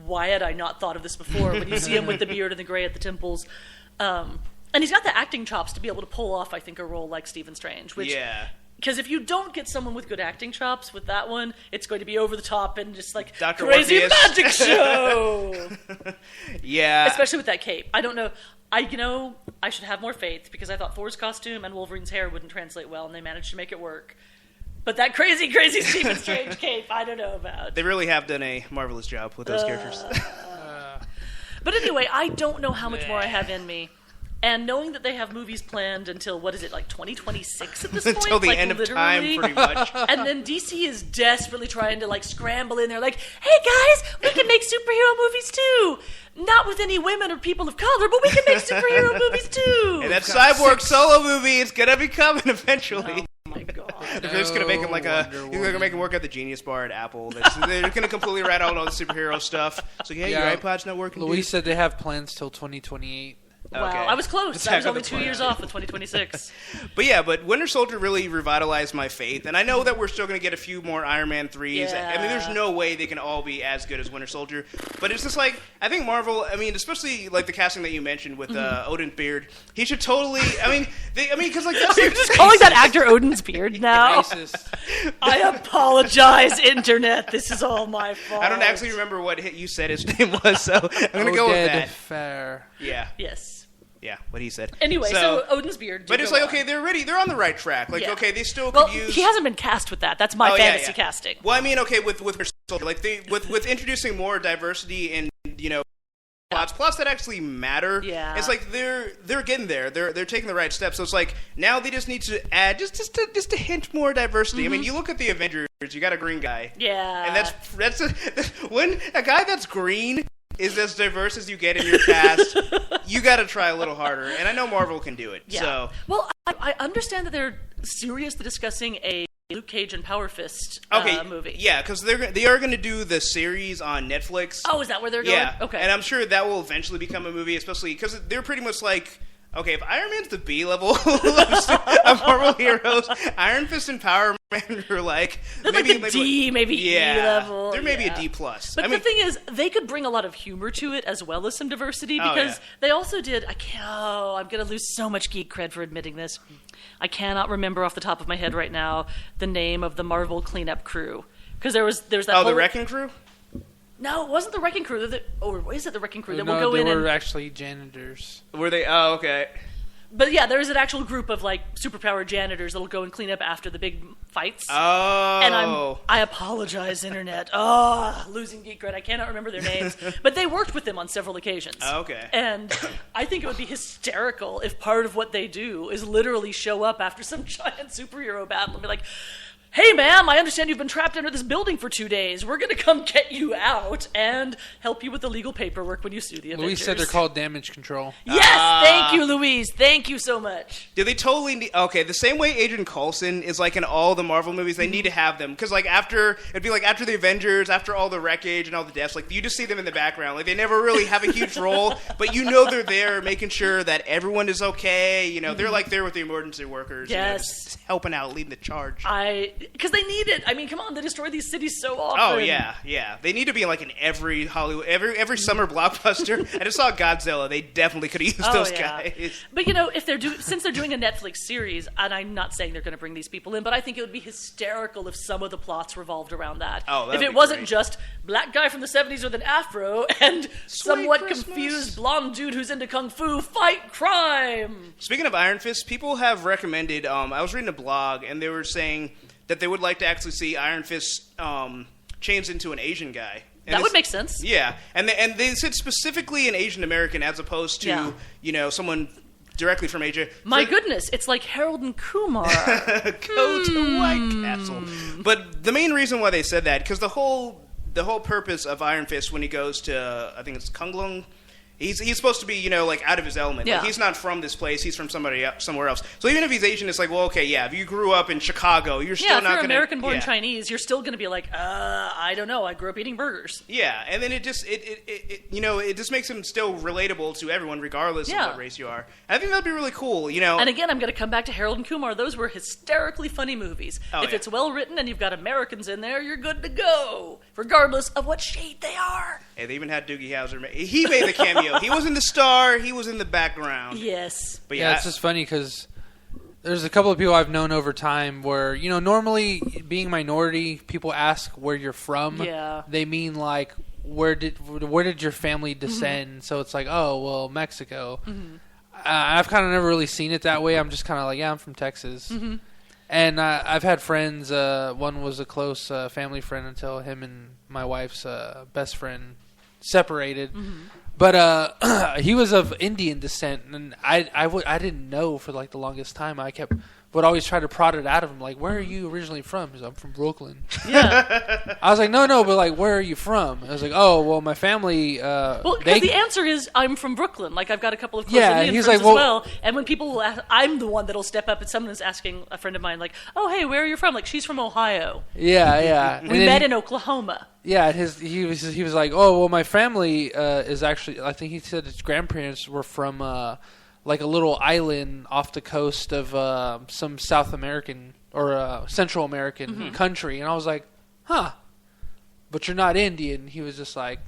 why had I not thought of this before? When you see him with the beard and the gray at the temples. And he's got the acting chops to be able to pull off, I think, a role like Stephen Strange, which... Yeah. Because if you don't get someone with good acting chops with that one, it's going to be over the top and just like Dr. crazy Orpheus. magic show. Yeah. Especially with that cape. I don't know. I should have more faith because I thought Thor's costume and Wolverine's hair wouldn't translate well, and they managed to make it work. But that crazy, crazy Stephen Strange cape, I don't know about. They really have done a marvelous job with those characters. But anyway, I don't know how much more I have in me. And knowing that they have movies planned until, what is it, like 2026 at this point? Until the like, end of literally. time, pretty much. And then DC is desperately trying to, like, scramble in there, like, hey, guys, we can make superhero movies, too. Not with any women or people of color, but we can make superhero movies, too. And that Cyborg solo movie is going to be coming eventually. Oh, my God. They're just going to make him like you're going to make him work at the Genius Bar at Apple. They're going to completely rat out all the superhero stuff. So, your iPod's not working, Louise dude? said they have plans till 2028. Wow, Okay. I was close. Attack I was of only the 2 Clones. years off with 2026. But Winter Soldier really revitalized my faith, and I know that we're still going to get a few more Iron Man 3s. Yeah. I mean, there's no way they can all be as good as Winter Soldier, but it's just like, I think Marvel, I mean, especially like the casting that you mentioned with Odin Beard, he should totally, because like that's You're just calling that actor Odin's beard now? Racist. I apologize, Internet. This is all my fault. I don't actually remember what you said his name was, so I'm going to go with Oded that. Fair. Yeah. Yes. Yeah, what he said. Anyway, so Odin's beard. But it's like, okay, they're on the right track. Like, Yeah. okay, they still Well, could use... he hasn't been cast with that. That's my fantasy casting. Well, I mean, okay, with like with introducing more diversity and plots that actually matter. Yeah. It's like they're getting there. They're taking the right steps. So it's like now they just need to add just a hint more diversity. I mean, you look at the Avengers. You got a green guy. Yeah. And that's when a guy that's green is as diverse as you get in your cast, you got to try a little harder. And I know Marvel can do it. Yeah. So Well, I understand that they're seriously discussing a Luke Cage and Power Fist movie. Yeah, because they are going to do the series on Netflix. Oh, is that where they're going? Yeah. Okay. And I'm sure that will eventually become a movie, especially because they're pretty much like, okay, if Iron Man's the B level of Marvel heroes, Iron Fist and Power Man are like They're maybe like the D, maybe E level. They're maybe a D plus. But the thing is, they could bring a lot of humor to it as well as some diversity because they also did. I'm going to lose so much geek cred for admitting this. I cannot remember off the top of my head right now the name of the Marvel cleanup crew because there's that. The Wrecking Crew. No, it wasn't the Wrecking Crew. Or is it the Wrecking Crew that will No, go they in were and... actually janitors. Were they? Oh, okay. But yeah, there's an actual group of like superpowered janitors that'll go and clean up after the big fights. Oh. And I apologize, Internet. Losing geek cred. I cannot remember their names. But they worked with them on several occasions. Oh, okay. And I think it would be hysterical if part of what they do is literally show up after some giant superhero battle and be like, hey, ma'am, I understand you've been trapped under this building for 2 days. We're going to come get you out and help you with the legal paperwork when you sue the Avengers. Louise said they're called damage control. Yes, thank you, Louise. Thank you so much. Do they totally need... Okay, the same way Agent Coulson is like in all the Marvel movies, they need to have them. Because like it'd be like after the Avengers, after all the wreckage and all the deaths, like you just see them in the background. Like they never really have a huge role, but you know they're there making sure that everyone is okay. You know, they're like there with the emergency workers. Yes. You know, just helping out, leading the charge. Because they need it. I mean, come on, they destroy these cities so often. Oh yeah. They need to be like in every Hollywood, every summer blockbuster. I just saw Godzilla. They definitely could have used those guys. But you know, since they're doing a Netflix series, and I'm not saying they're going to bring these people in, but I think it would be hysterical if some of the plots revolved around that. Oh, that'd if it be wasn't great. just black guy from the 70s with an afro and somewhat Christmas. confused blonde dude who's into kung fu fight crime. Speaking of Iron Fist, people have recommended. I was reading a blog, and they were saying that they would like to actually see Iron Fist changed into an Asian guy. And That would make sense. Yeah, and they said specifically an Asian American as opposed to someone directly from Asia. My goodness, it's like Harold and Kumar. Go to White Castle. But the main reason why they said that, because the whole purpose of Iron Fist when he goes to, I think it's Kunlun, he's supposed to be, like out of his element. Yeah. Like, he's not from this place. He's from somewhere else. So even if he's Asian, it's like, well, okay, yeah, if you grew up in Chicago, you're still if not you're going to... American-born Chinese, you're still going to be like, I don't know, I grew up eating burgers. Yeah, and then it just makes him still relatable to everyone, regardless of what race you are. And I think that'd be really cool, And again, I'm going to come back to Harold and Kumar. Those were hysterically funny movies. If it's well written and you've got Americans in there, you're good to go, regardless of what shade they are. Hey, they even had Doogie Howser. He made the cameo. He wasn't the star. He was in the background. Yes. But Yeah, it's just funny because there's a couple of people I've known over time where, normally being minority, people ask where you're from. Yeah. They mean like, where did your family descend? So it's like, oh, well, Mexico. I've kind of never really seen it that way. I'm just kind of like, yeah, I'm from Texas. And I've had friends. One was a close family friend until him and my wife's best friend separated. But he was of Indian descent, and I didn't know for like the longest time. I would always try to prod it out of him, like, where are you originally from? He's like, I'm from Brooklyn. Yeah. I was like, no, but like, where are you from? I was like, oh, well, my family. Well, because the answer is I'm from Brooklyn. Like, I've got a couple of close Indian he's friends like, as well. And when people will ask, I'm the one that'll step up, and someone is asking a friend of mine, like, oh, hey, where are you from? Like, she's from Ohio. Yeah. We met in Oklahoma. Yeah, he was like, oh, well, my family is actually, I think he said his grandparents were from like a little island off the coast of some South American or Central American country. And I was like, huh, but you're not Indian. He was just like,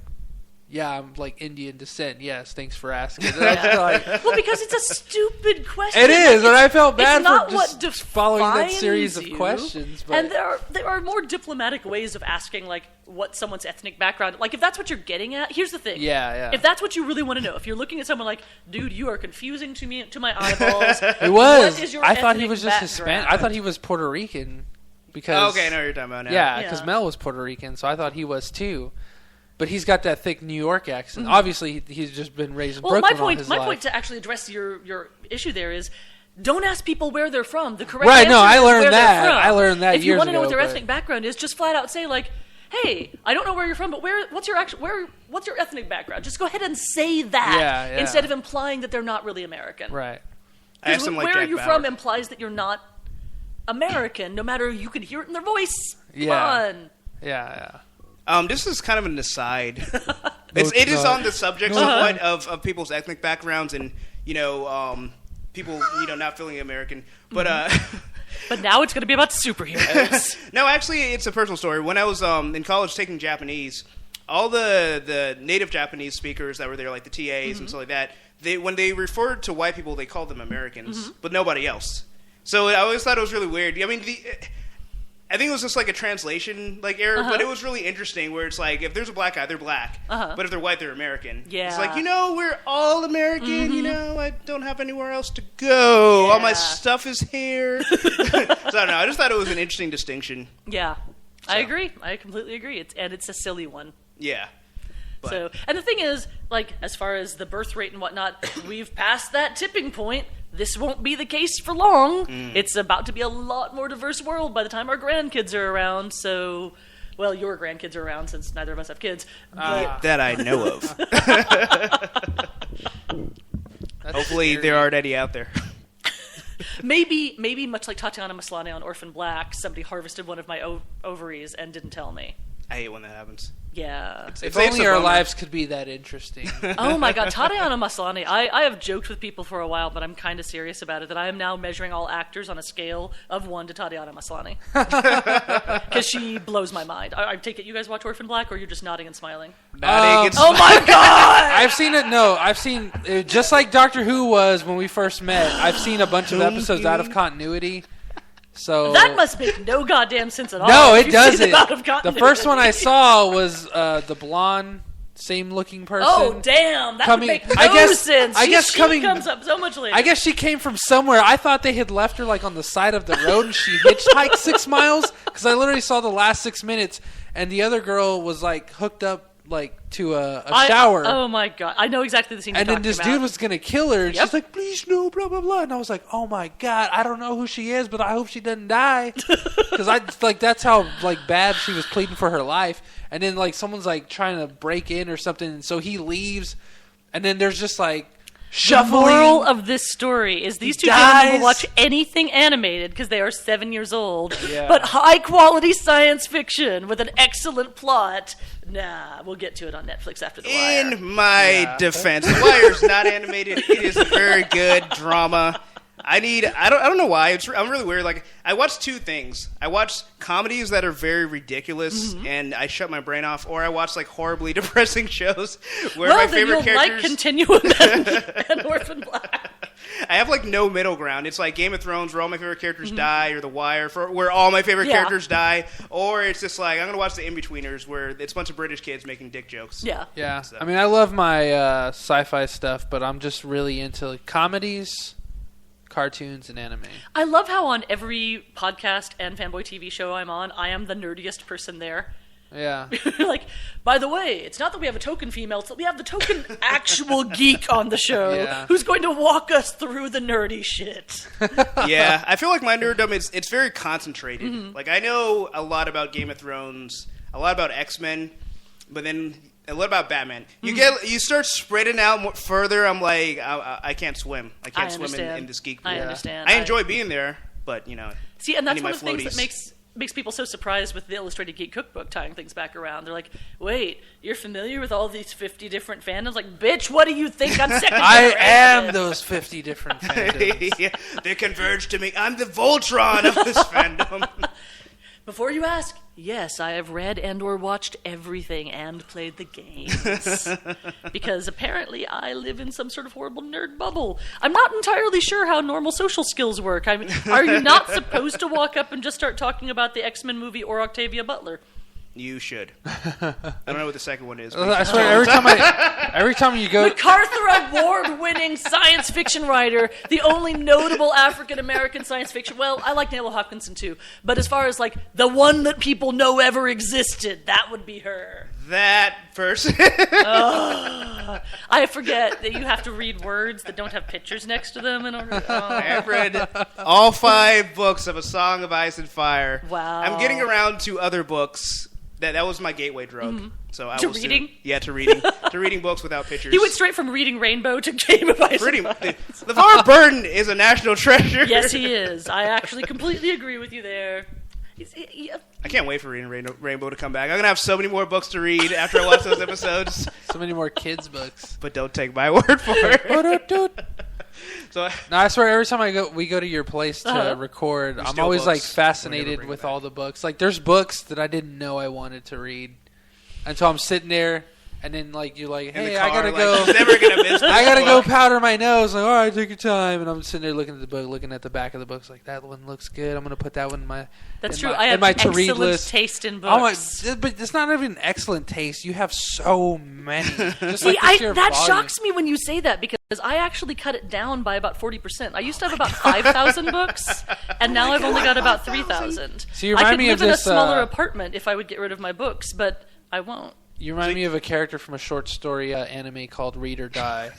yeah, I'm like Indian descent. Yes, thanks for asking. And I was like, well, because it's a stupid question. it is, and I felt bad it's not for what just following that series of defines you. questions. But And there are more diplomatic ways of asking, like, what someone's ethnic background. Like, if that's what you're getting at, here's the thing. Yeah. If that's what you really want to know, if you're looking at someone like, dude, you are confusing to my eyeballs. It was. What is your I thought he ethnic was just background? Hispanic. I thought he was Puerto Rican because. Okay, I know what you're talking about now. Yeah, because Yeah. Mel was Puerto Rican, so I thought he was too. But he's got that thick New York accent. Obviously, he's just been raised in Well, Brooklyn all my his life. point to actually address your issue there is, don't ask people where they're from. The correct Right, answer no, I is learned where that. they're from. I learned that If you years want to know ago, what their but- ethnic background is, just flat out say like, "Hey, I don't know where you're from, but what's your ethnic background?" Just go ahead and say that Yeah. instead of implying that they're not really American. Right. I asked him like where Jack are you Bauer. from implies that you're not American. No matter, you could hear it in their voice. Come on. Yeah. This is kind of an aside. It is on the subject somewhat of people's ethnic backgrounds and people not feeling American. But But now it's going to be about superheroes. no, actually, it's a personal story. When I was in college taking Japanese, all the native Japanese speakers that were there, like the TAs and stuff like that, when they referred to white people, they called them Americans, but nobody else. So I always thought it was really weird. I mean, I think it was just like a translation error, but it was really interesting. Where it's like if there's a black guy, they're black, but if they're white, they're American. Yeah. It's like we're all American. I don't have anywhere else to go. All my stuff is here. So I don't know. I just thought it was an interesting distinction. Yeah, I agree. I completely agree. It's a silly one. Yeah. But. So, and the thing is, as far as the birth rate and whatnot, we've passed that tipping point. This won't be the case for long. It's about to be a lot more diverse world by the time our grandkids are around. So, well, your grandkids are around since neither of us have kids. That I know of. Hopefully, there aren't any out there. Maybe much like Tatiana Maslany on Orphan Black, somebody harvested one of my ovaries and didn't tell me. I hate when that happens. Yeah. If only our lives could be that interesting. Oh my God, Tatiana Maslany. I have joked with people for a while, but I'm kind of serious about it, that I am now measuring all actors on a scale of 1 to Tatiana Maslany. Because she blows my mind. I take it you guys watch Orphan Black, or you're just nodding and smiling? Nodding and oh my God! I've seen it. No, I've seen it, just like Doctor Who was when we first met. I've seen a bunch of episodes out of continuity. So that must make no goddamn sense at all. No, it doesn't. The first one I saw was the blonde, same-looking person. Oh, damn! That would make no sense. She comes up so much later. I guess she came from somewhere. I thought they had left her on the side of the road, and she hitchhiked 6 miles. Because I literally saw the last 6 minutes, and the other girl was hooked up to a shower. Oh my God! I know exactly the scene. And then this dude was gonna kill her. And Yep. she's like, "Please no, blah blah blah." And I was like, "Oh my God, I don't know who she is, but I hope she doesn't die." Because that's how bad she was pleading for her life. And then someone's trying to break in or something, and so he leaves. And then there's just shuffling. The moral of this story is these two gentlemen will watch anything animated because they are 7 years old. Yeah. But high-quality science fiction with an excellent plot. Nah, we'll get to it on Netflix after The Wire. In my defense, The Wire's not animated. It is a very good drama. I don't know why. I'm really weird. I watch two things. I watch comedies that are very ridiculous, and I shut my brain off, or I watch horribly depressing shows where my favorite characters. Continuum and Orphan Black. I have no middle ground. It's like Game of Thrones, where all my favorite characters die, or The Wire, where all my favorite characters die, or it's just I'm gonna watch the In-Betweeners, where it's a bunch of British kids making dick jokes. Yeah. Yeah. So. I mean, I love my sci-fi stuff, but I'm just really into comedies, cartoons, and anime. I love how on every podcast and Fanboy TV show I'm on, I am the nerdiest person there. Yeah. By the way, it's not that we have a token female, it's that we have the token actual geek on the show who's going to walk us through the nerdy shit. Yeah, I feel like my nerddom it's very concentrated. I know a lot about Game of Thrones, a lot about X-Men, but then a lot about Batman. You start spreading out further. I'm like, I can't swim. I can't swim in this geek world. I understand. I enjoy being there, but See, and that's I one need of the my things that floaties. makes people so surprised with the Illustrated Geek Cookbook tying things back around. They're like, wait, you're familiar with all these 50 different fandoms? Bitch, what do you think? I'm second I am those 50 different fandoms. Yeah, they converge to me. I'm the Voltron of this fandom. Before you ask, yes, I have read and or watched everything and played the games. Because apparently I live in some sort of horrible nerd bubble. I'm not entirely sure how normal social skills work. I mean, are you not supposed to walk up and just start talking about the X-Men movie or Octavia Butler? You should. I don't know what the second one is. I swear, every time you go, MacArthur Award-winning science fiction writer, the only notable African-American science fiction. Well, I like Nella Hopkinson too, but as far as the one that people know ever existed, that would be her. That person. I forget that you have to read words that don't have pictures next to them in order. I have read all 5 books of A Song of Ice and Fire. Wow. I'm getting around to other books. That was my gateway drug. So I To will reading? To reading. To reading books without pictures. He went straight from reading Rainbow to Game of Ice. Pretty much. LeVar Burton is a national treasure. Yes, he is. I actually completely agree with you there. I can't wait for reading Rainbow to come back. I'm going to have so many more books to read after I watch those episodes. so many more kids' books. But don't take my word for it. So, no, I swear, every time we go to your place to record, I'm steal always books. fascinated with all the books. There's books that I didn't know I wanted to read until I'm sitting there And then like you're like, In the hey, car, I gotta like, go. he's never gonna miss this I gotta go book. powder my nose. Like, all right, take your time. And I'm sitting there looking at the book, looking at the back of the books. Like, that one looks good. I'm gonna put that one in my. That's in true. My, I have in my to read excellent list. taste in Oh my, books. but it's not even excellent taste. You have so many. Just See, like the sheer that volume. shocks me when you say that because I actually cut it down by about 40%. I used to have about 5,000 books, and now I've only got about 3,000. So you I remind could me live of in this, a smaller apartment if I would get rid of my books, but I won't. You remind me of a character from a short story anime called Read or Die.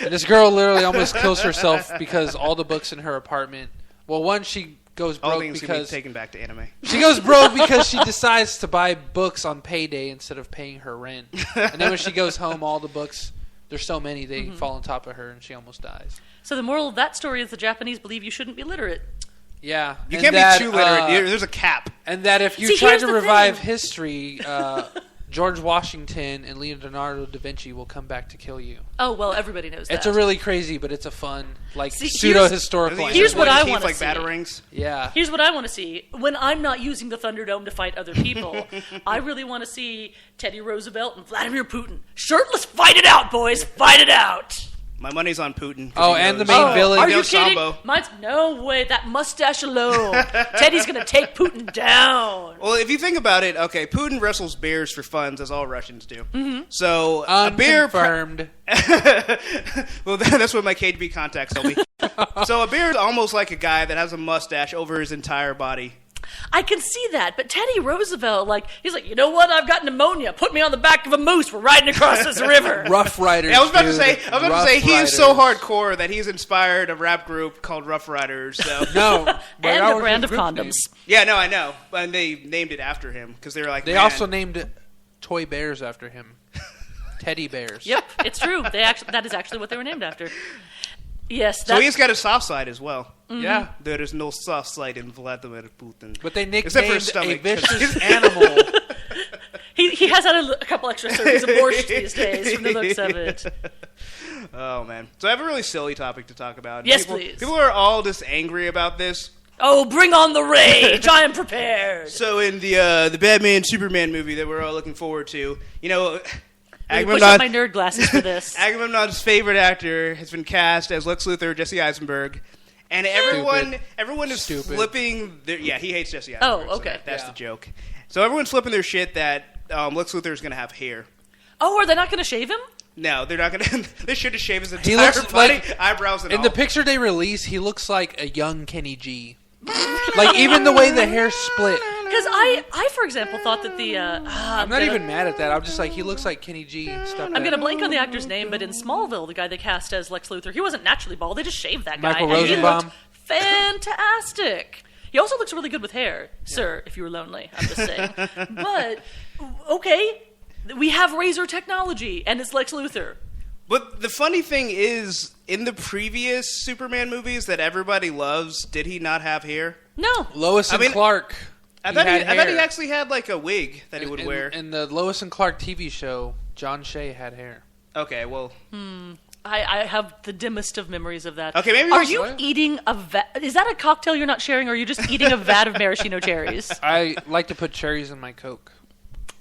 And this girl literally almost kills herself because all the books in her apartment. Well, one, she goes All broke things can be because taken back to anime. she goes broke because she decides to buy books on payday instead of paying her rent. And then when she goes home, all the books, there's so many, they fall on top of her and she almost dies. So the moral of that story is the Japanese believe you shouldn't be literate. Yeah. You and can't that, be too literate. There's a cap. And that if you See, try here's to the revive thing. history, George Washington and Leonardo da Vinci will come back to kill you. Oh, well, everybody knows that. It's a really crazy, but it's a fun, like, See, pseudo-historical. Here's what I want wanna like see. batarangs. Yeah. Here's what I want to see. When I'm not using the Thunderdome to fight other people, I really want to see Teddy Roosevelt and Vladimir Putin. Shirtless, fight it out, boys. Fight it out. My money's on Putin. 'cause Oh, he and the knows- main villain. Are He you knows kidding? Sambo. No way. That mustache alone. Teddy's going to take Putin down. Well, if you think about it, okay, Putin wrestles bears for fun, as all Russians do. Mm-hmm. So a bear. Unconfirmed. Well, that's what my KGB contacts told me. So a bear is almost like a guy that has a mustache over his entire body. I can see that, but Teddy Roosevelt, he's like, you know what? I've got pneumonia. Put me on the back of a moose. We're riding across this river. Rough Riders. Yeah, I was about dude. to say, he is so Rough hardcore that he's inspired a rap group called Rough Riders. So No. but that And a was brand his of group's condoms. name. yeah, no, I know, and they named it after him because they were like, They man. also named toy bears after him. Teddy bears. Yep, it's true. That is actually what they were named after. Yes, So he's got a soft side as well. Yeah. There is no soft side in Vladimir Putin. But they Except for nicknamed his a stomach. vicious animal. he has had a couple extra servings of borscht these days from the looks of it. Oh man! So I have a really silly topic to talk about. Yes, people, please. People are all just angry about this. Oh, bring on the rage! I am prepared. So in the Batman Superman movie that we're all looking forward to, you know, Let me push up my Agamemnon, nerd glasses for this. Agamemnon's favorite actor has been cast as Lex Luthor, Jesse Eisenberg, and everyone is Stupid. flipping. Yeah, he hates Jesse Eisenberg. Oh, okay. So that's Yeah. the joke. So everyone's flipping their shit that Lex Luthor is going to have hair. Oh, are they not going to shave him? No, they're not going to. They should have shaved his He entire looks body, like- eyebrows and In all. the picture they released, he looks like a young Kenny G. Like, even the way the hair split. Because I, for example, thought that the... I'm not even mad at that. I'm just like, he looks like Kenny G and stuff. I'm going to blank on the actor's name, but in Smallville, the guy they cast as Lex Luthor, he wasn't naturally bald. They just shaved that guy. Michael and he Rosenbaum. looked fantastic. He also looks really good with hair, sir, if you were lonely. I'm just saying. But, okay, we have razor technology, and it's Lex Luthor. But the funny thing is, in the previous Superman movies that everybody loves, did he not have hair? No. Lois and I mean, Clark. I thought had he hair. actually had like a wig that he would wear. In the Lois and Clark TV show, John Shea had hair. Okay, well, I have the dimmest of memories of that. Okay, maybe Are we'll- you eating a vat? Is that a cocktail you're not sharing, or are you just eating a vat of maraschino cherries? I like to put cherries in my Coke.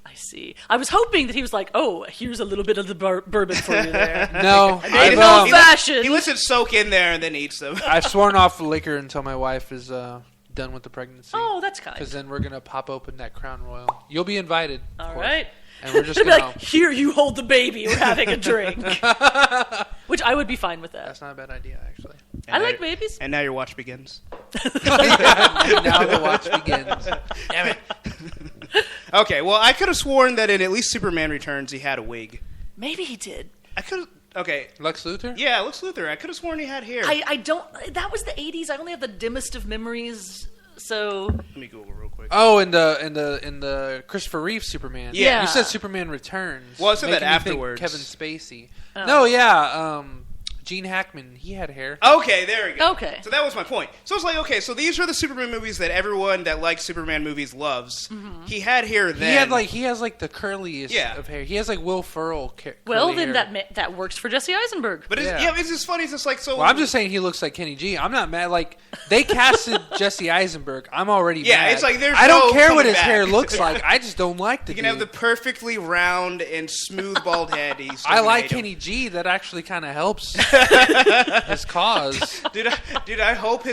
I see. I was hoping that he was like, oh, here's a little bit of the bourbon for you there. No, Made in I've, old-fashioned. he lets it soak in there and then eats them. I've sworn off liquor until my wife is done with the pregnancy. Oh, that's kind. Because then we're going to pop open that Crown Royal. You'll be invited. of All course. right. And we're just They'll be going like, to... here, you hold the baby. We're having a drink. Which I would be fine with that. That's not a bad idea, actually. I like babies. And now your watch begins. Now the watch begins. Damn it. Okay, well, I could have sworn that in at least Superman Returns he had a wig. Maybe he did. I could have. Okay. Lex Luthor? Yeah, Lex Luthor. I could have sworn he had hair. I don't. That was the 80s. I only have the dimmest of memories. So Let me Google real quick. Oh, in the Christopher Reeve Superman. Yeah. You said Superman Returns. Well, I said that making me think afterwards. Kevin Spacey. Oh. No, yeah. Gene Hackman. He had hair. Okay, there we go. Okay. So that was my point. So it's like, okay, so these are the Superman movies that everyone that likes Superman movies loves. Mm-hmm. He had hair then. He has like the curliest of hair. He has like Will Ferrell. Well, then hair. that works for Jesse Eisenberg. But it's just funny. It's just like so. Well, I'm just saying he looks like Kenny G. I'm not mad. Like they casted Jesse Eisenberg. I'm already mad. It's like there's I don't no care what coming his back. hair looks like. I just don't like the You can dude. have the perfectly round and smooth bald head. I like Kenny G. That actually kind of helps his cause. Dude, I hope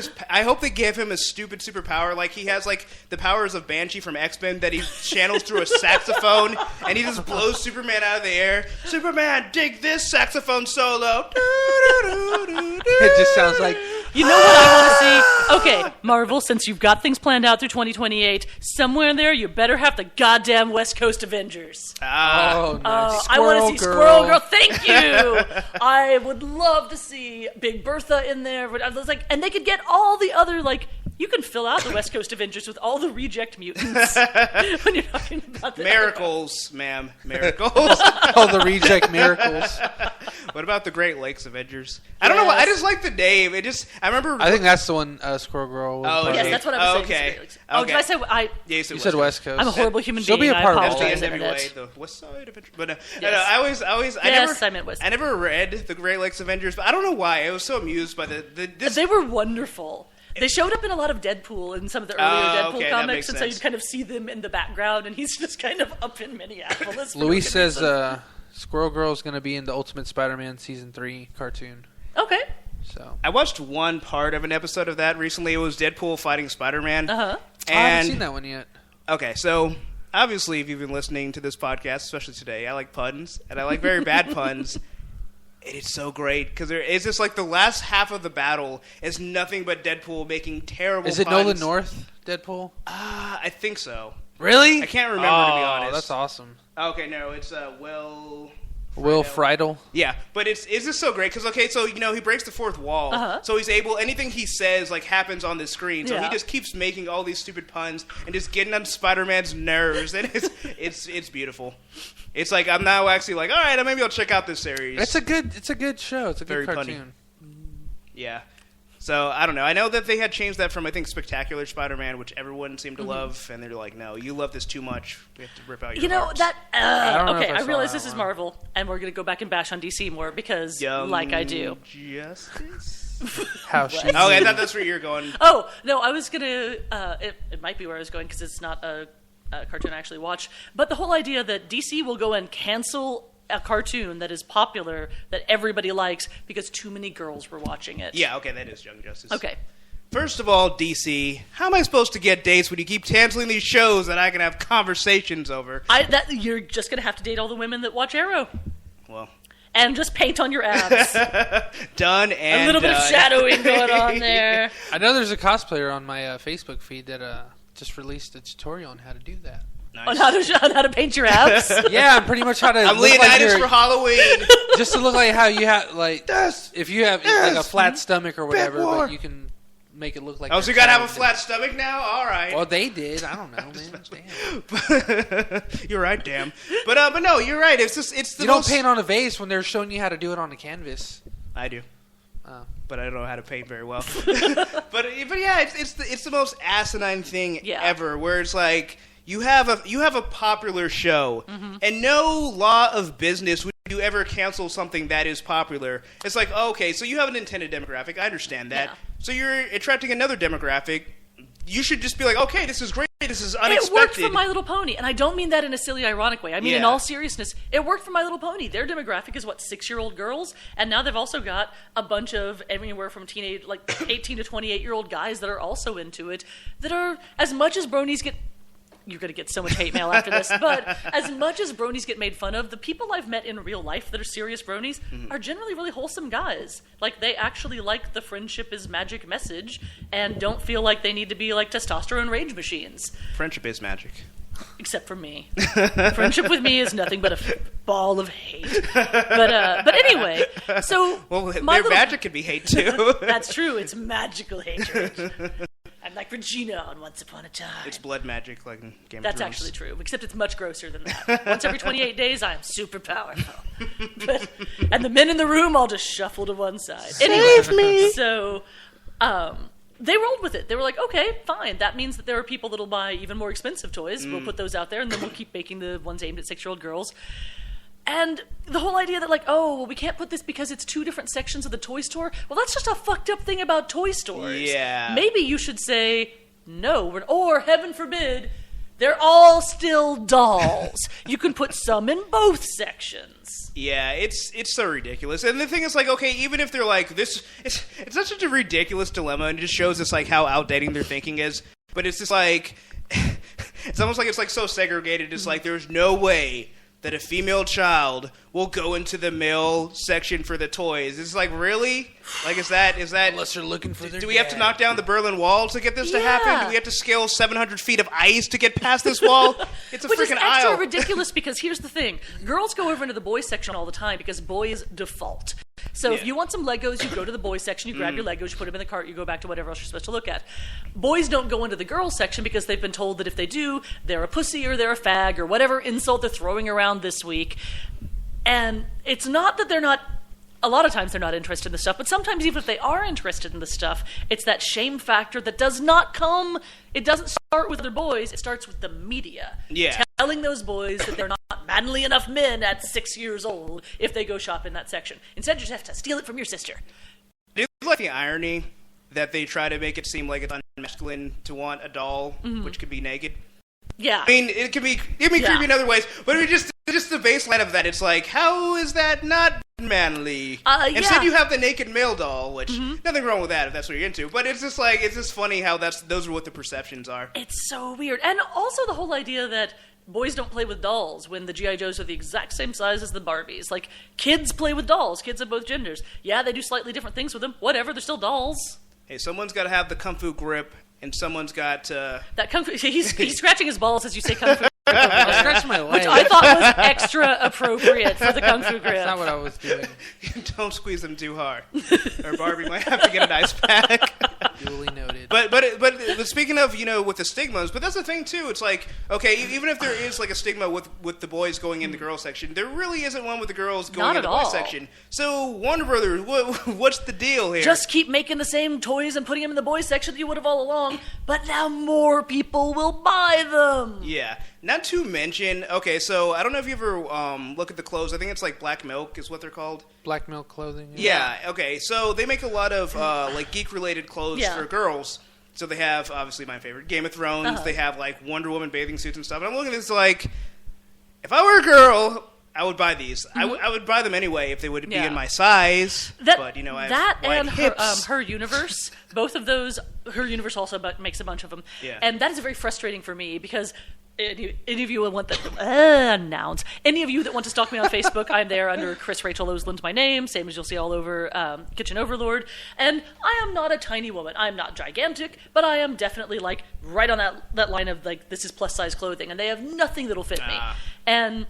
they give him a stupid superpower. Like he has like the powers of Banshee from X-Men that he channels through a saxophone, and he just blows Superman out of the air. Superman, dig this saxophone solo. It just sounds like. You know what I want to see? Okay, Marvel, since you've got things planned out through 2028, somewhere in there you better have the goddamn West Coast Avengers. Oh, nice. I want to see Squirrel Girl. Thank you. I would love to see Big Bertha in there. But I was like, and they could get all the other like. You can fill out the West Coast Avengers with all the reject mutants when you're talking about the Miracles, ma'am. Miracles. All the reject miracles. What about the Great Lakes Avengers? I don't know why. I just like the name. I remember. I think that's the one Squirrel Girl was part Yes, of. that's what I was Okay. saying. Oh, did I say Yeah, You said West Coast. I'm a horrible human She'll being. be a part I of all apologize, that. Internet. The West Side Avengers. But Yes. I meant West. I never read the Great Lakes Avengers, but I don't know why. I was so amused by this. They were wonderful. They showed up in a lot of Deadpool in some of the earlier Deadpool okay, that comics, makes and so sense. you kind of see them in the background, and he's just kind of up in Minneapolis. for no Luis good says reason. Squirrel Girl is going to be in the Ultimate Spider-Man Season 3 cartoon. Okay. So I watched one part of an episode of that recently. It was Deadpool fighting Spider-Man. Uh-huh. I haven't seen that one yet. Okay, so obviously, if you've been listening to this podcast, especially today, I like puns, and I like very bad puns. It is so great because it's just like the last half of the battle is nothing but Deadpool making terrible. Is it puns. Nolan North Deadpool? I think so. Really? I can't remember, to be honest. That's awesome. Okay, no, it's Will Friedle. Yeah, but it's just so great because so he breaks the fourth wall, so he's able anything he says like happens on the screen, so he just keeps making all these stupid puns and just getting on Spider-Man's nerves, and it's beautiful. It's like I'm now actually like, all right, maybe I'll check out this series. It's a good show. It's a Very good funny. cartoon. Yeah. So, I don't know. I know that they had changed that from, I think, Spectacular Spider-Man, which everyone seemed to love, and they're like, no, you love this too much. We have to rip out your hearts. don't know Okay, if I I saw realize that this is one. Marvel, and we're going to go back and bash on DC more because, like I do. Justice? How she? Okay, I thought that's where you're going. Oh, no, I was going to... it might be where I was going because it's not a cartoon I actually watch. But the whole idea that DC will go and cancel a cartoon that is popular, that everybody likes, because too many girls were watching it. Yeah, okay, that is Young Justice. Okay. First of all, DC, how am I supposed to get dates when you keep canceling these shows that I can have conversations over? You're just going to have to date all the women that watch Arrow. Well... And just paint on your abs. Done and a little bit of shadowing going on there. I know there's a cosplayer on my Facebook feed that just released a tutorial on how to do that. Nice. On how to paint your abs. Yeah, pretty much how to. I'm look Leonidas like for Halloween. Just to look like how you have if you have like a Yes. flat stomach or whatever, War. but you can make it look like. Oh, so you gotta have a flat stomach now? All right. Well, they did. I don't know, man. Damn. You're right, damn. But no, you're right. It's the You don't most... paint on a vase when they're showing you how to do it on a canvas. I do. Oh. But I don't know how to paint very well. but yeah, it's the most asinine thing ever. Where it's like you have a popular show, and no law of business would you ever cancel something that is popular. It's like, okay, so you have an intended demographic. I understand that. Yeah. So you're attracting another demographic. You should just be like, okay, this is great. This is unexpected. It worked for My Little Pony, and I don't mean that in a silly, ironic way. I mean, in all seriousness, it worked for My Little Pony. Their demographic is, 6-year-old girls, and now they've also got a bunch of anywhere from 18 to 28-year-old guys that are also into it, that are, as much as bronies get... You're going to get so much hate mail after this, but as much as bronies get made fun of, the people I've met in real life that are serious bronies are generally really wholesome guys. Like, they actually like the friendship is magic message and don't feel like they need to be like testosterone rage machines. Friendship is magic. Except for me. Friendship with me is nothing but a ball of hate. But anyway, so... Well, their magic can be hate, too. That's true. It's magical hatred. And like Regina on Once Upon a Time. It's blood magic, like in Game of That's Thrones. actually true, except it's much grosser than that. Once every 28 days, I am super powerful. And the men in the room all just shuffle to one side. Save me! So, they rolled with it. They were like, okay, fine. That means that there are people that'll buy even more expensive toys. We'll put those out there, and then we'll keep making the ones aimed at 6-year-old girls. And the whole idea that, like, oh, well, we can't put this because it's 2 different sections of the toy store. Well, that's just a fucked up thing about toy stores. Yeah. Maybe you should say, no, or heaven forbid, they're all still dolls. You can put some in both sections. Yeah, it's so ridiculous. And the thing is, like, okay, even if they're like, this, it's such a ridiculous dilemma, and it just shows us, like, how outdated their thinking is. But it's just like, it's almost like it's, like, so segregated. It's like, there's no way that a female child will go into the male section for the toys. It's like, really? Like, is that... Unless they're looking for their Do we have to dad. knock down the Berlin Wall to get this to Yeah. happen? Do we have to scale 700 feet of ice to get past this wall? It's a Which is freaking extra aisle. ridiculous because here's the thing. Girls go over into the boys section all the time because boys default. So if Yeah. you want some Legos, you go to the boys section, you grab your Legos, you put them in the cart, you go back to whatever else you're supposed to look at. Boys don't go into the girls section because they've been told that if they do, they're a pussy or they're a fag or whatever insult they're throwing around this week. And it's not that they're not... A lot of times they're not interested in the stuff, but sometimes even if they are interested in the stuff, it's that shame factor that does not come... It doesn't start with their boys, it starts with the media. Yeah. Telling those boys that they're not manly enough men at 6 years old if they go shop in that section. Instead, you just have to steal it from your sister. Do you like the irony that they try to make it seem like it's unmasculine to want a doll which could be naked? Yeah. I mean, it can be creepy in other ways, but it just the baseline of that, it's like, how is that not manly? Instead, you have the naked male doll, which nothing wrong with that if that's what you're into. But it's just like, it's just funny how those are what the perceptions are. It's so weird. And also the whole idea that boys don't play with dolls when the G.I. Joes are the exact same size as the Barbies. Like, kids play with dolls, kids of both genders. Yeah, they do slightly different things with them. Whatever, they're still dolls. Hey, someone's got to have the kung fu grip, and someone's got to... That kung fu... He's scratching his balls as you say kung fu. I scratched my leg. Which I thought was extra appropriate for the kung fu grip. That's not what I was doing. Don't squeeze them too hard, or Barbie might have to get an ice pack. Duly noted. But speaking of, with the stigmas, but that's the thing too. It's like, okay, even if there is like a stigma with the boys going in the girls section, there really isn't one with the girls going Not in the at boys all. section. So Warner Brothers, what's the deal here? Just keep making the same toys and putting them in the boys section that you would have all along, but now more people will buy them. Yeah. Not to mention, okay, so I don't know if you ever look at the clothes. I think it's like Black Milk is what they're called. Black milk clothing. Yeah, okay. So they make a lot of like geek-related clothes Yeah. for girls. So they have, obviously, my favorite, Game of Thrones. They have like Wonder Woman bathing suits and stuff. And I'm looking at this like, if I were a girl, I would buy these. I would buy them anyway if they would be Yeah. in my size. That, but I have that wide and hips. her universe, both of those, her universe also makes a bunch of them. Yeah. And that is very frustrating for me because any of you that want that nouns. Any of you that want to stalk me on Facebook, I'm there under Chris Rachel Osland's my name, same as you'll see all over Kitchen Overlord. And I am not a tiny woman. I'm not gigantic, but I am definitely like right on that line of like this is plus size clothing, and they have nothing that'll fit me. And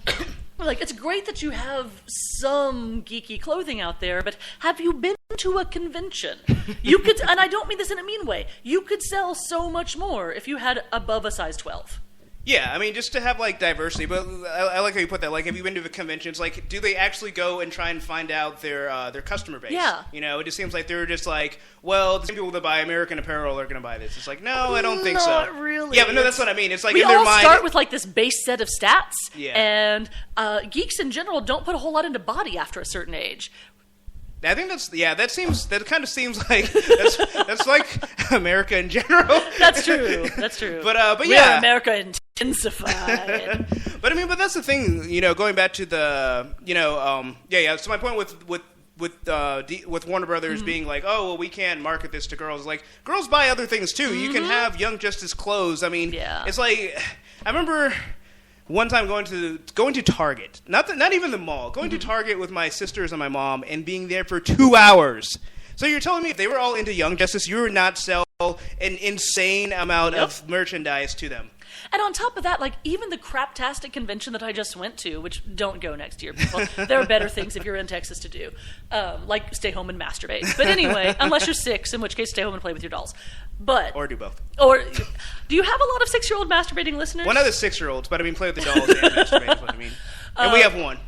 like it's great that you have some geeky clothing out there, but have you been to a convention? You could, and I don't mean this in a mean way. You could sell so much more if you had above a size 12. Yeah, I mean, just to have, like, diversity, but I like how you put that. Like, have you been to the conventions? Like, do they actually go and try and find out their customer base? Yeah. It just seems like they're just like, well, the same people that buy American Apparel are going to buy this. It's like, no, I don't think so. Not really. Yeah, but no, that's what I mean. It's like We in their all mind... start with like this base set of stats, Yeah. and geeks in general don't put a whole lot into body after a certain age. I think that kind of seems like that's like America in general. That's true. That's true. But We yeah, are America intensified. but I mean, but that's the thing, going back to the, So my point with Warner Brothers being like, oh, well, we can't market this to girls. Like, girls buy other things too. You can have Young Justice clothes. I mean, Yeah. it's like I remember one time going to Target, not even the mall, going to Target with my sisters and my mom, and being there for 2 hours. So you're telling me if they were all into Young Justice, you would not sell an insane amount of merchandise to them? And on top of that, like, even the craptastic convention that I just went to, which don't go next year, people. There are better things if you're in Texas to do, like stay home and masturbate. But anyway, unless you're 6, in which case stay home and play with your dolls. But Or do both. Or do you have a lot of 6-year-old masturbating listeners? One of the 6-year-olds, but I mean, play with the dolls and masturbate is what I mean. And we have one.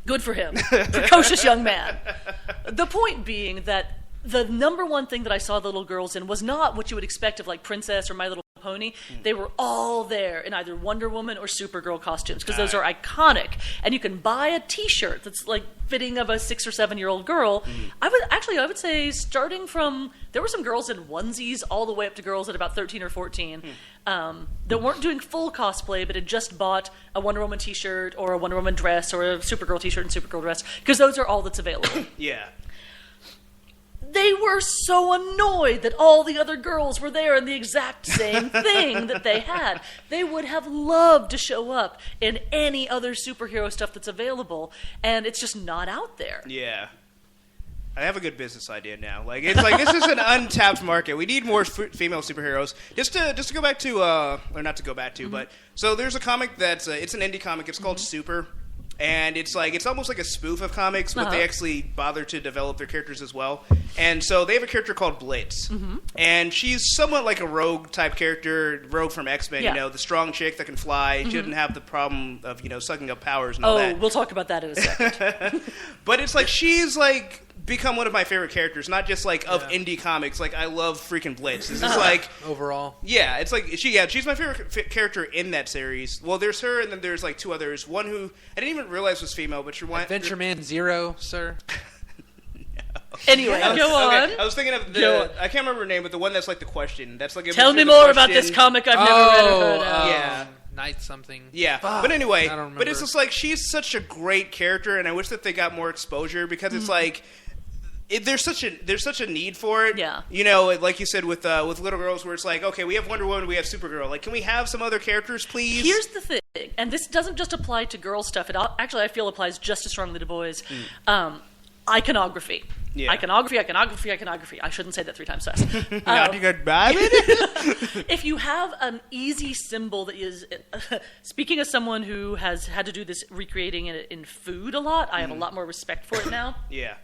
Good for him. Precocious young man. The point being that the number one thing that I saw the little girls in was not what you would expect of like Princess or My Little Pony. They were all there in either Wonder Woman or Supergirl costumes because those are iconic. And you can buy a T-shirt that's like fitting of a 6 or 7-year-old girl. I would say starting from, there were some girls in onesies all the way up to girls at about 13 or 14 that weren't doing full cosplay but had just bought a Wonder Woman T-shirt or a Wonder Woman dress or a Supergirl T-shirt and Supergirl dress because those are all that's available. Yeah. They were so annoyed that all the other girls were there in the exact same thing that they had. They would have loved to show up in any other superhero stuff that's available, and it's just not out there. Yeah. I have a good business idea now. Like it's like this is an untapped market. We need more female superheroes. Just to go back to, or not to go back to, but so there's a comic that's it's an indie comic. It's called Super. And it's almost like a spoof of comics, but they actually bother to develop their characters as well. And so they have a character called Blitz. And she's somewhat like a rogue type character, rogue from X-Men, you know, the strong chick that can fly. She doesn't have the problem of, you know, sucking up powers and all that. Oh, we'll talk about that in a second. But it's like she's like become one of my favorite characters, not just like of indie comics. Like I love freaking Blitz. This is like overall. Yeah, it's like she's my favorite character in that series. Well, there's her, and then there's like 2 others. One who I didn't even realize was female, but Adventure Man Zero, sir. Anyway, go on. Okay, I was thinking of the I can't remember her name, but the one that's like the question. That's like Tell me more about this comic I've never read or heard of. Yeah. Night something. Yeah, but anyway, I don't remember. but it's just like she's such a great character, and I wish that they got more exposure because it's like. There's such a need for it. Yeah. You know, like you said with little girls, where it's like, okay, we have Wonder Woman, we have Supergirl. Like, can we have some other characters, please? Here's the thing, and this doesn't just apply to girl stuff. It actually, I feel, applies just as strongly to boys. Iconography. Yeah. Iconography. I shouldn't say that 3 times fast. If you have an easy symbol that is, speaking as someone who has had to do this recreating it in food a lot, I have a lot more respect for it now. Yeah.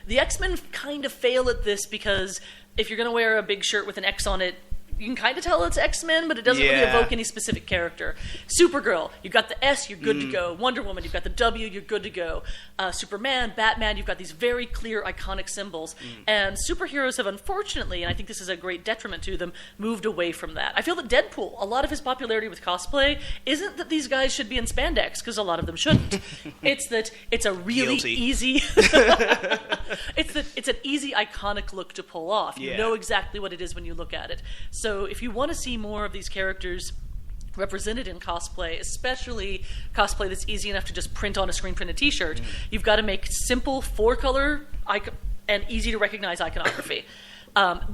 The X-Men kind of fail at this because if you're going to wear a big shirt with an X on it, you can kind of tell it's X-Men, but it doesn't really evoke any specific character. Supergirl, you've got the S, you're good to go. Wonder Woman, you've got the W, you're good to go. Superman, Batman, you've got these very clear, iconic symbols. And superheroes have unfortunately, and I think this is a great detriment to them, moved away from that. I feel that Deadpool, a lot of his popularity with cosplay, isn't that these guys should be in spandex, because a lot of them shouldn't. It's that it's a really easy... it's an easy, iconic look to pull off. You know exactly what it is when you look at it. So if you want to see more of these characters represented in cosplay, especially cosplay that's easy enough to just print on a screen printed T-shirt, you've got to make simple 4-color and easy to recognize iconography.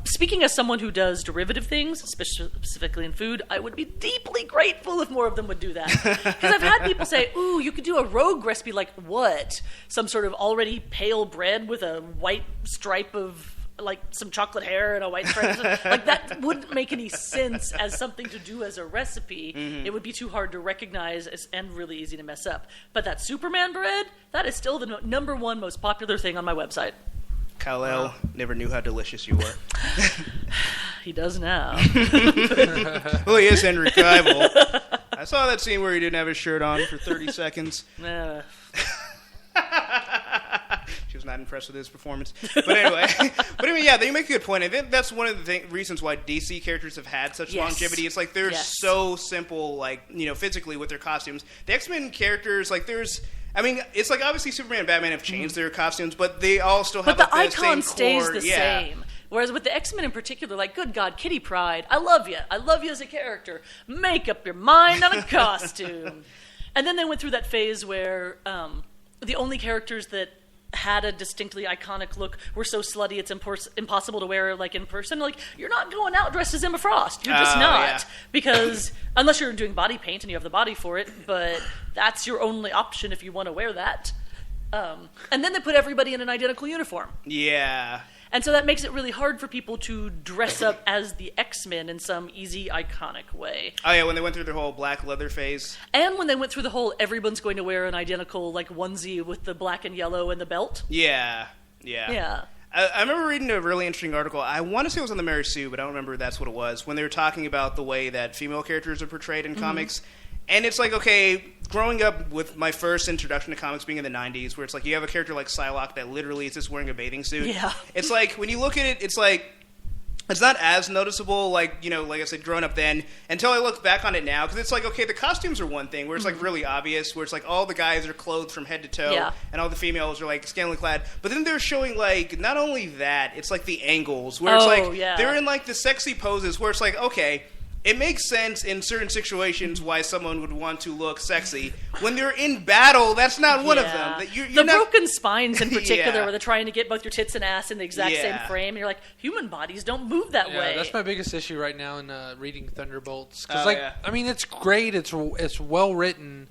Speaking as someone who does derivative things, specifically in food, I would be deeply grateful if more of them would do that. Because I've had people say, ooh, you could do a rogue recipe like what? Some sort of already pale bread with a white stripe of like some chocolate hair and a white stripe. Like that wouldn't make any sense as something to do as a recipe. It would be too hard to recognize and really easy to mess up. But that Superman bread, that is still the number 1 most popular thing on my website. Kal-El never knew how delicious you were. He does now. Well, he is Henry Cavill. I saw that scene where he didn't have his shirt on for 30 seconds. She was not impressed with his performance. But anyway, yeah, you make a good point. I think that's one of the reasons why DC characters have had such longevity. It's like they're so simple, like, you know, physically with their costumes. The X-Men characters, like I mean, it's like obviously Superman and Batman have changed their costumes, but they all still have but like, the icon same stays core, the same. Whereas with the X-Men in particular, like, good God, Kitty Pryde, I love you. I love you as a character. Make up your mind on a costume. And then they went through that phase where the only characters that had a distinctly iconic look were so slutty it's impossible to wear like in person. Like, you're not going out dressed as Emma Frost. You're just not. Because unless you're doing body paint and you have the body for it, but that's your only option if you want to wear that. And then they put everybody in an identical uniform. Yeah. And so that makes it really hard for people to dress up as the X-Men in some easy, iconic way. Oh yeah, when they went through their whole black leather phase. And when they went through the whole everyone's going to wear an identical like onesie with the black and yellow and the belt. Yeah. Yeah. I remember reading a really interesting article. I want to say it was on the Mary Sue, but I don't remember if that's what it was. When they were talking about the way that female characters are portrayed in comics. And it's like, okay, growing up with my first introduction to comics being in the 90s, where it's like you have a character like Psylocke that literally is just wearing a bathing suit. Yeah. It's like, when you look at it, it's like, it's not as noticeable, like, you know, like I said, growing up then, until I look back on it now, because it's like, okay, the costumes are one thing, where it's like really obvious, where it's like all the guys are clothed from head to toe, and all the females are like scantily clad, but then they're showing like, not only that, it's like the angles, where it's like, they're in like the sexy poses, where it's like, okay, it makes sense in certain situations why someone would want to look sexy. When they're in battle, that's not one of them. The broken spines in particular, where they're trying to get both your tits and ass in the exact same frame. And you're like, human bodies don't move that way. That's my biggest issue right now in reading Thunderbolts. Because, I mean, it's great. It's well written.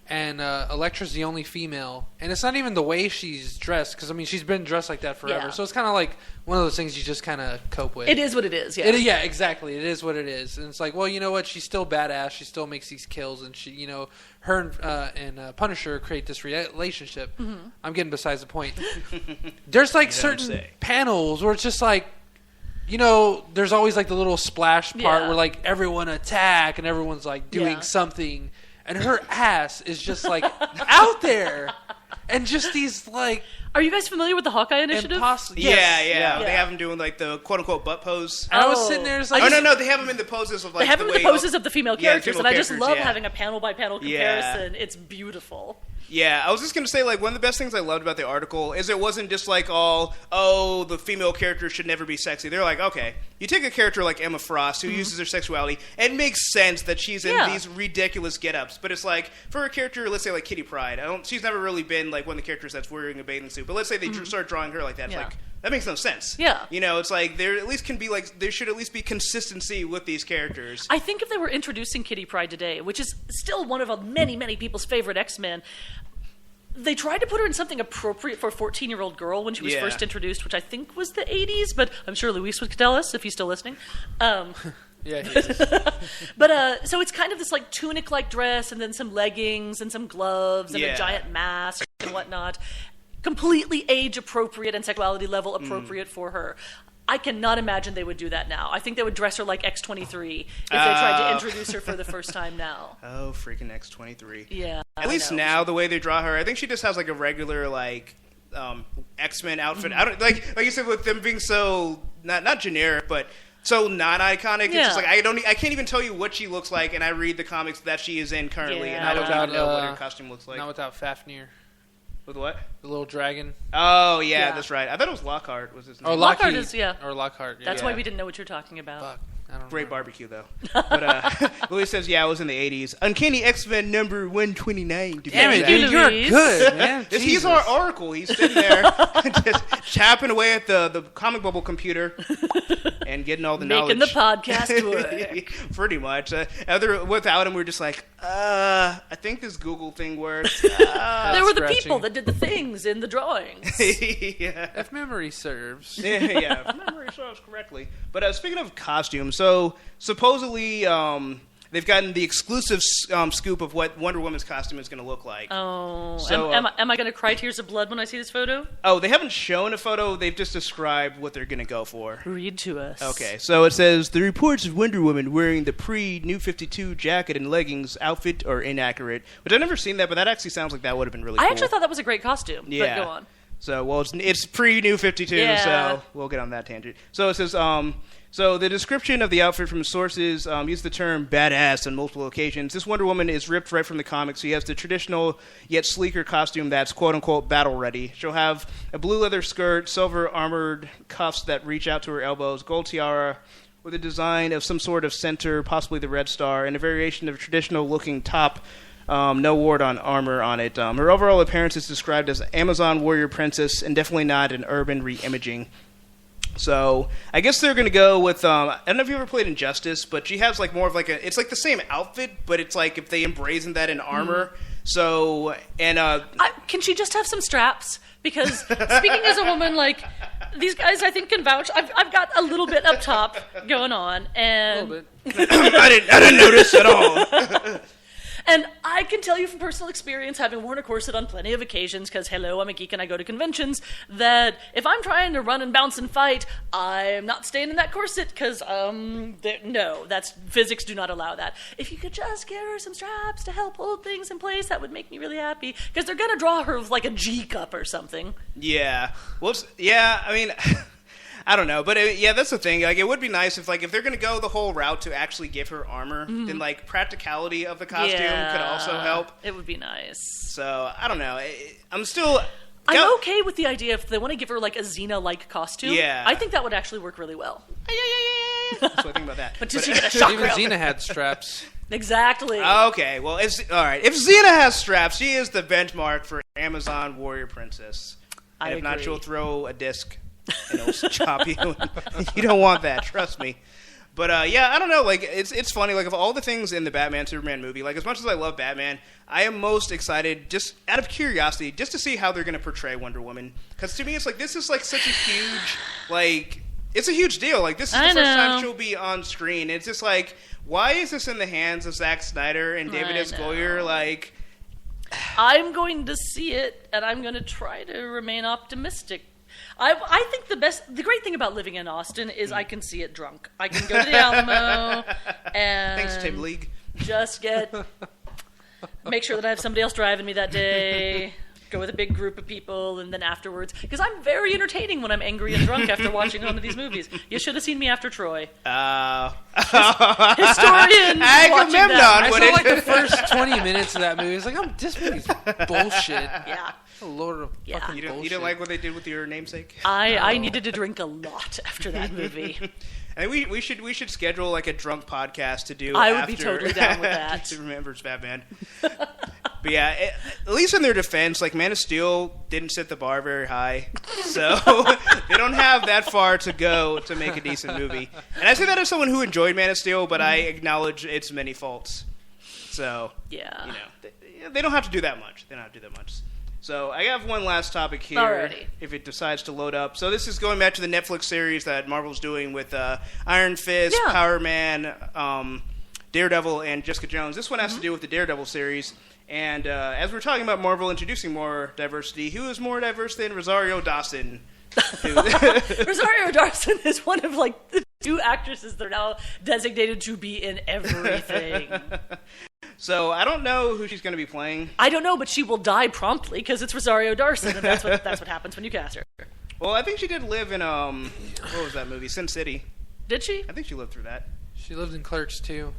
And Elektra's the only female. And it's not even the way she's dressed. Because, I mean, she's been dressed like that forever. So it's kind of like one of those things you just kind of cope with. It is what it is, yeah, exactly. It is what it is. And it's like, well, you know what? She's still badass. She still makes these kills. And, she, you know, her and Punisher create this relationship. I'm getting besides the point. There's, like, certain panels where it's just like, you know, there's always, like, the little splash part where, like, everyone attack and everyone's, like, doing something. And her ass is just, like, out there. And just these, like... Are you guys familiar with the Hawkeye Initiative? Yeah. They have him doing, like, the quote-unquote butt pose. And I was sitting there, it's like... no, they have him in the poses of, like, they have him in the poses of the female characters, and I just love yeah. having a panel-by-panel comparison. It's beautiful. Yeah, I was just going to say, like, one of the best things I loved about the article is it wasn't just like all, oh, the female character should never be sexy. They're like, okay, you take a character like Emma Frost, who uses her sexuality, it makes sense that she's in these ridiculous get-ups. But it's like, for a character, let's say, like, Kitty Pryde, she's never really been, like, one of the characters that's wearing a bathing suit. But let's say they start drawing her like that. It's like, that makes no sense. Yeah. You know, it's like, there should at least be consistency with these characters. I think if they were introducing Kitty Pryde today, which is still one of many, many people's favorite X-Men, they tried to put her in something appropriate for a 14-year-old girl when she was first introduced, which I think was the 80s, but I'm sure Luis would tell us if he's still listening. Yeah, he is. But so it's kind of this like tunic-like dress and then some leggings and some gloves and a giant mask and whatnot. Completely age-appropriate and sexuality level appropriate for her. I cannot imagine they would do that now. I think they would dress her like X-23 if they tried to introduce her for the first time now. Oh, freaking X-23. Yeah. At least now, the way they draw her, I think she just has like a regular like X-Men outfit. I don't like you said with them being so not generic, but so non-iconic. It's just like I can't even tell you what she looks like, and I read the comics that she is in currently, and I don't even know what her costume looks like. Not without Fafnir. With what? The little dragon. Oh, yeah, that's right. I thought it was Lockhart was his name. Oh, Lockhart is, Or Lockhart, yeah. That's why we didn't know what you're talking about. Fuck. I don't Great know. barbecue, though. But Louis says, yeah, it was in the 80s. Uncanny X-Men number 129. Damn it, dude, you're good, man. He's our oracle. He's sitting there just chapping away at the comic bubble computer and getting all the knowledge. Making the podcast work. Pretty much. Without him, we're just like, I think this Google thing works. There were the people that did the things in the drawings. If memory serves. If memory serves correctly. But speaking of costumes, so supposedly they've gotten the exclusive scoop of what Wonder Woman's costume is going to look like. Oh, so, am I going to cry tears of blood when I see this photo? Oh, they haven't shown a photo. They've just described what they're going to go for. Read to us. Okay, so it says, the reports of Wonder Woman wearing the pre-New 52 jacket and leggings outfit are inaccurate. Which I've never seen that, but that actually sounds like that would have been really cool. I actually thought that was a great costume, but go on. So, well, it's pre-New 52, so we'll get on that tangent. So it says, so the description of the outfit from sources used the term badass on multiple occasions. This Wonder Woman is ripped right from the comics. She has the traditional yet sleeker costume that's quote-unquote battle-ready. She'll have a blue leather skirt, silver armored cuffs that reach out to her elbows, gold tiara with a design of some sort of center, possibly the Red Star, and a variation of traditional-looking top. No ward on armor on it. Her overall appearance is described as Amazon warrior princess and definitely not an urban re-imaging. So I guess they're going to go with, I don't know if you ever played Injustice, but she has like more of like it's like the same outfit, but it's like if they embrace that in armor. So, and... can she just have some straps? Because speaking as a woman, like, these guys, I think, can vouch. I've got a little bit up top going on, and A little bit. I didn't notice at all. And I can tell you from personal experience, having worn a corset on plenty of occasions, because hello, I'm a geek and I go to conventions, that if I'm trying to run and bounce and fight, I'm not staying in that corset, because, no, physics do not allow that. If you could just give her some straps to help hold things in place, that would make me really happy, because they're going to draw her with like a G cup or something. Yeah. Whoops. Yeah, I mean... I don't know, but that's the thing. Like, it would be nice if they're going to go the whole route to actually give her armor, then practicality of the costume could also help. It would be nice. So I don't know. I'm okay with the idea if they want to give her like a Xena-like costume. Yeah. I think that would actually work really well. Yeah. That's what I think about that. But does she get a shock Even rail? Xena had straps. Exactly. Okay, well, all right. If Xena has straps, she is the benchmark for Amazon warrior princess. And if not, agree. she'll throw a disc and it'll chop you. You don't want that, trust me. But I don't know. Like, it's funny. Like, of all the things in the Batman Superman movie, like, as much as I love Batman, I am most excited, just out of curiosity, just to see how they're going to portray Wonder Woman. Because to me, it's like, this is like such a huge, like, it's a huge deal. Like, this is the first time she'll be on screen. It's just like, why is this in the hands of Zack Snyder and David S. Goyer? Like, I'm going to see it, and I'm going to try to remain optimistic. I think the great thing about living in Austin is I can see it drunk. I can go to the Alamo and thanks, Tim League. Just make sure that I have somebody else driving me that day. Go with a big group of people, and then afterwards, because I'm very entertaining when I'm angry and drunk after watching one of these movies. You should have seen me after Troy. Historian. Agamemnon. I saw like the first 20 minutes of that movie. It's like, this movie's bullshit. Yeah. A load of fucking You bullshit. didn't like what they did with your namesake? I needed to drink a lot after that movie. And we should schedule like a drunk podcast to do. I would be totally down with that. To remember Batman. But yeah, at least in their defense, like Man of Steel didn't set the bar very high, so they don't have that far to go to make a decent movie. And I say that as someone who enjoyed Man of Steel, but I acknowledge its many faults. So Yeah. they don't have to do that much. They don't have to do that much. So I have one last topic here, Alrighty. if it decides to load up. So this is going back to the Netflix series that Marvel's doing with Iron Fist, Yeah. Power Man, Daredevil, and Jessica Jones. This one has to do with the Daredevil series. And as we're talking about Marvel introducing more diversity, who is more diverse than Rosario Dawson? Rosario Dawson is one of like the two actresses that are now designated to be in everything. So I don't know who she's going to be playing. I don't know, but she will die promptly because it's Rosario Dawson, and that's what happens when you cast her. Well, I think she did live in what was that movie? Sin City. Did she? I think she lived through that. She lived in Clerks too.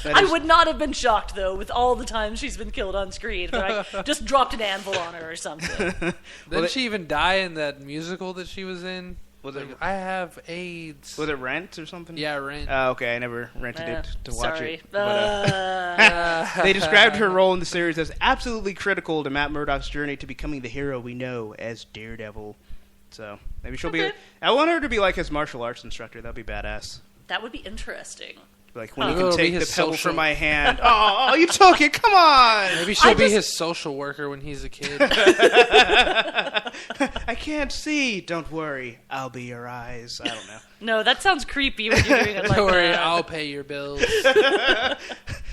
I would not have been shocked though with all the times she's been killed on screen. But I just dropped an anvil on her or something. Didn't she even die in that musical that she was in? Was it? I have AIDS. Was it Rent or something? Yeah, Rent. Oh, okay. I never rented it to watch sorry. it. But, they described her role in the series as absolutely critical to Matt Murdock's journey to becoming the hero we know as Daredevil. So maybe she'll be. I want her to be like his martial arts instructor. That'd be badass. That would be interesting. Like when Huh. you can It'll take be the his pebble social- from my hand. Oh, you took it. Come on. Maybe she'll be his social worker when he's a kid. I can't see. Don't worry. I'll be your eyes. I don't know. No, that sounds creepy when you're doing it like Don't worry, that. I'll pay your bills.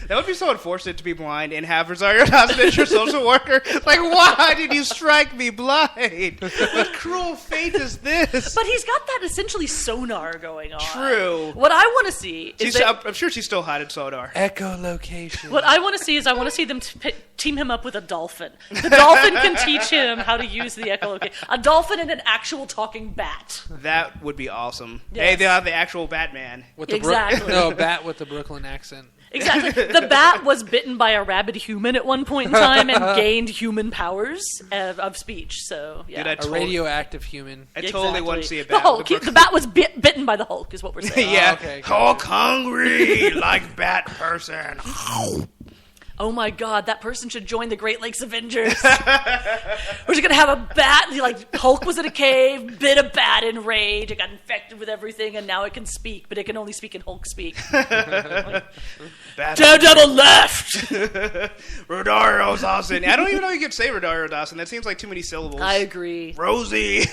That would be so unfortunate to be blind and have Rosario Dawson as your social worker. Like, why did you strike me blind? What cruel fate is this? But he's got that essentially sonar going on. True. What I want to see is I'm sure she's still hot at Sodar. Echolocation. what I want to see is I want to see them team him up with a dolphin. The dolphin can teach him how to use the echolocation. A dolphin and an actual talking bat. That would be awesome. Yes. Hey, they have the actual Batman. With the Exactly. No, bat with the Brooklyn accent. Exactly. The bat was bitten by a rabid human at one point in time and gained human powers of speech. So, yeah. Dude, A radioactive human. I totally want to see a The bat. Hulk. with The bat was bitten by the Hulk, is what we're saying. Yeah. okay. Hulk hungry like bat person. oh my god, that person should join the Great Lakes Avengers. We're just gonna have a bat. Like Hulk was in a cave, bit a bat in rage, it got infected with everything, and now it can speak, but it can only speak in Hulk speak. Daredevil left. Rosario Dawson. I don't even know you could say Rosario Dawson. That seems like too many syllables. I agree. Rosie.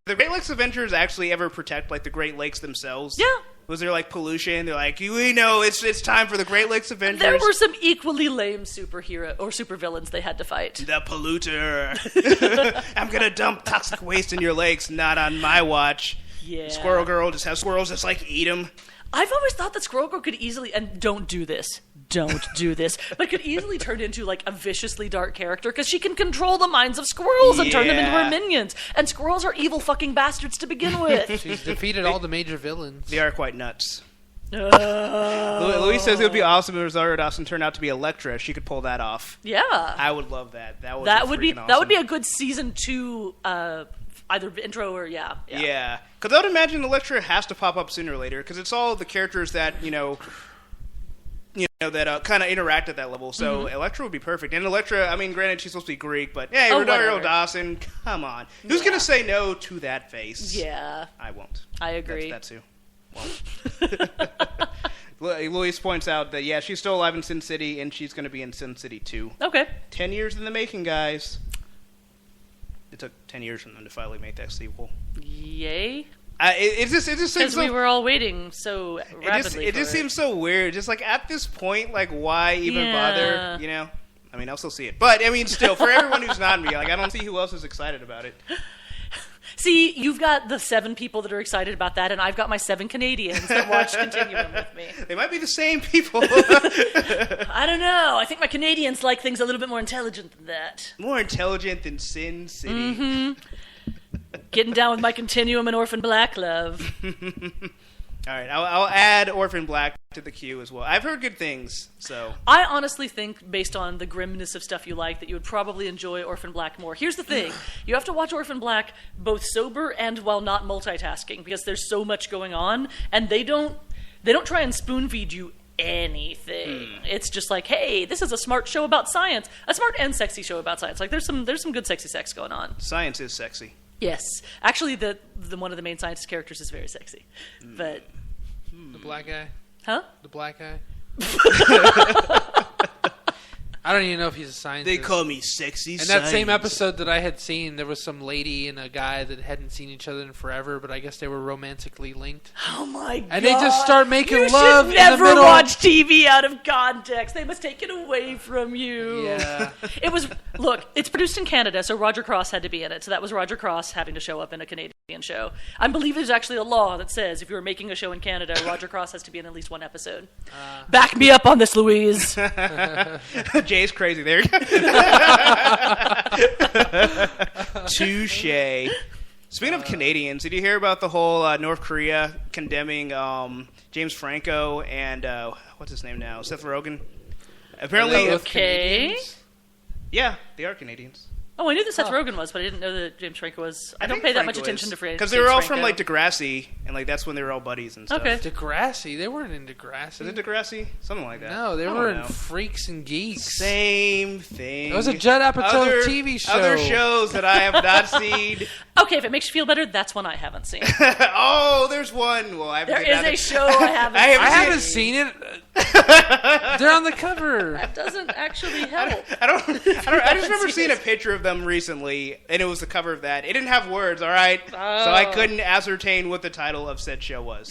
The Great Lakes Avengers actually ever protect like the Great Lakes themselves? Yeah. Was there like pollution? They're like, we know it's time for the Great Lakes Avengers. There were some equally lame superhero or supervillains they had to fight. The polluter. I'm gonna dump toxic waste in your lakes. Not on my watch. Yeah. Squirrel Girl just has squirrels just like eat them. I've always thought that Squirrel Girl could easily, and don't do this, but could easily turn into like a viciously dark character because she can control the minds of squirrels and turn them into her minions. And squirrels are evil fucking bastards to begin with. She's defeated all the major villains. They are quite nuts. Louis says it would be awesome if Rosario Dawson turned out to be Elektra. She could pull that off. Yeah, I would love that. That would be a good season 2 either intro or yeah. Because I would imagine Elektra has to pop up sooner or later because it's all the characters that that kind of interact at that level. So Elektra would be perfect. And Elektra, I mean, granted she's supposed to be Greek, but hey, Rosario Dawson, come on, who's gonna say no to that face? Yeah, I won't. I agree. That's who. Won't. Luis points out that she's still alive in Sin City, and she's going to be in Sin City 2. Okay. 10 years in the making, guys. It took 10 years for them to finally make that sequel. Yay. It just seems because so, we were all waiting so rapidly. It just seems so weird. Just like at this point, like why even bother? I mean, I'll still see it, but I mean, still for everyone who's not me, like I don't see who else is excited about it. See, you've got the 7 people that are excited about that, and I've got my 7 Canadians that watch Continuum with me. They might be the same people. I don't know. I think my Canadians like things a little bit more intelligent than that. More intelligent than Sin City. Mm-hmm. Getting down with my Continuum and Orphan Black love. All right, I'll add Orphan Black to the queue as well. I've heard good things, so... I honestly think, based on the grimness of stuff you like, that you would probably enjoy Orphan Black more. Here's the thing. You have to watch Orphan Black both sober and while not multitasking, because there's so much going on, and they don't try and spoon-feed you anything. It's just like, hey, this is a smart show about science. A smart and sexy show about science. Like, there's some good sexy sex going on. Science is sexy. Yes. Actually, the one of the main scientist characters is very sexy. But... The black guy? Huh? The black guy? I don't even know if he's a scientist. They call me sexy In science. that same episode that I had seen, there was some lady and a guy that hadn't seen each other in forever, but I guess they were romantically linked. Oh my god. And they just start making love in the never middle. watch TV out of context. They must take it away from you. Yeah. Look, it's produced in Canada, so Roger Cross had to be in it. So that was Roger Cross having to show up in a Canadian show. I believe there's actually a law that says if you're making a show in Canada, Roger Cross has to be in at least one episode. Back me up on this, Louise. Jay's crazy there. Touche. Speaking of Canadians, did you hear about the whole North Korea condemning James Franco and what's his name now? Seth Rogen? Apparently, Okay. Yeah, they are Canadians. Oh, I knew that Seth Rogen was, but I didn't know that James Franco was. I don't pay that much attention to Franco. Because they were all from like Degrassi, and like that's when they were all buddies and stuff. Okay. Degrassi? They weren't in Degrassi. Is it Degrassi? Something like that. No, they were in Freaks and Geeks. Same thing. It was a Judd Apatow TV show. Other shows that I have not seen. Okay, if it makes you feel better, that's one I haven't seen. Oh, there's one. Well, there is a show I haven't seen. I haven't seen it. They're on the cover. That doesn't actually help. I just remember seeing a picture of them recently, and it was the cover of that. It didn't have words, all right? So I couldn't ascertain what the title of said show was.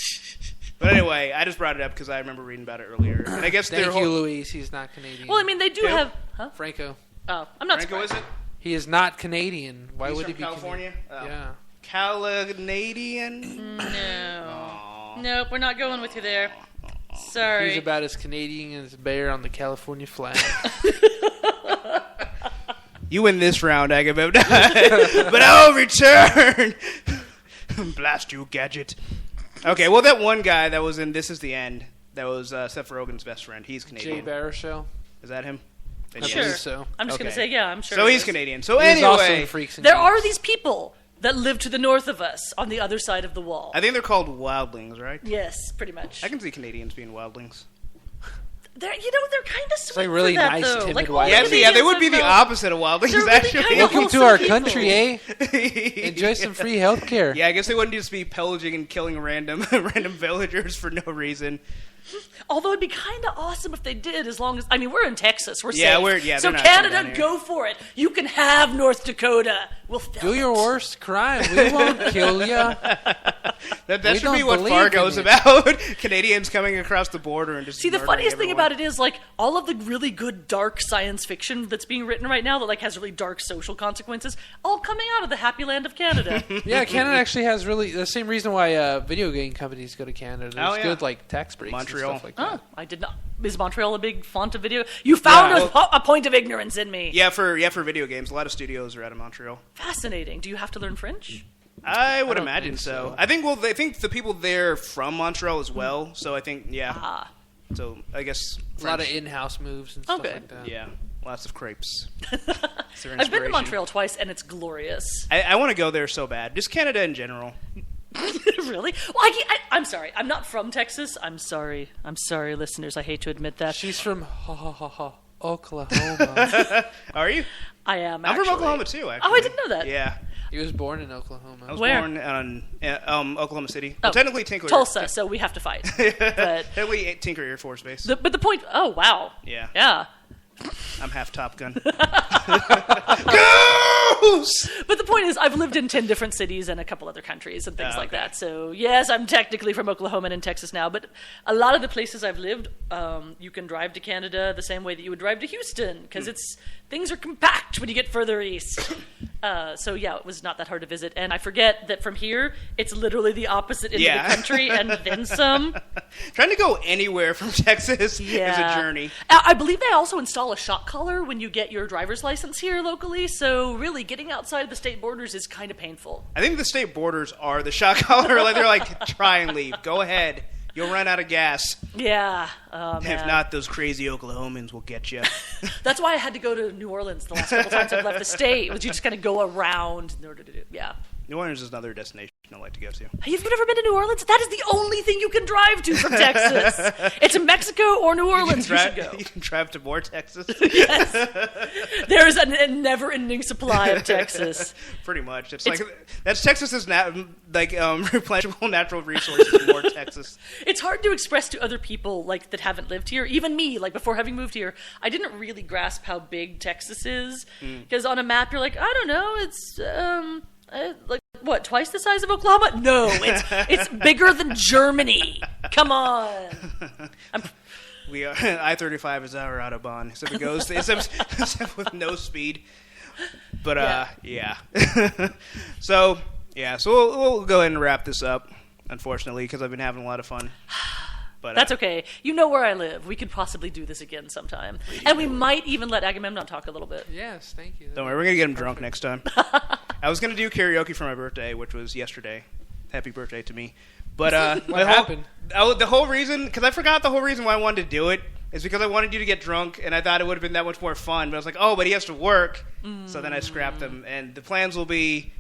But anyway, I just brought it up because I remember reading about it earlier. And I guess Thank you, Louise. He's not Canadian. Well, I mean, they do have... Huh? Franco. Oh, I'm not Franco, surprised. is it? He is not Canadian. Why He's would from he be California? Canadian? Oh. Yeah. Canadian? No. Nope, we're not going with you there. Sorry. He's about as Canadian as a bear on the California flag. You win this round, Agamemnon. But I'll return. Blast you, gadget. Okay, well, that one guy that was in This Is the End, that was Seth Rogen's best friend. He's Canadian. Jay Baruchel. Is that him? I Sure. believe so. I'm just going to say, yeah, I'm sure. So he's Canadian. So He's also in anyway, Freaks and There Geeks. are these people that live to the north of us on the other side of the wall. I think they're called wildlings, right? Yes, pretty much. I can see Canadians being wildlings. they're kind of sweet. like really for that, nice, though. timid Like, all white the Yeah, lady. yeah, they Canadians would be the I've opposite of wildlings, They're really actually. kind of Welcome to wholesome our people. country, eh? Enjoy some free healthcare. Yeah, I guess they wouldn't just be pillaging and killing random villagers for no reason. Although it'd be kind of awesome if they did, as long as we're in Texas, we're Yeah, safe. they're So not coming Canada, down here. go for it. You can have North Dakota. We'll film Do your it. worst crime. We won't kill ya. That We should be don't what believe Fargo's in it. about. Canadians coming across the border and just See, the murdering funniest thing everyone. about it is, like, all of the really good dark science fiction that's being written right now that, like, has really dark social consequences, all coming out of the happy land of Canada. Yeah, Canada actually has really the same reason why video game companies go to Canada. There's Oh, yeah. good like tax breaks Montreal. and stuff like that. Oh, I did not. Is Montreal a big font of video? You found Yeah. a point of ignorance in me. Yeah, for video games, a lot of studios are out of Montreal. Fascinating. Do you have to learn French? I would don't imagine think so. so. I think the people there are from Montreal as well. So I think Ah. So I guess A lot of French. in-house moves and stuff Okay. like that. Yeah, lots of crepes. It's their I've been to inspiration. Montreal twice, and it's glorious. I want to go there so bad. Just Canada in general. Really? Well, I'm sorry. I'm not from Texas. I'm sorry. I'm sorry, listeners. I hate to admit that. She's from Oklahoma. Are you? I am. I'm from actually. Oklahoma too. Actually. Oh, I didn't know that. Yeah, He was born in Oklahoma. I was Where? born on Oklahoma City. Oh, Well, technically Tinker. Tulsa. So we have to fight. But Technically Tinker Air Force Base. but the point. Oh wow. Yeah. Yeah. I'm half Top Gun. Goose! But the point is, I've lived in 10 different cities and a couple other countries and things like okay. that. So, yes, I'm technically from Oklahoma and in Texas now, but a lot of the places I've lived, you can drive to Canada the same way that you would drive to Houston, because things are compact when you get further east. So, yeah, it was not that hard to visit. And I forget that from here, it's literally the opposite end Yeah. of the country and then some. Trying to go anywhere from Texas is a journey. I believe they also install a shock collar when you get your driver's license here locally, so really getting outside the state borders is kind of painful. I think the state borders are the shock collar. Like they're like, try and leave. Go ahead. You'll run out of gas. Yeah. Oh, man. If not, those crazy Oklahomans will get you. That's why I had to go to New Orleans the last couple times I've left the state. Was you just kind of go around in order to do? Yeah. New Orleans is another destination I like to go to. You've never been to New Orleans? That is the only thing you can drive to from Texas. It's Mexico or New Orleans. You should go. You can drive to more Texas. Yes. There is a never-ending supply of Texas. Pretty much. It's like that's Texas's replenishable natural resources. More Texas. It's hard to express to other people like that haven't lived here. Even me, like before having moved here, I didn't really grasp how big Texas is. Because on a map, you're like, I don't know, it's like what, twice the size of Oklahoma? No, it's bigger than Germany. Come on. We are I-35 is our autobahn, except it goes except with no speed. But yeah. So we'll go ahead and wrap this up. Unfortunately, because I've been having a lot of fun. But That's okay. You know where I live. We could possibly do this again sometime. And we might even let Agamemnon talk a little bit. Yes, thank you. Don't worry, we're gonna get him drunk next time. I was gonna do karaoke for my birthday, which was yesterday. Happy birthday to me. But What happened? The whole reason, because I forgot the whole reason why I wanted to do it is because I wanted you to get drunk, and I thought it would have been that much more fun. But I was like, oh, but he has to work, so then I scrapped them, and the plans will be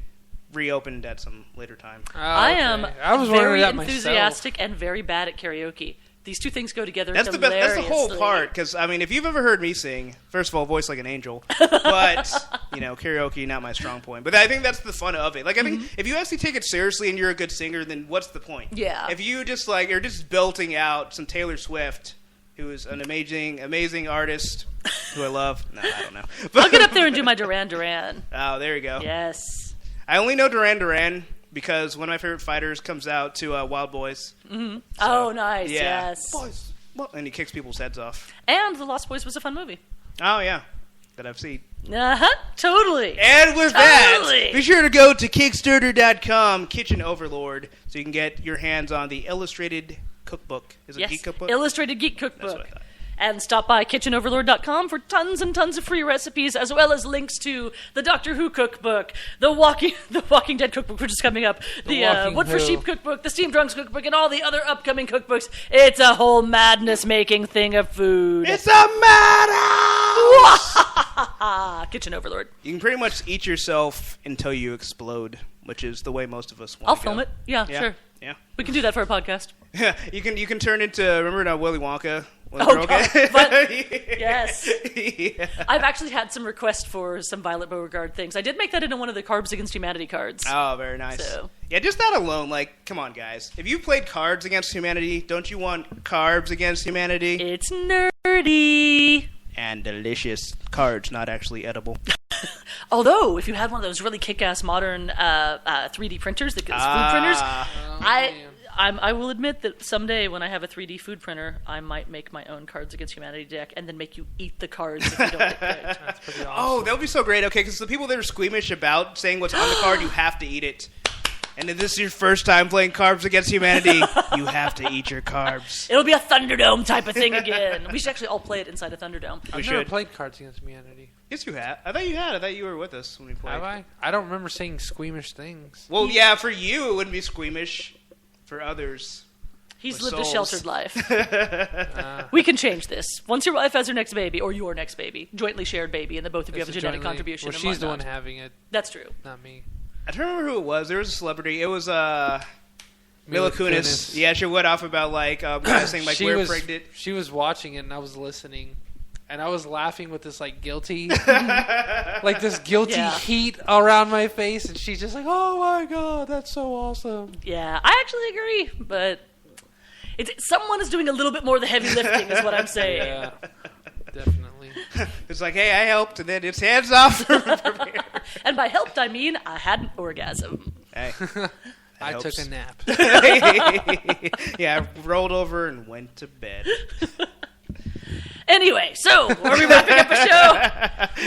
reopened at some later time. Oh, I okay. am I was wondering very that myself. enthusiastic and very bad at karaoke. These two things go together That's the best. That's the whole hilariously. part. Because I mean, if you've ever heard me sing, first of all, voice like an angel, but karaoke not my strong point. But I think that's the fun of it. Like I think if you actually take it seriously and you're a good singer, then what's the point? Yeah. If you just are just belting out some Taylor Swift, who is an amazing artist who I love. No, I don't know. I'll get up there and do my Duran Duran. Oh, there you go. Yes. I only know Duran Duran because one of my favorite fighters comes out to Wild Boys. Oh, nice. Yeah. Yes. Boys. Well, and he kicks people's heads off. And The Lost Boys was a fun movie. Oh yeah, that I've seen. Totally. And with Totally. that, be sure to go to Kickstarter.com, Kitchen Overlord, so you can get your hands on the illustrated cookbook. Is it Yes. Geek Cookbook? Illustrated Geek That's Cookbook. what I thought. And stop by kitchenoverlord.com for tons and tons of free recipes, as well as links to the Doctor Who cookbook, the Walking Dead cookbook, which is coming up, the Walking Wood for Who. Sheep cookbook, the Steam Drunks cookbook, and all the other upcoming cookbooks. It's a whole madness-making thing of food. It's a madhouse! Kitchen Overlord. You can pretty much eat yourself until you explode, which is the way most of us want I'll to film go. it. Yeah, sure. Yeah. We can do that for a podcast. Yeah, you can turn into, remember Willy Wonka, When the girl God. gets- But, yes. Yeah. I've actually had some requests for some Violet Beauregard things. I did make that into one of the Carbs Against Humanity cards. Oh, very nice. So. Yeah, just that alone. Like, come on, guys. If you played Cards Against Humanity, don't you want Carbs Against Humanity? It's nerdy. And delicious cards, not actually edible. Although, if you had one of those really kick-ass modern 3D printers, that food printers, I will admit that someday when I have a 3D food printer, I might make my own Cards Against Humanity deck and then make you eat the cards if you don't get picked. That's pretty awesome. Oh, that would be so great. Okay, because the people that are squeamish about saying what's on the card, you have to eat it. And if this is your first time playing Carbs Against Humanity, you have to eat your carbs. It'll be a Thunderdome type of thing again. We should actually all play it inside a Thunderdome. I've we never should. played Cards Against Humanity. Yes, you have. I thought you had. I thought you were with us when we played. Have I? I don't remember saying squeamish things. Well, yeah, for you, it wouldn't be squeamish. For others. He's For lived souls. a sheltered life. We can change this. Once your wife has her next baby, or your next baby, jointly shared baby, and then both of you have a It's genetic jointly- contribution. Well, and she's the one whatnot. having it, That's true. not me. I don't remember who it was. There was a celebrity. It was Mila Kunis. Yeah, she went off about guys saying She we're was- pregnant. She was watching it, and I was listening. And I was laughing with this guilty, this guilty Yeah. heat around my face, and she's just like, "Oh my god, that's so awesome!" Yeah, I actually agree, but someone is doing a little bit more of the heavy lifting, is what I'm saying. Yeah, definitely. It's like, hey, I helped, and then it's hands off from here. And by helped, I mean I had an orgasm. Hey, I helps. took a nap. yeah, I rolled over and went to bed. Anyway, so are we wrapping up a show?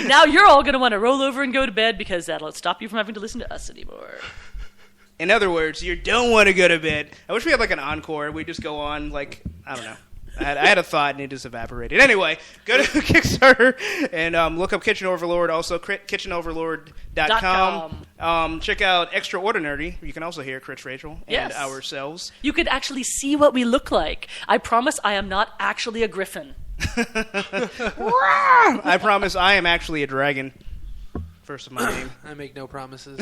Now you're all going to want to roll over and go to bed because that'll stop you from having to listen to us anymore. In other words, you don't want to go to bed. I wish we had an encore. We just go on I don't know. I had a thought and it just evaporated. Anyway, go to Kickstarter and look up Kitchen Overlord. Also, kitchenoverlord.com. Check out Extraordinary. You can also hear Chris, Rachel, and Yes. ourselves. You could actually see what we look like. I promise I am not actually a griffin. I promise I am actually a dragon. First of my name. I make no promises.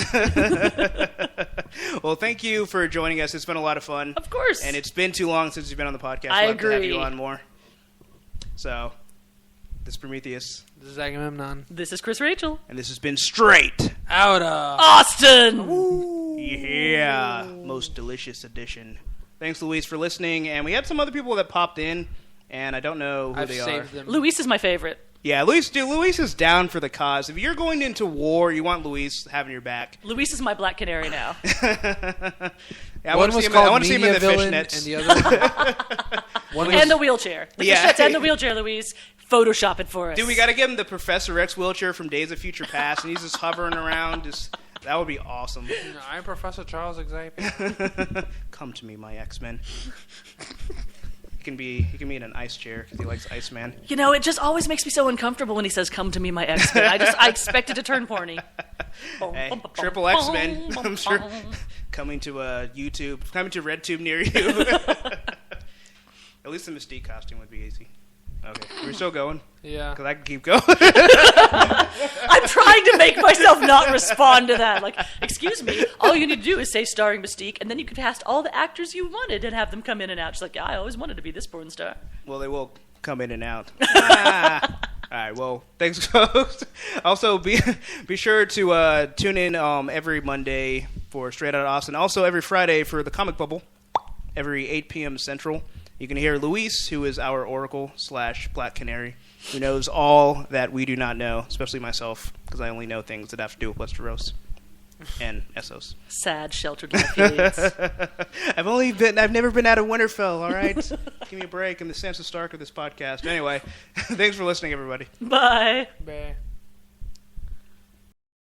Well, thank you for joining us. It's been a lot of fun. Of course. And it's been too long since you've been on the podcast. I Love to have agree. you on more. So, this is Prometheus. This is Agamemnon. This is Chris Rachel. And this has been Straight. Outta Austin! Yeah. Most delicious edition. Thanks, Luis, for listening. And we had some other people that popped in, and I don't know who I've they are. saved them. Luis is my favorite. Yeah, Luis is down for the cause. If you're going into war, you want Luis having your back. Luis is my black canary now. Yeah, I One want to was see him, called I want to see him in Media the Villain, fishnets. and the other one was And the wheelchair. The Yeah. fishnets and the wheelchair, Luis. Photoshop it for us. Dude, we got to give him the Professor X wheelchair from Days of Future Past, and he's just hovering around. That would be awesome. I'm Professor Charles Xavier. Come to me, my X-Men. He can be in an ice chair because he likes Iceman. You know, it just always makes me so uncomfortable when he says, "Come to me, my X-Men." I expect it to turn porny. Hey, triple X-Men. I'm sure coming to YouTube, coming to RedTube near you. At least the Mystique costume would be easy. Okay, we're still going Yeah. because I can keep going. I'm trying to make myself not respond to that. Like, excuse me, all you need to do is say starring Mystique, and then you could cast all the actors you wanted and have them come in and out. She's like, yeah, I always wanted to be this porn star. Well, they will come in and out. All right. Well, thanks, folks. Also, be sure to tune in every Monday for Straight Outta Austin. Also, every Friday for the Comic Bubble, every 8 p.m. Central. You can hear Luis, who is our Oracle / Black Canary, who knows all that we do not know, especially myself, because I only know things that have to do with Westeros and Essos. Sad, sheltered life he leads. I've never been out of Winterfell, all right? Give me a break. I'm the Sansa Stark of this podcast. Anyway, thanks for listening, everybody. Bye. Bah.